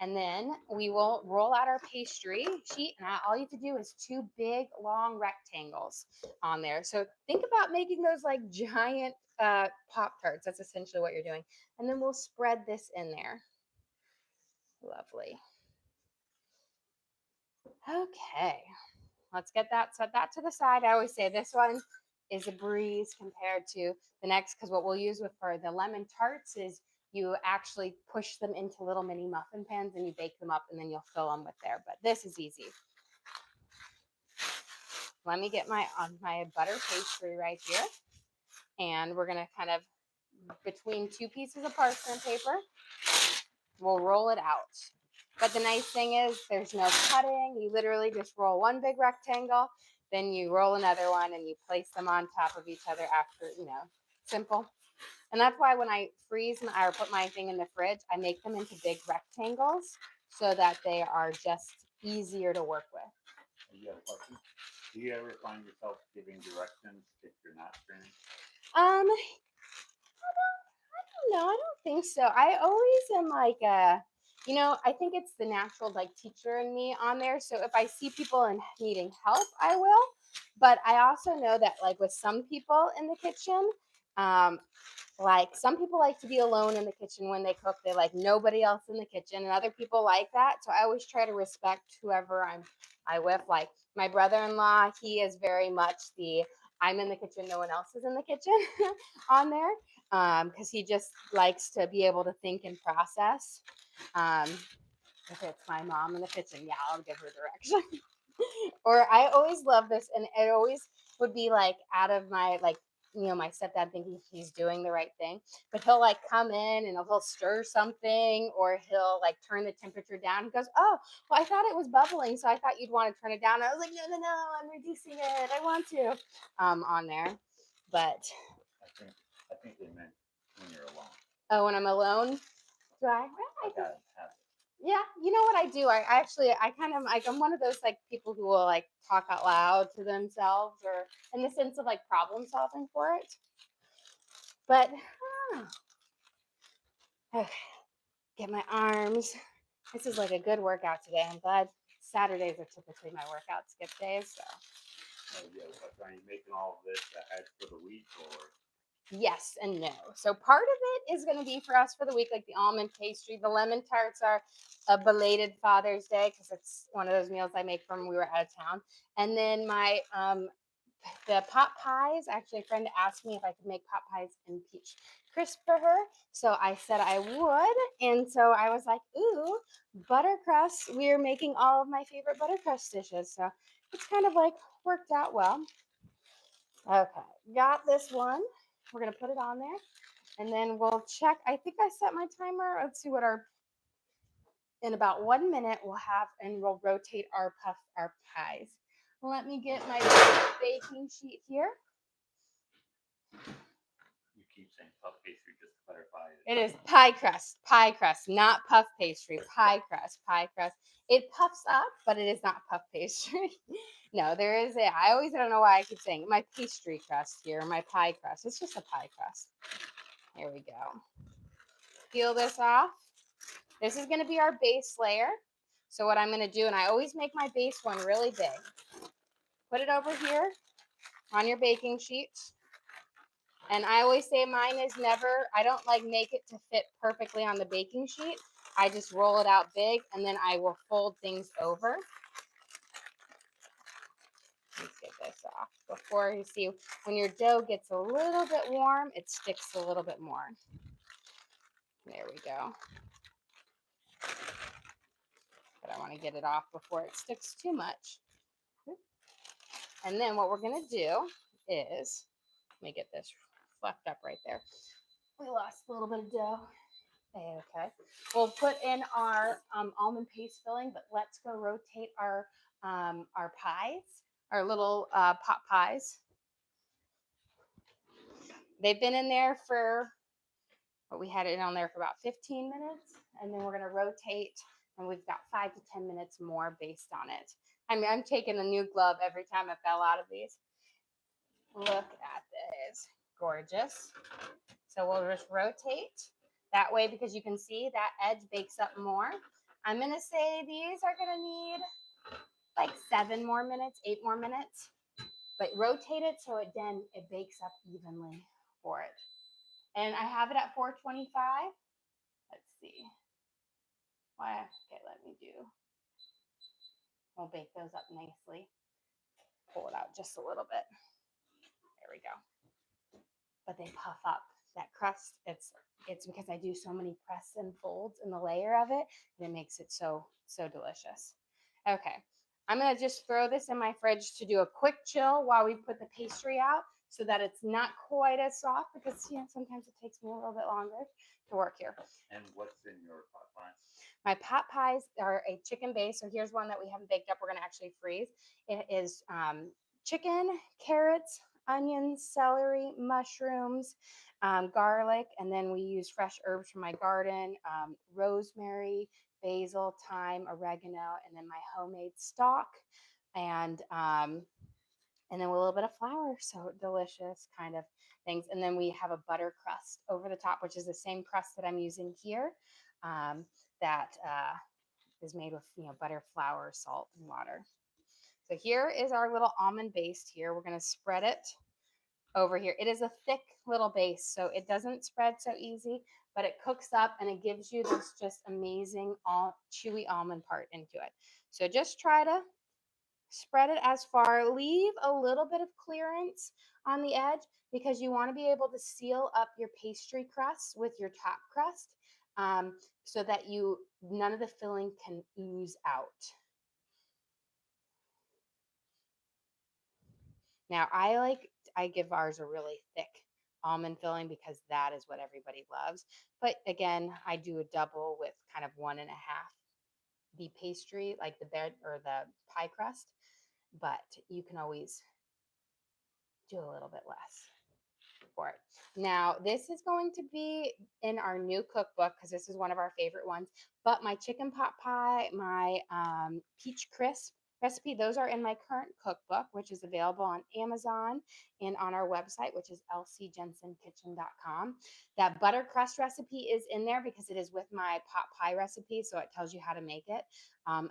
And then we will roll out our pastry sheet. And all you have to do is 2 big, long rectangles on there. So think about making those like giant Pop-Tarts. That's essentially what you're doing. And then we'll spread this in there. Lovely. Okay. Let's get that, set that to the side. I always say this one is a breeze compared to the next, because what we'll use for the lemon tarts is you actually push them into little mini muffin pans and you bake them up and then you'll fill them with there. But this is easy. Let me get my butter pastry right here. And we're going to kind of, between 2 pieces of parchment paper, we'll roll it out. But the nice thing is there's no cutting. You literally just roll one big rectangle, then you roll another one and you place them on top of each other after, simple. And that's why when I freeze or put my thing in the fridge, I make them into big rectangles so that they are just easier to work with. You have a question? Do you ever find yourself giving directions if you're not training? I don't think so. I always am like I think it's the natural like teacher in me on there. So if I see people and needing help, I will. But I also know that like with some people in the kitchen, like some people like to be alone in the kitchen when they cook. They like nobody else in the kitchen, and other people like that. So I always try to respect whoever I with. Like my brother-in-law, he is very much the I'm in the kitchen, no one else is in the kitchen on there, because he just likes to be able to think and process. If it's my mom in the kitchen, yeah, I'll give her direction. Or I always love this, and it always would be like out of my my stepdad thinking he's doing the right thing, but he'll like come in and he'll stir something, or he'll like turn the temperature down. He goes, "Oh, well, I thought it was bubbling, so I thought you'd want to turn it down." And I was like, "No, no, no, I'm reducing it. I want to," on there. But I think they meant when you're alone. oh, when I'm alone, do I? I got it. Yeah, you know what I do? I kind of like I'm one of those like people who will like talk out loud to themselves, or in the sense of like problem solving for it. But get my arms. This is like a good workout today. I'm glad Saturdays are typically my workout skip days. So. Are you making all of this ahead for the week, or? Yes and no. So part of it is going to be for us for the week, like the almond pastry. The lemon tarts are a belated Father's Day because it's one of those meals I make from when we were out of town. And then my the pot pies. Actually, a friend asked me if I could make pot pies in peach crisp for her. So I said I would. And so I was like, ooh, butter crust. We're making all of my favorite butter crust dishes. So it's kind of like worked out well. Okay, got this one. We're going to put it on there. And then we'll check. I think I set my timer. Let's see what our, in about 1 minute, we'll have, and we'll rotate our pies. Let me get my baking sheet here. You keep saying puff pastry just to clarify. It is pie crust, not puff pastry, pie crust. It puffs up, but it is not puff pastry. No, there is a, I always don't know why I keep saying my pastry crust here, my pie crust. It's just a pie crust. Here we go. Peel this off. This is going to be our base layer. So what I'm going to do, and I always make my base one really big. Put it over here on your baking sheet. And I always say mine is never, I don't like make it to fit perfectly on the baking sheet. I just roll it out big and then I will fold things over. Let's get this off before you see when your dough gets a little bit warm, it sticks a little bit more. There we go. But I want to get it off before it sticks too much. And then what we're going to do is, let me get this fluffed up right there. We lost a little bit of dough. Okay. We'll put in our almond paste filling, but let's go rotate our pies, our little pot pies. They've been in there for, well, we had it on there for about 15 minutes, and then we're going to rotate, and we've got 5 to 10 minutes more based on it. I mean, I'm taking a new glove every time I fell out of these. Look at this. Gorgeous. So we'll just rotate that way because you can see that edge bakes up more. I'm going to say these are going to need like 7 more minutes, 8 more minutes. But rotate it so it bakes up evenly for it. And I have it at 425. Let's see. Why? Okay, let me do. We'll bake those up nicely. Pull it out just a little bit. There we go. But they puff up. That crust, it's because I do so many press and folds in the layer of it, and it makes it so delicious. Okay, I'm gonna just throw this in my fridge to do a quick chill while we put the pastry out, so that it's not quite as soft, because sometimes it takes me a little bit longer to work here. And what's in your pot pie? My pot pies are a chicken base. So here's one that we haven't baked up. We're gonna actually freeze. It is chicken, carrots, onions, celery, mushrooms, garlic, and then we use fresh herbs from my garden, rosemary, basil, thyme, oregano, and then my homemade stock, and then a little bit of flour. So delicious kind of things. And then we have a butter crust over the top, which is the same crust that I'm using here. That is made with butter, flour, salt, and water. So here is our little almond base here. We're going to spread it over here. It is a thick little base, so it doesn't spread so easy, but it cooks up and it gives you this just amazing chewy almond part into it. So just try to spread it as far. Leave a little bit of clearance on the edge because you want to be able to seal up your pastry crust with your top crust, so that none of the filling can ooze out. Now I give ours a really thick almond filling because that is what everybody loves. But again, I do a double with kind of 1.5 the pastry, like the bed or the pie crust. But you can always do a little bit less for it. Now, this is going to be in our new cookbook because this is one of our favorite ones. But my chicken pot pie, my peach crisp recipe, those are in my current cookbook, which is available on Amazon and on our website, which is lcjensenkitchen.com. That butter crust recipe is in there because it is with my pot pie recipe, so it tells you how to make it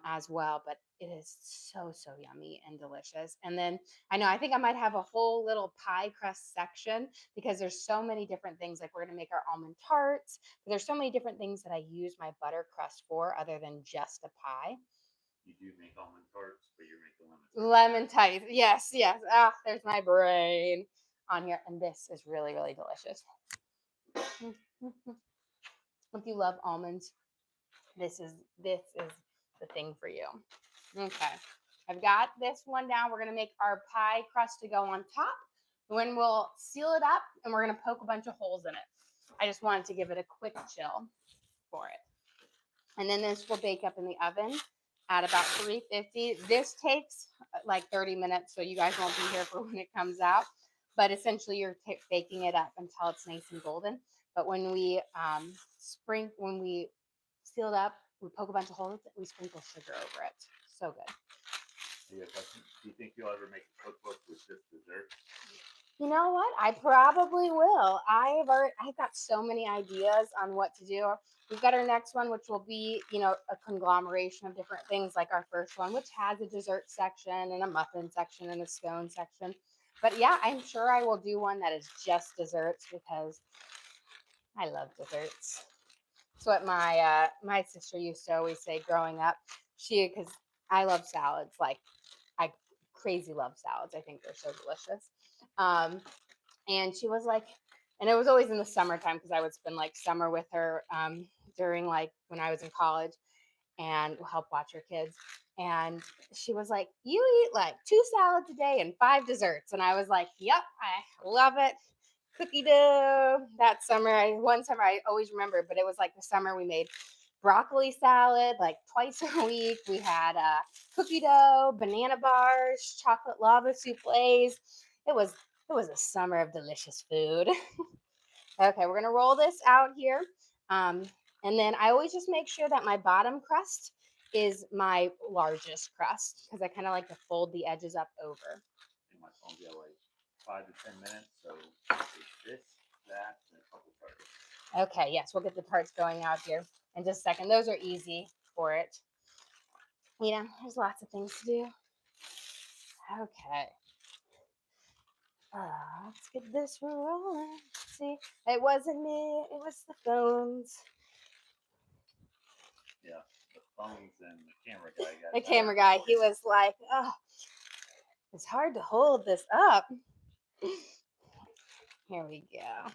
as well. But it is so yummy and delicious. And then I think I might have a whole little pie crust section because there's so many different things. Like we're going to make our almond tarts, but there's so many different things that I use my butter crust for other than just a pie. You do make almond tarts, but you're making Lemon tight. Yes, yes. Ah, there's my brain on here. And this is really, really delicious. If you love almonds, this is the thing for you. Okay. I've got this one down. We're gonna make our pie crust to go on top. When we'll seal it up and we're gonna poke a bunch of holes in it. I just wanted to give it a quick chill for it. And then this will bake up in the oven at about 350. This takes like 30 minutes, so you guys won't be here for when it comes out. But essentially, you're baking it up until it's nice and golden. But when we seal it up, we poke a bunch of holes, we sprinkle sugar over it. So good. Do you think you'll ever make a cookbook with just dessert? You know what? I probably will. I've got so many ideas on what to do. We've got our next one, which will be, a conglomeration of different things, like our first one, which has a dessert section and a muffin section and a scone section. But yeah, I'm sure I will do one that is just desserts because I love desserts. It's what my sister used to always say growing up. Because I love salads, like I crazy love salads. I think they're so delicious. And she was like, and it was always in the summertime because I would spend like summer with her during like when I was in college and help watch her kids. And she was like, "You eat like 2 salads a day and 5 desserts." And I was like, "Yep, I love it." Cookie dough. That summer, one summer I always remember, but it was like the summer we made broccoli salad like twice a week. We had cookie dough, banana bars, chocolate lava souffles. It was a summer of delicious food. Okay, we're gonna roll this out here. And then I always just make sure that my bottom crust is my largest crust because I kind of like to fold the edges up over. And my phone's got like 5 to 10 minutes, so it's this, that, and a couple tarts. Okay, yes, we'll get the tarts going out here in just a second. Those are easy for it. There's lots of things to do. Okay. Let's get this rolling. See, it wasn't me, it was the phones. Yeah, the phones and the camera guy got The camera guy, he was like, "Oh, it's hard to hold this up." Here we go.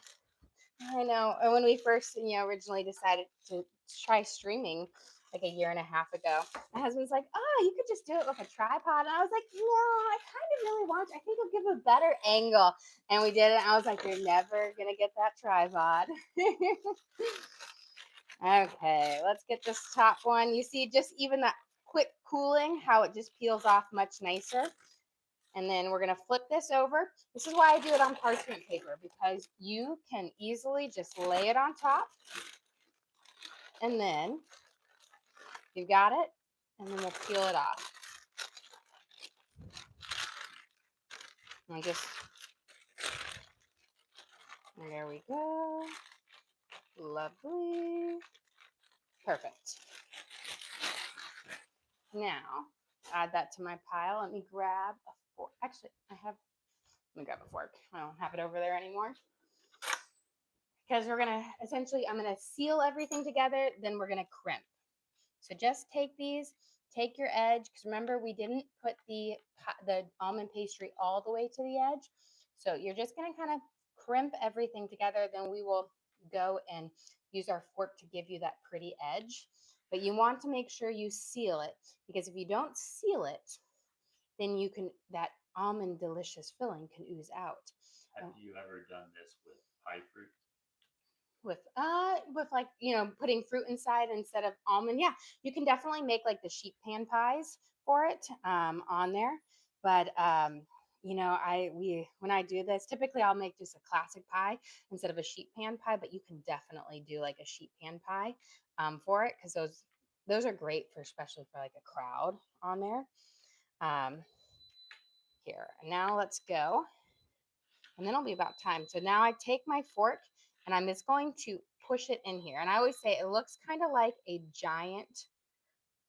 I know. And when we first, originally decided to try streaming like a year and a half ago, my husband's like, "Oh, you could just do it with a tripod." And I was like, "No, I kind of really want to. I think it'll give a better angle." And we did it. And I was like, "You're never going to get that tripod." Okay, let's get this top one. You see just even that quick cooling, how it just peels off much nicer. And then we're going to flip this over. This is why I do it on parchment paper, because you can easily just lay it on top. And then you've got it. And then we'll peel it off. And there we go. Lovely. Perfect. Now, add that to my pile. Let me grab a fork. Actually, let me grab a fork. I don't have it over there anymore. Because I'm going to seal everything together, then we're going to crimp. So just take your edge, because remember we didn't put the almond pastry all the way to the edge. So you're just going to kind of crimp everything together. Then we will go and use our fork to give you that pretty edge. But you want to make sure you seal it, because if you don't seal it, then that almond delicious filling can ooze out. Have you ever done this with pie fruit? With like putting fruit inside instead of almond. Yeah, you can definitely make like the sheet pan pies for it on there. But when I do this, typically I'll make just a classic pie instead of a sheet pan pie. But you can definitely do like a sheet pan pie for it, because those are great especially for like a crowd on there. Here, now let's go. And then it'll be about time. So now I take my fork and I'm just going to push it in here. And I always say it looks kind of like a giant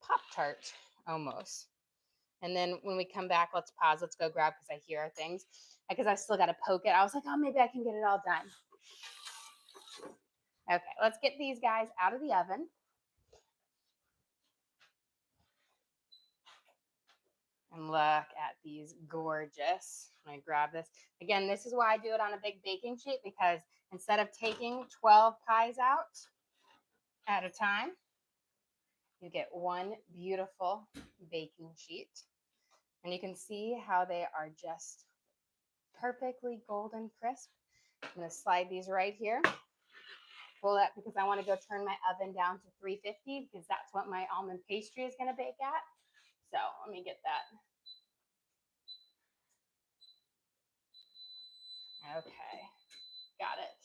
Pop-Tart almost. And then when we come back, let's pause. Let's go grab, because I hear things. Because I still got to poke it. I was like, oh, maybe I can get it all done. Okay, let's get these guys out of the oven. And look at these gorgeous. Let me grab this. Again, this is why I do it on a big baking sheet, because instead of taking 12 pies out at a time, you get one beautiful baking sheet. And you can see how they are just perfectly golden crisp. I'm going to slide these right here. Pull that because I want to go turn my oven down to 350 because that's what my almond pastry is going to bake at. So let me get that. Okay, got it.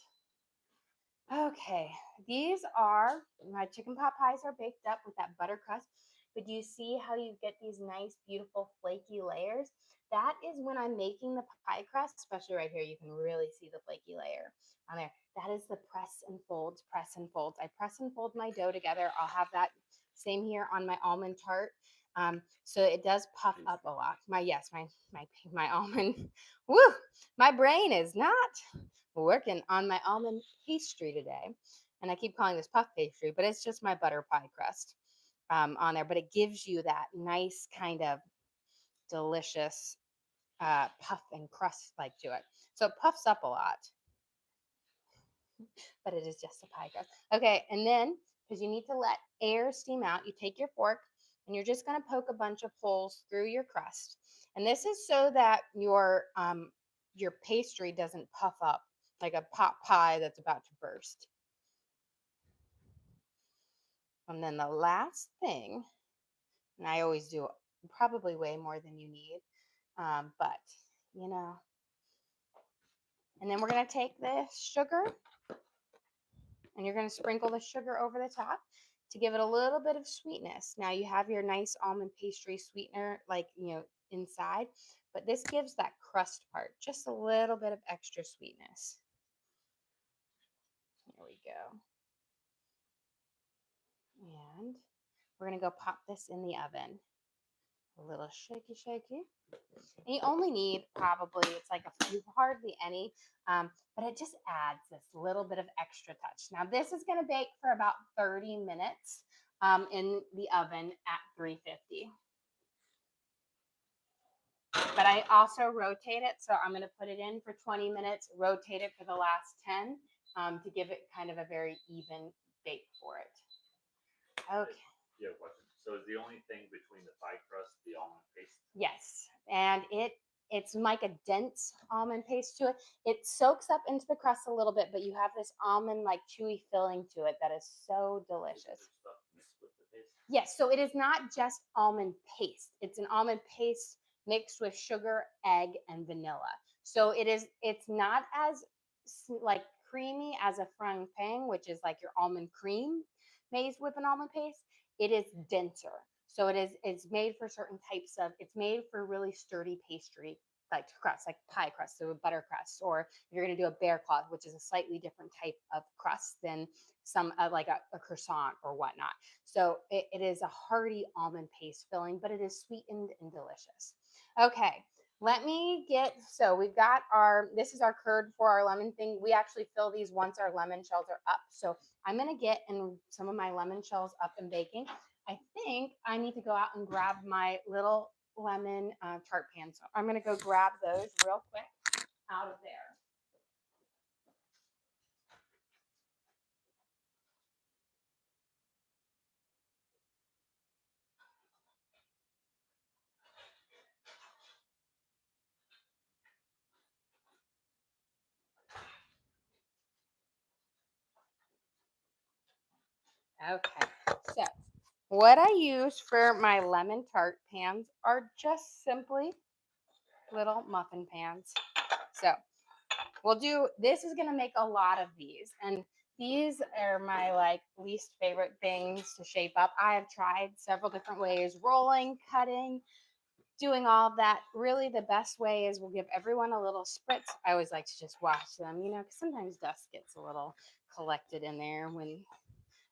Okay, these are my chicken pot pies are baked up with that butter crust. But do you see how you get these nice, beautiful, flaky layers? That is when I'm making the pie crust, especially right here, you can really see the flaky layer on there. That is the press and folds, press and folds. I press and fold my dough together. I'll have that same here on my almond tart. So it does puff up a lot. My almond, woo, my brain is not working on my almond pastry today. And I keep calling this puff pastry, but it's just my butter pie crust on there. But it gives you that nice kind of delicious puff and crust like to it. So it puffs up a lot, but it is just a pie crust. Okay, and then because you need to let air steam out, you take your fork and you're just going to poke a bunch of holes through your crust. And this is so that your pastry doesn't puff up like a pot pie that's about to burst. And then the last thing, and I always do probably way more than you need, but you know. And then we're going to take the sugar and you're going to sprinkle the sugar over the top to give it a little bit of sweetness. Now you have your nice almond pastry sweetener, like, inside, but this gives that crust part just a little bit of extra sweetness. There we go. And we're going to go pop this in the oven. A little shaky, shaky. And you only need probably, it's like a few, hardly any, but it just adds this little bit of extra touch. Now this is going to bake for about 30 minutes in the oven at 350. But I also rotate it, so I'm going to put it in for 20 minutes, rotate it for the last 10 to give it kind of a very even bake for it. Okay. Yeah, question. So is the only thing between the pie crust the almond paste? Yes, and it's like a dense almond paste to it. It soaks up into the crust a little bit, but you have this almond like chewy filling to it that is so delicious. Stuff mixed with the paste? Yes, so it is not just almond paste. It's an almond paste mixed with sugar, egg, and vanilla. So it's not as like creamy as a frangipanne, which is like your almond cream made with an almond paste. It is denser. So it's made for certain types of, it's made for really sturdy pastry like crust, like pie crust, so a butter crust, or if you're going to do a bear claw, which is a slightly different type of crust than some like a croissant or whatnot. So it is a hearty almond paste filling, but it is sweetened and delicious. Okay, so we've got this is our curd for our lemon thing. We actually fill these once our lemon shells are up. So I'm going to get some of my lemon shells up and baking. I think I need to go out and grab my little lemon tart pan. So I'm going to go grab those real quick out of there. Okay, so what I use for my lemon tart pans are just simply little muffin pans. So this is going to make a lot of these. And these are my like least favorite things to shape up. I have tried several different ways, rolling, cutting, doing all of that. Really the best way is we'll give everyone a little spritz. I always like to just wash them, because sometimes dust gets a little collected in there when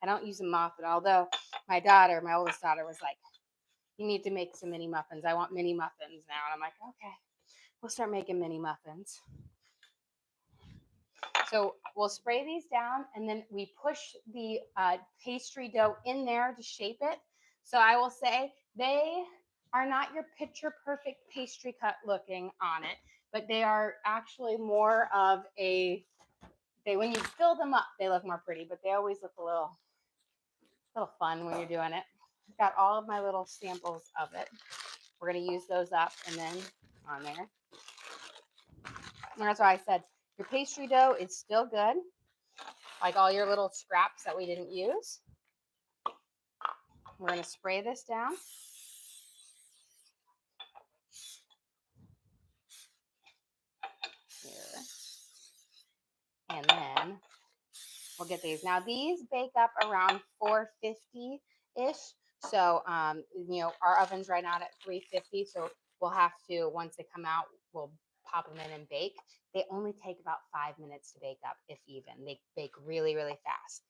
I don't use a muffin. Although my oldest daughter was like, you need to make some mini muffins. I want mini muffins now. And I'm like, okay, we'll start making mini muffins. So we'll spray these down and then we push the pastry dough in there to shape it. So I will say are not your picture perfect pastry cut looking on it, but they are actually more of a, when you fill them up, they look more pretty, but they always look a little fun when you're doing it. I've got all of my little samples of it. We're going to use those up and then on there. And that's why I said your pastry dough is still good, like all your little scraps that we didn't use. We're going to spray this down. Here. And then we'll get these. Now these bake up around 450-ish. So, our oven's right now at 350. So we'll have to, once they come out, we'll pop them in and bake. They only take about 5 minutes to bake up, if even. They bake really, really fast.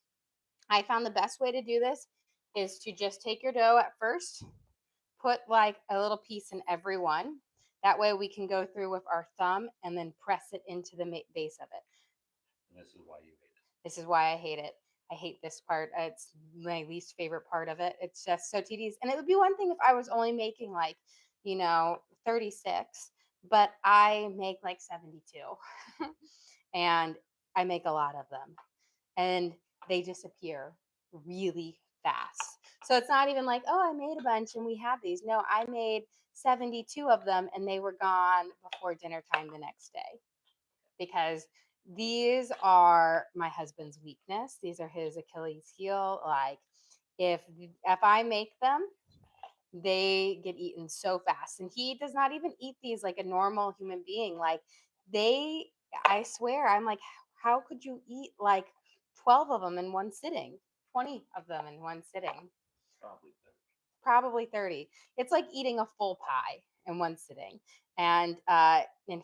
I found the best way to do this is to just take your dough at first, put like a little piece in every one. That way we can go through with our thumb and then press it into the base of it. And this is why you hate it. This is why I hate it. I hate this part. It's my least favorite part of it. It's just so tedious. And it would be one thing if I was only making 36, but I make like 72. And I make a lot of them. And they disappear really fast. So it's not even like, oh, I made a bunch and we have these. No, I made 72 of them and they were gone before dinner time the next day, because these are my husband's weakness. These are his Achilles heel. Like if I make them, they get eaten so fast. And he does not even eat these like a normal human being. Like I swear, I'm like, how could you eat like 12 of them in one sitting? 20 of them in one sitting? Probably 30. Probably 30. It's like eating a full pie in one sitting. And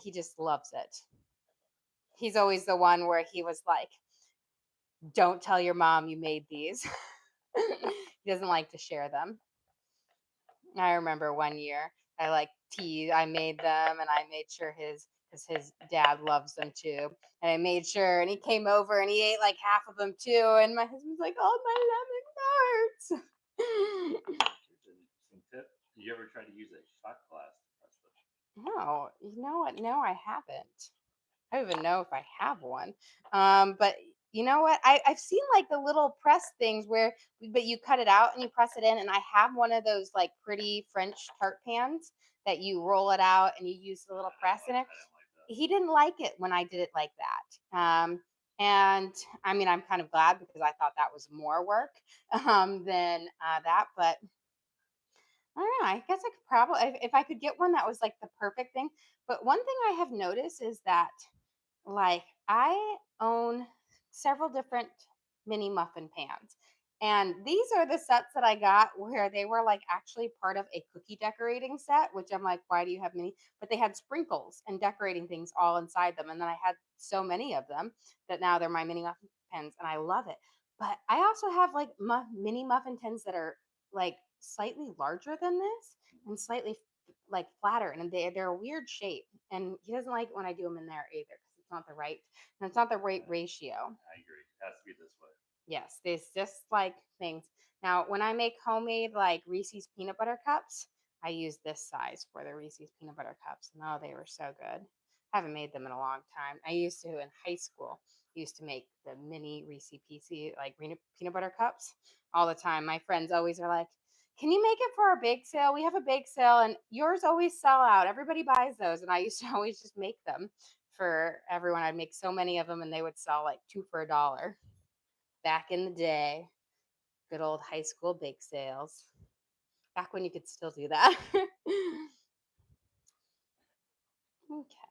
he just loves it. He's always the one where he was like, don't tell your mom you made these. He doesn't like to share them. I remember one year I made them and I made sure because his dad loves them too. And I made sure, and he came over and he ate like half of them too. And my husband's like, oh, my lemon tarts. Here's an interesting tip. You ever try to use a shot glass to press them? No, you know what? No, I haven't. I don't even know if I have one. But you know what? I've seen like the little press things but you cut it out and you press it in. And I have one of those like pretty French tart pans that you roll it out and you use the little press in it. I don't like that. He didn't like it when I did it like that. And I mean, I'm kind of glad because I thought that was more work than that. But I don't know. I guess I could probably, if I could get one that was like the perfect thing. But one thing I have noticed is that like I own several different mini muffin pans. And these are the sets that I got where they were like actually part of a cookie decorating set, which I'm like, why do you have mini? But they had sprinkles and decorating things all inside them. And then I had so many of them that now they're my mini muffin pans and I love it. But I also have like mini muffin tins that are like slightly larger than this and slightly like flatter, and they're a weird shape. And he doesn't like when I do them in there either because it's not the right ratio. I agree. It has to be this way. Yes, there's just like things. Now, when I make homemade like Reese's peanut butter cups, I use this size for the Reese's peanut butter cups. And oh, they were so good. I haven't made them in a long time. I used to in high school. Used to make the mini Reese's PC like peanut butter cups all the time. My friends always are like, "Can you make it for our bake sale? We have a bake sale, and yours always sell out. Everybody buys those." And I used to always just make them for everyone. I'd make so many of them, and they would sell like 2 for $1 back in the day. Good old high school bake sales. Back when you could still do that. Okay.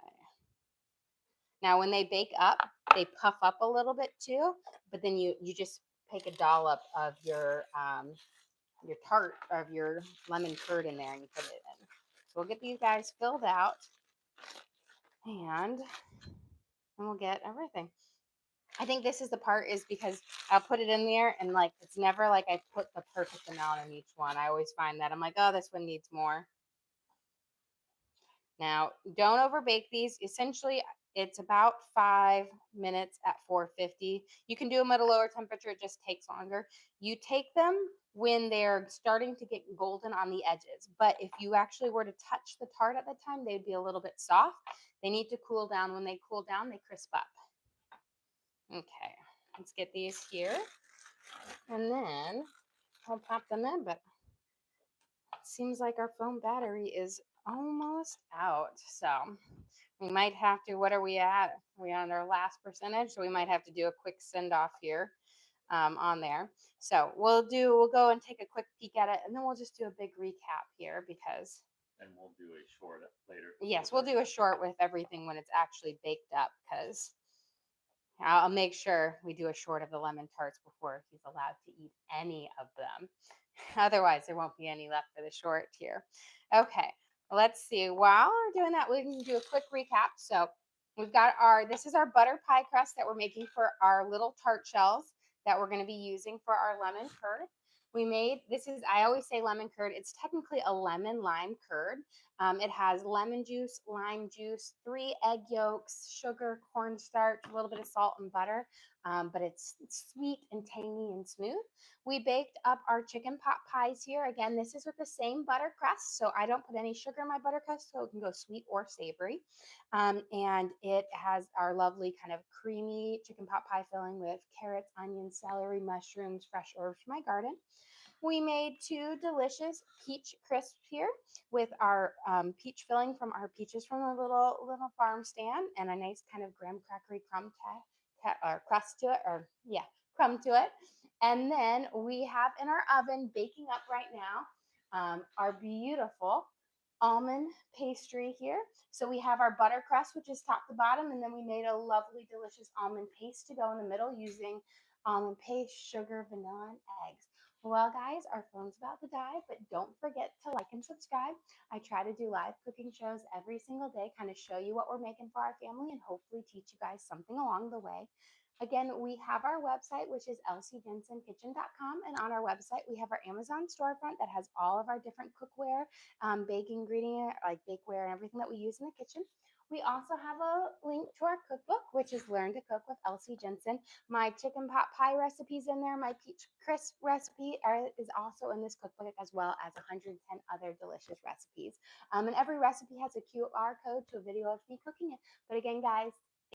Now when they bake up, they puff up a little bit too, but then you just take a dollop of your tart or of your lemon curd in there and you put it in. So we'll get these guys filled out and we'll get everything. I think this is the part is because I'll put it in there and like it's never like I put the perfect amount in each one. I always find that I'm like, oh, this one needs more. Now, don't overbake these. Essentially, It's about 5 minutes at 450. You can do them at a lower temperature, it just takes longer. You take them when they're starting to get golden on the edges. But if you actually were to touch the tart at the time, they'd be a little bit soft. They need to cool down. When they cool down, they crisp up. Okay, let's get these here. And then I'll pop them in, but it seems like our phone battery is almost out. So we might have to, what are we at? Are we on our last percentage? So we might have to do a quick send off here on there. So we'll go and take a quick peek at it, and then we'll just do a big recap here because And we'll do a short later. yes, we'll do a short with everything when it's actually baked up because I'll make sure we do a short of the lemon tarts before he's allowed to eat any of them. Otherwise, there won't be any left for the short here. Okay, let's see. While we're doing that, we can do a quick recap. So we've got this is our butter pie crust that we're making for our little tart shells that we're going to be using for our lemon curd. I always say lemon curd. It's technically a lemon lime curd. It has lemon juice, lime juice, 3 egg yolks, sugar, cornstarch, a little bit of salt and butter, but it's sweet and tangy and smooth. We baked up our chicken pot pies here. Again, this is with the same butter crust, so I don't put any sugar in my butter crust, so it can go sweet or savory. And it has our lovely kind of creamy chicken pot pie filling with carrots, onions, celery, mushrooms, fresh herbs from my garden. We made 2 delicious peach crisps here with our peach filling from our peaches from a little farm stand and a nice kind of graham crackery crust to it, or yeah, crumb to it. And then we have in our oven baking up right now our beautiful almond pastry here. So we have our butter crust, which is top to bottom, and then we made a lovely, delicious almond paste to go in the middle using almond paste, sugar, vanilla, and eggs. Well, guys, our phone's about to die, but don't forget to like and subscribe. I try to do live cooking shows every single day, kind of show you what we're making for our family and hopefully teach you guys something along the way. Again, we have our website, which is elsiejensenkitchen.com. And on our website, we have our Amazon storefront that has all of our different cookware, baking ingredient, like bakeware and everything that we use in the kitchen. We also have a link to our cookbook, which is Learn to Cook with Elsie Jensen. My chicken pot pie recipe's in there. My peach crisp recipe is also in this cookbook, as well as 110 other delicious recipes. And every recipe has a QR code to a video of me cooking it. But again, guys,